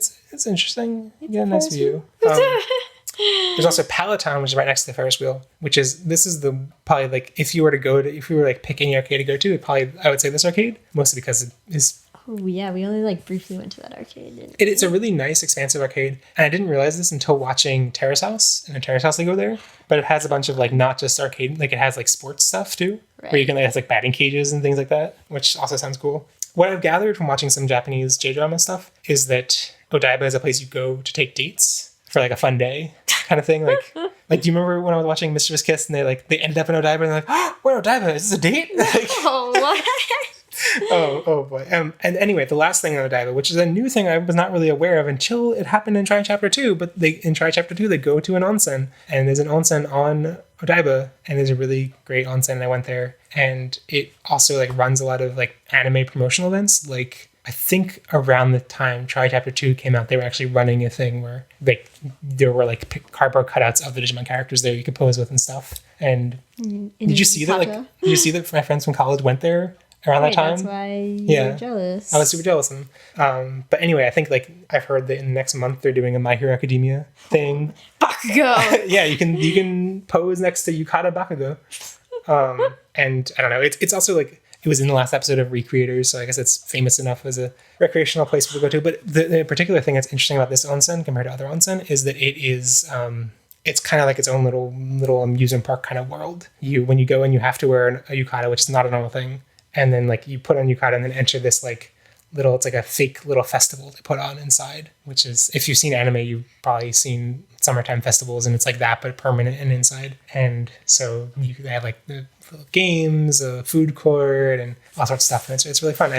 interesting. You get a nice view. There's also Peloton, which is right next to the Ferris wheel, this is the probably like if you were like pick any arcade to go to, I would say this arcade, mostly because it is. Oh yeah, we only like briefly went to that arcade. It's a really nice, expansive arcade, and I didn't realize this until watching Terrace House. And in Terrace House, they go there, but it has a bunch of like not just arcade, like it has like sports stuff too, right. Where you can like, it has like batting cages and things like that, which also sounds cool. What I've gathered from watching some Japanese J-drama stuff is that Odaiba is a place you go to take dates for like a fun day kind of thing. Like do you remember when I was watching Mischievous Kiss and they ended up in Odaiba and they're like, oh, we're in Odaiba, is this a date? Like, oh, what? oh boy. And anyway, the last thing on Odaiba, which is a new thing I was not really aware of until it happened in Try Chapter 2, but in Try Chapter 2, they go to an onsen, and there's an onsen on Odaiba, and there's a really great onsen, and I went there, and it also like runs a lot of like anime promotional events. Like I think around the time Try Chapter 2 came out, they were actually running a thing where like there were like cardboard cutouts of the Digimon characters there you could pose with and stuff. And did you see that? Like, did you see that my friends from college went there around that time. That's why you were jealous. I was super jealous of them. But anyway, I think like I've heard that in the next month they're doing a My Hero Academia thing. Bakugo. Yeah, you can pose next to Yukata Bakugo. And I don't know. It's also like it was in the last episode of Recreators, so I guess it's famous enough as a recreational place to go to. But the particular thing that's interesting about this onsen compared to other onsen is that it is it's kind of like its own little amusement park kind of world. When you go in, you have to wear a yukata, which is not a normal thing, and then like you put on yukata and then enter this like it's like a fake little festival they put on inside, which is, if you've seen anime, you've probably seen summertime festivals, and it's like that but permanent and inside. And so they have like the games, a food court, and all sorts of stuff, and it's really fun.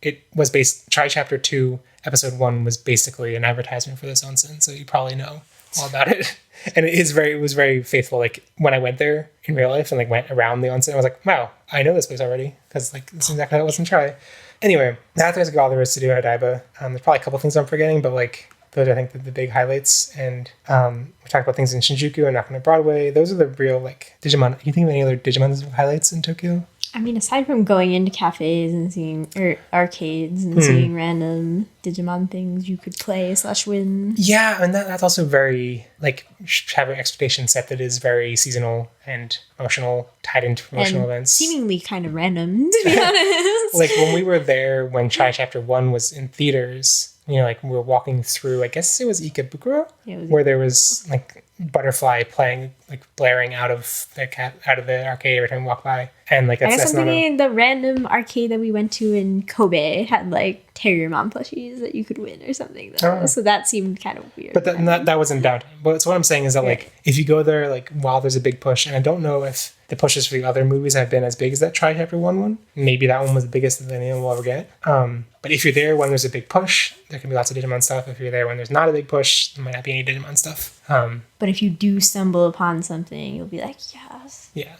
It was based, Try Chapter 2 Episode 1 was basically an advertisement for this onsen, so you probably know all about it. And it was very faithful. Like when I went there in real life and like went around the onsen, I was like, wow, I know this place already, because like this is exactly how it was in Try. Anyway, that's basically all there is to do at Odaiba. There's probably a couple things I'm forgetting, but like those are, I think, the big highlights. And we talked about things in Shinjuku and Nakano Broadway. Those are the real like Digimon. Can you think of any other Digimon highlights in Tokyo? I mean, aside from going into cafes and seeing arcades and seeing random Digimon things you could play / win. Yeah, and that's also very like having expectation set that is very seasonal and emotional, tied into promotional events. Seemingly kind of random, to be honest. Like when we were there, when Try Chapter 1 was in theaters, like we were walking through, I guess it was Ikebukuro, where there was like butterfly playing, like blaring out of the arcade every time we walk by. And like that's, I guess I'm thinking the random arcade that we went to in Kobe had like Terriermon plushies that you could win or something though. So that seemed kind of weird. But that wasn't downtime. But so what I'm saying is that like if you go there like while there's a big push, and I don't know if the pushes for the other movies have been as big as that Try Chapter 1 one. Maybe that one was the biggest that anyone will ever get. But if you're there when there's a big push, there can be lots of Digimon stuff. If you're there when there's not a big push, there might not be any Digimon stuff. But if you do stumble upon something, you'll be like, yes. Yeah.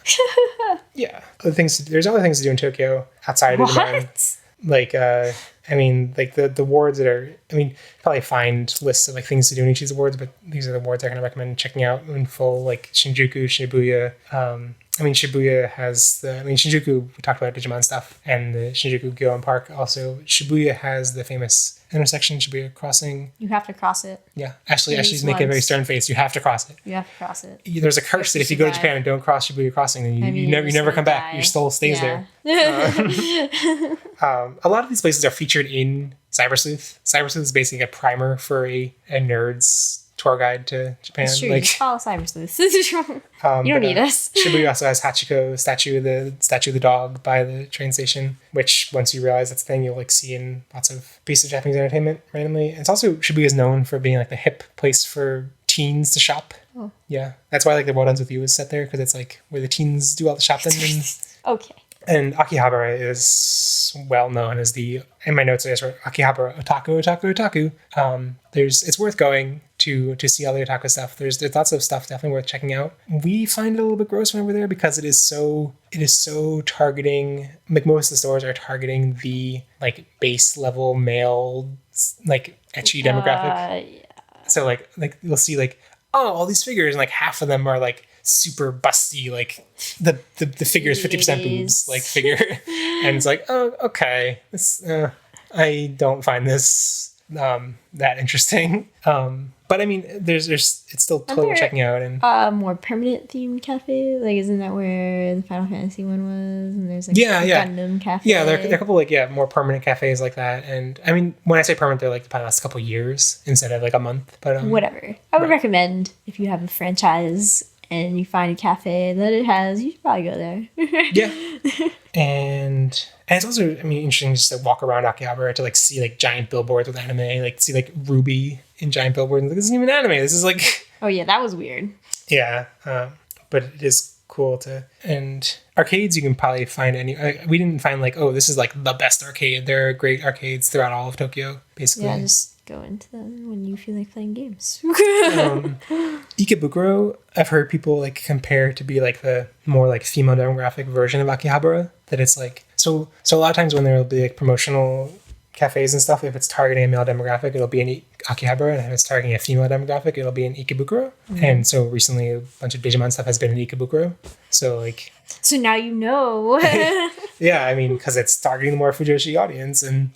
Yeah. There's other things to do in Tokyo outside of Digimon. Like, like the wards that are, probably find lists of like things to do in each of these awards, but these are the awards I kind of recommend checking out in full, like Shinjuku, Shibuya. Shibuya has Shinjuku, we talked about Digimon stuff, and the Shinjuku Gyoen Park also. Shibuya has the famous intersection, Shibuya Crossing. You have to cross it. Yeah. Ashley's making a very stern face. You have to cross it. You have to cross it. There's a curse that if you go to Japan and don't cross Shibuya Crossing, then you never come back. Your soul stays there. A lot of these places are featured in Cyber Sleuth. Cyber Sleuth is basically a primer for a nerd's tour guide to Japan. It's true. Like, just follow Cyber Sleuth. You don't need us. Shibuya also has Hachiko statue of the dog by the train station, which once you realize that's the thing, you'll like see in lots of pieces of Japanese entertainment randomly. And it's also, Shibuya is known for being like the hip place for teens to shop. Oh. Yeah, that's why like the World Ends With You is set there, because it's like where the teens do all the shopping. Okay. And Akihabara is well known as in my notes I just wrote Akihabara otaku. It's worth going to see all the otaku stuff. There's lots of stuff definitely worth checking out. We find it a little bit gross when we're there because it is so targeting, like most of the stores are targeting the like base level male like ecchi demographic. Yeah. So like you'll see like, oh, all these figures, and like half of them are like super busty, like the figure is 50% boobs like figure. And it's like, oh, okay, I don't find this that interesting. But it's still totally worth checking out. And more permanent themed cafe, like isn't that where the Final Fantasy one was? And there's like Gundam cafe. Yeah, there are a couple more permanent cafes like that. And when I say permanent, they're like the last couple of years instead of like a month. But whatever. I would recommend if you have a franchise and you find a cafe that it has, you should probably go there. Yeah. And it's also, interesting just to walk around Akihabara to like see like giant billboards with anime, like see like Ruby in giant billboards. Like, this isn't even anime. This is like... Oh yeah, that was weird. Yeah. But it is cool and arcades you can probably find we didn't find like, oh, this is like the best arcade. There are great arcades throughout all of Tokyo, basically. Yeah, just go into them when you feel like playing games. Ikebukuro, I've heard people like compare to be like the more like female demographic version of Akihabara. That it's like so a lot of times when there will be like promotional cafes and stuff, if it's targeting a male demographic, it'll be in Akihabara, and if it's targeting a female demographic, it'll be in Ikebukuro. Mm-hmm. And so recently a bunch of Digimon stuff has been in Ikebukuro. So now you know. Yeah, I mean, because it's targeting the more Fujoshi audience. And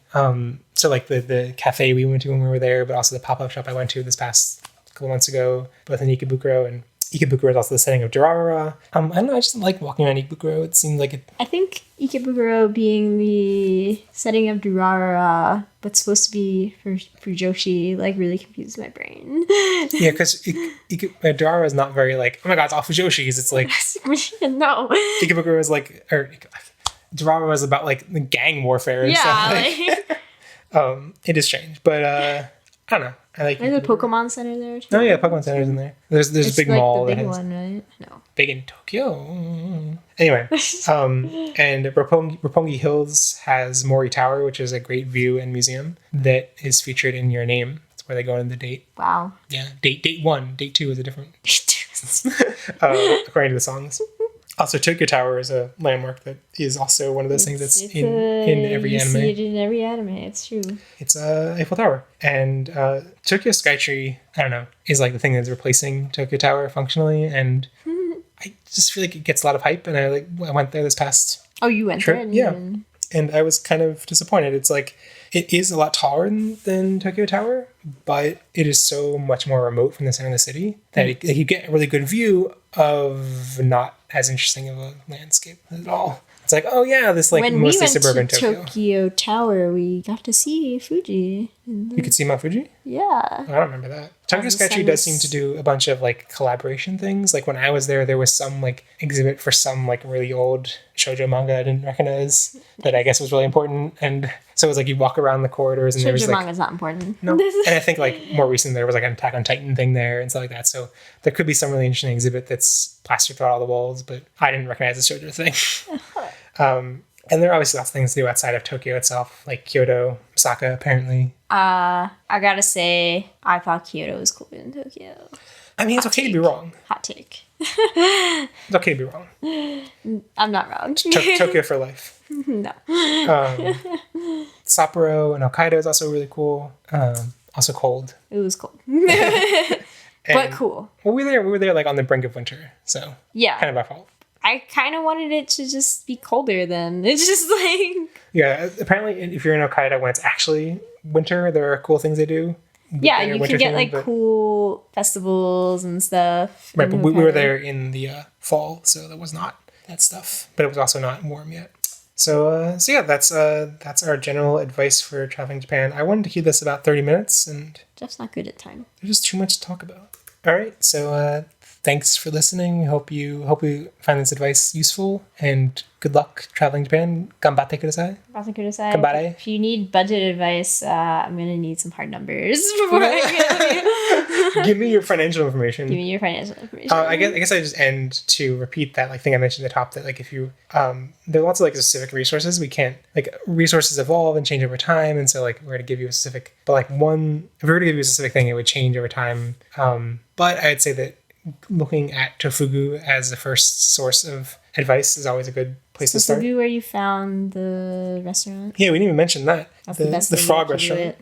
so like the cafe we went to when we were there, but also the pop-up shop I went to this past couple months ago, both in Ikebukuro, and Ikebukuro is also the setting of Durarara. I don't know, I just like walking around Ikebukuro. It seemed like I think Ikebukuro being the setting of Durarara, but supposed to be for Fujoshi, like really confuses my brain. Yeah, because Durarara is not very like, oh my god, it's all Fujoshis. It's like no. Ikebukuro is like, or Durarara is about like the gang warfare and stuff. Like, it is strange, but I don't know. I like. There's a Pokemon Center there too. Oh yeah, Pokemon Center's in there. There's a big like mall. The big that has, one, right? No. Big in Tokyo. Anyway, and Roppongi Hills has Mori Tower, which is a great view and museum that is featured in Your Name. That's where they go on the date. Wow. Yeah, date 1. Date 2 is a different. According to the songs. Also, Tokyo Tower is a landmark that is also one of those things that's in every anime. You see it in every anime, it's true. It's Eiffel Tower. And Tokyo Skytree, I don't know, is like the thing that's replacing Tokyo Tower functionally. And I just feel like it gets a lot of hype. And I went there this past you went trip. there? And yeah. And I was kind of disappointed. It's like, it is a lot taller than Tokyo Tower, but it is so much more remote from the center of the city that you get a really good view of not as interesting of a landscape at all. It's like, oh yeah, this like when mostly we went suburban to Tokyo. Tokyo Tower, we got to see Fuji. You could see Mount Fuji? Yeah. Oh, I don't remember that. Tokyo Skytree does seem to do a bunch of like collaboration things. Like when I was there was some like exhibit for some like really old shoujo manga I didn't recognize that I guess was really important. And so it was like you walk around the corridors and there was Shoujo like manga's not important. no. And I think like more recently there was like an Attack on Titan thing there and stuff like that. So there could be some really interesting exhibit that's plastered throughout all the walls, but I didn't recognize the shoujo thing. And there are obviously lots of things to do outside of Tokyo itself, like Kyoto, Osaka, apparently. I gotta say, I thought Kyoto was cooler than Tokyo. I mean, it's okay to be wrong. Hot take. It's okay to be wrong. I'm not wrong. Tokyo for life. No. Sapporo and Hokkaido is also really cool. Also cold. It was cold. But cool. Well, we were there like on the brink of winter, so yeah, kind of our fault. I kind of wanted it to just be colder then. It's just like... Yeah, apparently if you're in Hokkaido when it's actually winter, there are cool things they do. Yeah, you can get like cool festivals and stuff. Right, but we were there in the fall, so that was not that stuff. But it was also not warm yet. So yeah, that's our general advice for traveling to Japan. I wanted to keep this about 30 minutes, and Jeff's not good at time. There's just too much to talk about. All right, so thanks for listening. Hope you find this advice useful, and good luck traveling to Japan. Ganbatte kudasai. Ganbatte. If you need budget advice, I'm gonna need some hard numbers before I give you. Give me your financial information. Give me your financial information. I guess I just end to repeat that like thing I mentioned at the top, that like if you there are lots of like specific resources. We can't, like, resources evolve and change over time, and so like we're gonna give you a specific, but like if we were to give you a specific thing, it would change over time. But I'd say that looking at Tofugu as the first source of advice is always a good place to start. Tofugu, where you found the restaurant? Yeah, we didn't even mention that. That's the best thing frog restaurant.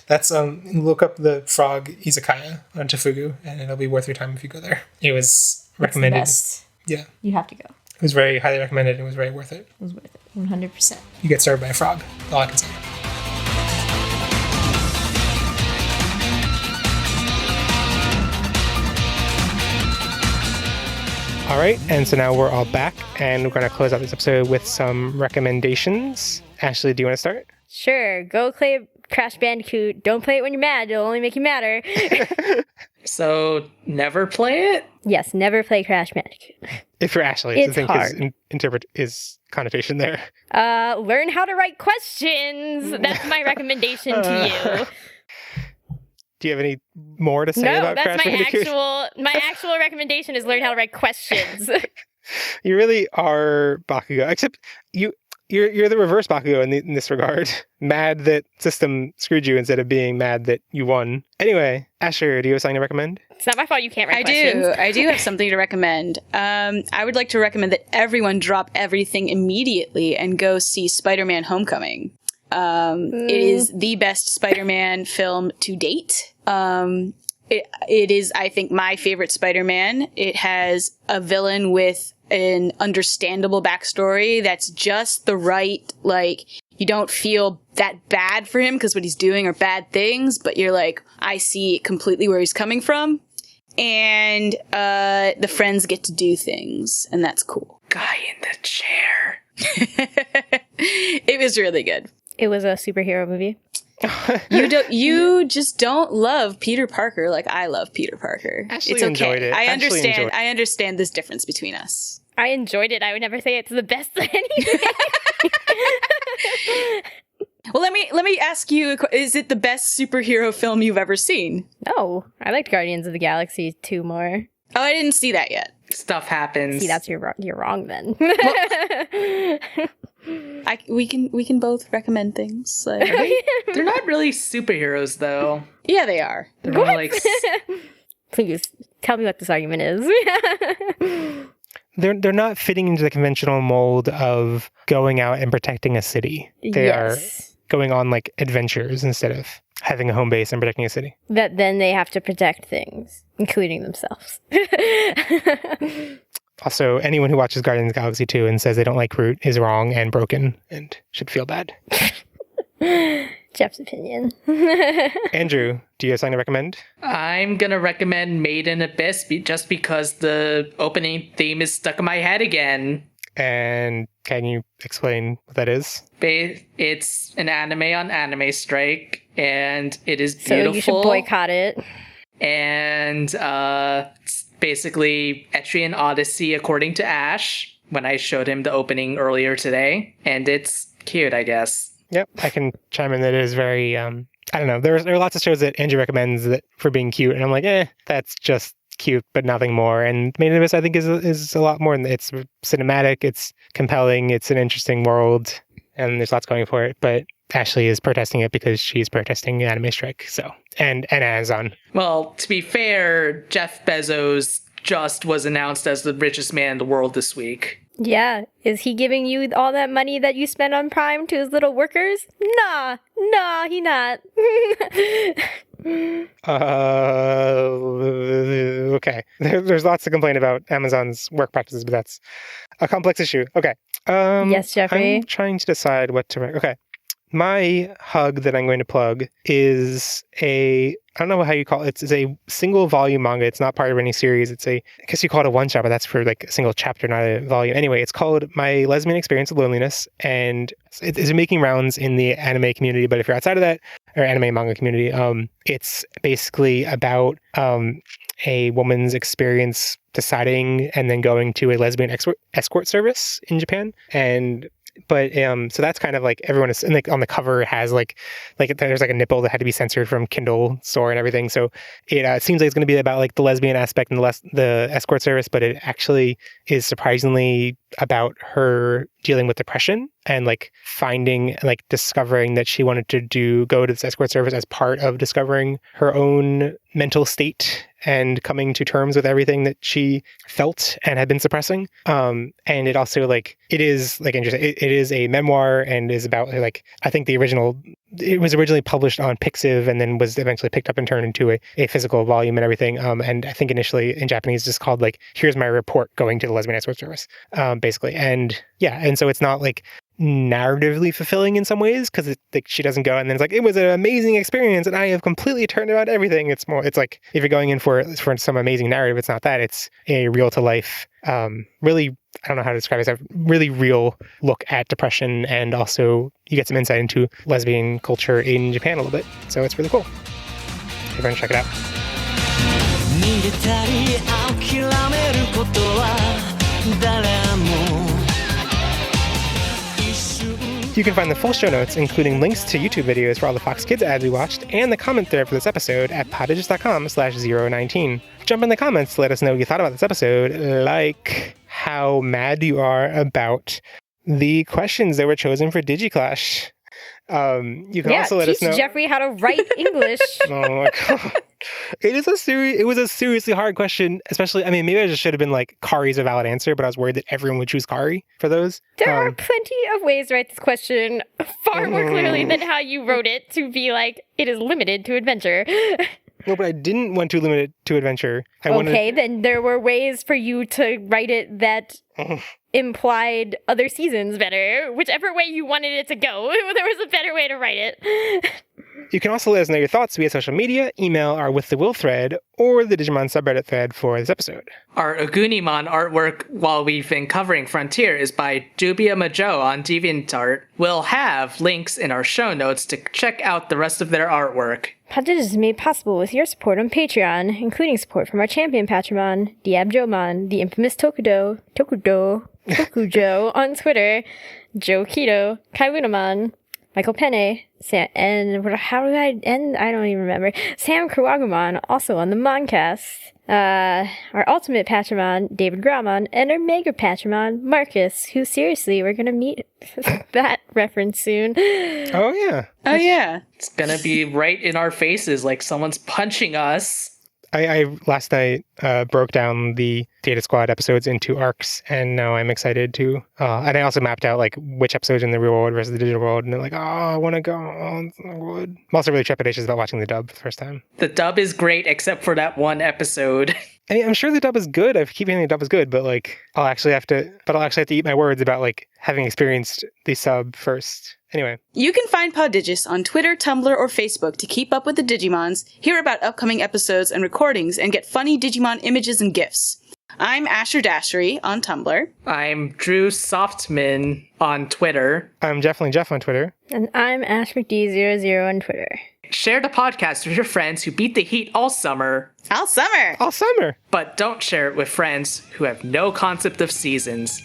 That's look up the frog izakaya on Tofugu, and it'll be worth your time if you go there. It was recommended. It's the best. Yeah, you have to go. It was very highly recommended. It was very worth it. It was worth it, 100%. You get served by a frog. All I can say. All right, and so now we're all back, and we're going to close out this episode with some recommendations. Ashley, do you want to start? Sure. Go play Crash Bandicoot. Don't play it when you're mad. It'll only make you madder. So, never play it? Yes, never play Crash Bandicoot. If you're Ashley, it's I think hard. Interpret his connotation there. Learn how to write questions. That's my recommendation to you. Do you have any more to say about Crash Bandicoot? My actual recommendation is learn how to write questions. You really are Bakugo, except you're the reverse Bakugo in this regard. Mad that system screwed you instead of being mad that you won. Anyway, Asher, do you have something to recommend? It's not my fault you can't write questions. I do have something to recommend. I would like to recommend that everyone drop everything immediately and go see Spider-Man Homecoming. It is the best Spider-Man film to date. It is, I think, my favorite Spider-Man. It has a villain with an understandable backstory that's just the right, like, you don't feel that bad for him because what he's doing are bad things, but you're like, I see completely where he's coming from. And the friends get to do things, and that's cool. Guy in the chair. It was really good. It was a superhero movie. You just don't love Peter Parker like I love Peter Parker. Actually it's okay. enjoyed it. I understand this difference between us. I enjoyed it. I would never say it's the best anything. Well, let me ask you, is it the best superhero film you've ever seen? No. I liked Guardians of the Galaxy 2 more. Oh, I didn't see that yet. Stuff happens. See, you're wrong then. We can both recommend things. Like, they're not really superheroes, though. Yeah, they are. They're more like... Please, tell me what this argument is. They're not fitting into the conventional mold of going out and protecting a city. They are going on like adventures instead of having a home base and protecting a city. That then they have to protect things, including themselves. Also, anyone who watches Guardians of the Galaxy 2 and says they don't like Groot is wrong and broken and should feel bad. Jeff's opinion. Andrew, do you have something to recommend? I'm going to recommend Made in Abyss just because the opening theme is stuck in my head again. And can you explain what that is? It's an anime on anime strike, and it is beautiful. So you should boycott it. And it's basically Etrian Odyssey according to Ash, when I showed him the opening earlier today. And it's cute, I guess. Yep, I can chime in that it is very, I don't know, there are lots of shows that Andrew recommends that for being cute, and I'm like, that's just cute, but nothing more. And Made in Abyss, I think, is a lot more. It's cinematic, it's compelling, it's an interesting world, and there's lots going for it, but Ashley is protesting it because she's protesting the anime strike, so, and Amazon. Well, to be fair, Jeff Bezos just was announced as the richest man in the world this week. Yeah. Is he giving you all that money that you spend on Prime to his little workers? Nah, he not. Okay. There's lots to complain about Amazon's work practices, but that's a complex issue. Okay. Yes, Jeffrey. I'm trying to decide what to... Okay. My hug that I'm going to plug is I don't know how you call it. It's a single volume manga. It's not part of any series. I guess you call it a one shot, but that's for like a single chapter, not a volume. Anyway, it's called My Lesbian Experience of Loneliness, and it's making rounds in the anime community. But if you're outside of that, or anime manga community, it's basically about a woman's experience deciding and then going to a lesbian escort service in Japan. But so that's kind of like everyone is, and like on the cover it has like there's like a nipple that had to be censored from Kindle store and everything. So it seems like it's going to be about like the lesbian aspect and the escort service, but it actually is surprisingly about her dealing with depression and like finding, like discovering that she wanted to go to this escort service as part of discovering her own mental state and coming to terms with everything that she felt and had been suppressing. And it also it is like interesting. It is a memoir and is about like, I think it was originally published on Pixiv and then was eventually picked up and turned into a physical volume and everything. And I think initially in Japanese just called like, here's my report going to the lesbian escort service, basically. And yeah, and so it's not like narratively fulfilling in some ways because she doesn't go and then it's like, it was an amazing experience and I have completely turned around everything. It's like if you're going in for some amazing narrative, it's not that. It's a real to life, really, I don't know how to describe it. It's a really real look at depression, and also you get some insight into lesbian culture in Japan a little bit. So it's really cool. Everyone check it out. You can find the full show notes, including links to YouTube videos for all the Fox Kids ads we watched, and the comment thread for this episode at podages.com/019. Jump in the comments to let us know what you thought about this episode, like how mad you are about the questions that were chosen for DigiClash. You can also let us know. Teach Jeffrey how to write English. Oh my god. It was a seriously hard question, especially, I mean, maybe I just should have been like, Kari's a valid answer, but I was worried that everyone would choose Kari for those. There are plenty of ways to write this question far more clearly than how you wrote it to be like, it is limited to adventure. No, but I didn't want to limit it to adventure. Then there were ways for you to write it that implied other seasons better. Whichever way you wanted it to go, there was a better way to write it. You can also let us know your thoughts via social media, email our With the Will thread, or the Digimon subreddit thread for this episode. Our Ogunimon artwork while we've been covering Frontier is by Dubia Majo on DeviantArt. We'll have links in our show notes to check out the rest of their artwork. Poddigis is made possible with your support on Patreon, including support from our champion Patramon, Diabjomon, the infamous Tokujo on Twitter, Joe Keto, Kaiwunamon, Michael Penne, and how do I end? I don't even remember. Sam Kruagumon, also on the Moncast. Our ultimate Patramon, David Gramon, and our mega Patramon, Marcus, who seriously, we're gonna meet that reference soon. Oh, yeah. Oh, yeah. It's gonna be right in our faces like someone's punching us. I last night broke down the Data Squad episodes into arcs, and now I'm excited to. And I also mapped out like which episodes in the real world versus the digital world, and they're like, oh, I want to go. Oh, I would. I'm also really trepidatious about watching the dub for the first time. The dub is great, except for that one episode. I mean, I'm sure the dub is good. I keep hearing the dub is good, but like, I'll actually have to eat my words about like having experienced the sub first. Anyway. You can find Poddigis on Twitter, Tumblr, or Facebook to keep up with the Digimons, hear about upcoming episodes and recordings, and get funny Digimon images and GIFs. I'm Asher Dashery on Tumblr. I'm Drew Softman on Twitter. I'm definitely Jeff on Twitter. And I'm AshMcD00 on Twitter. Share the podcast with your friends who beat the heat all summer. All summer! All summer! But don't share it with friends who have no concept of seasons.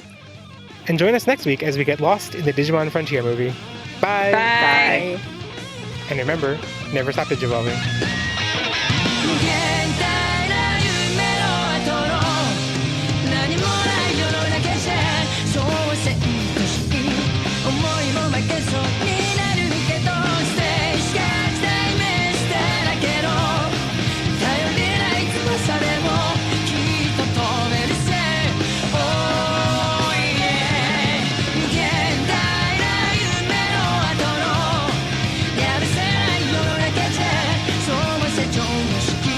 And join us next week as we get lost in the Digimon Frontier movie. Bye! Bye! And remember, never stop digivolving.常識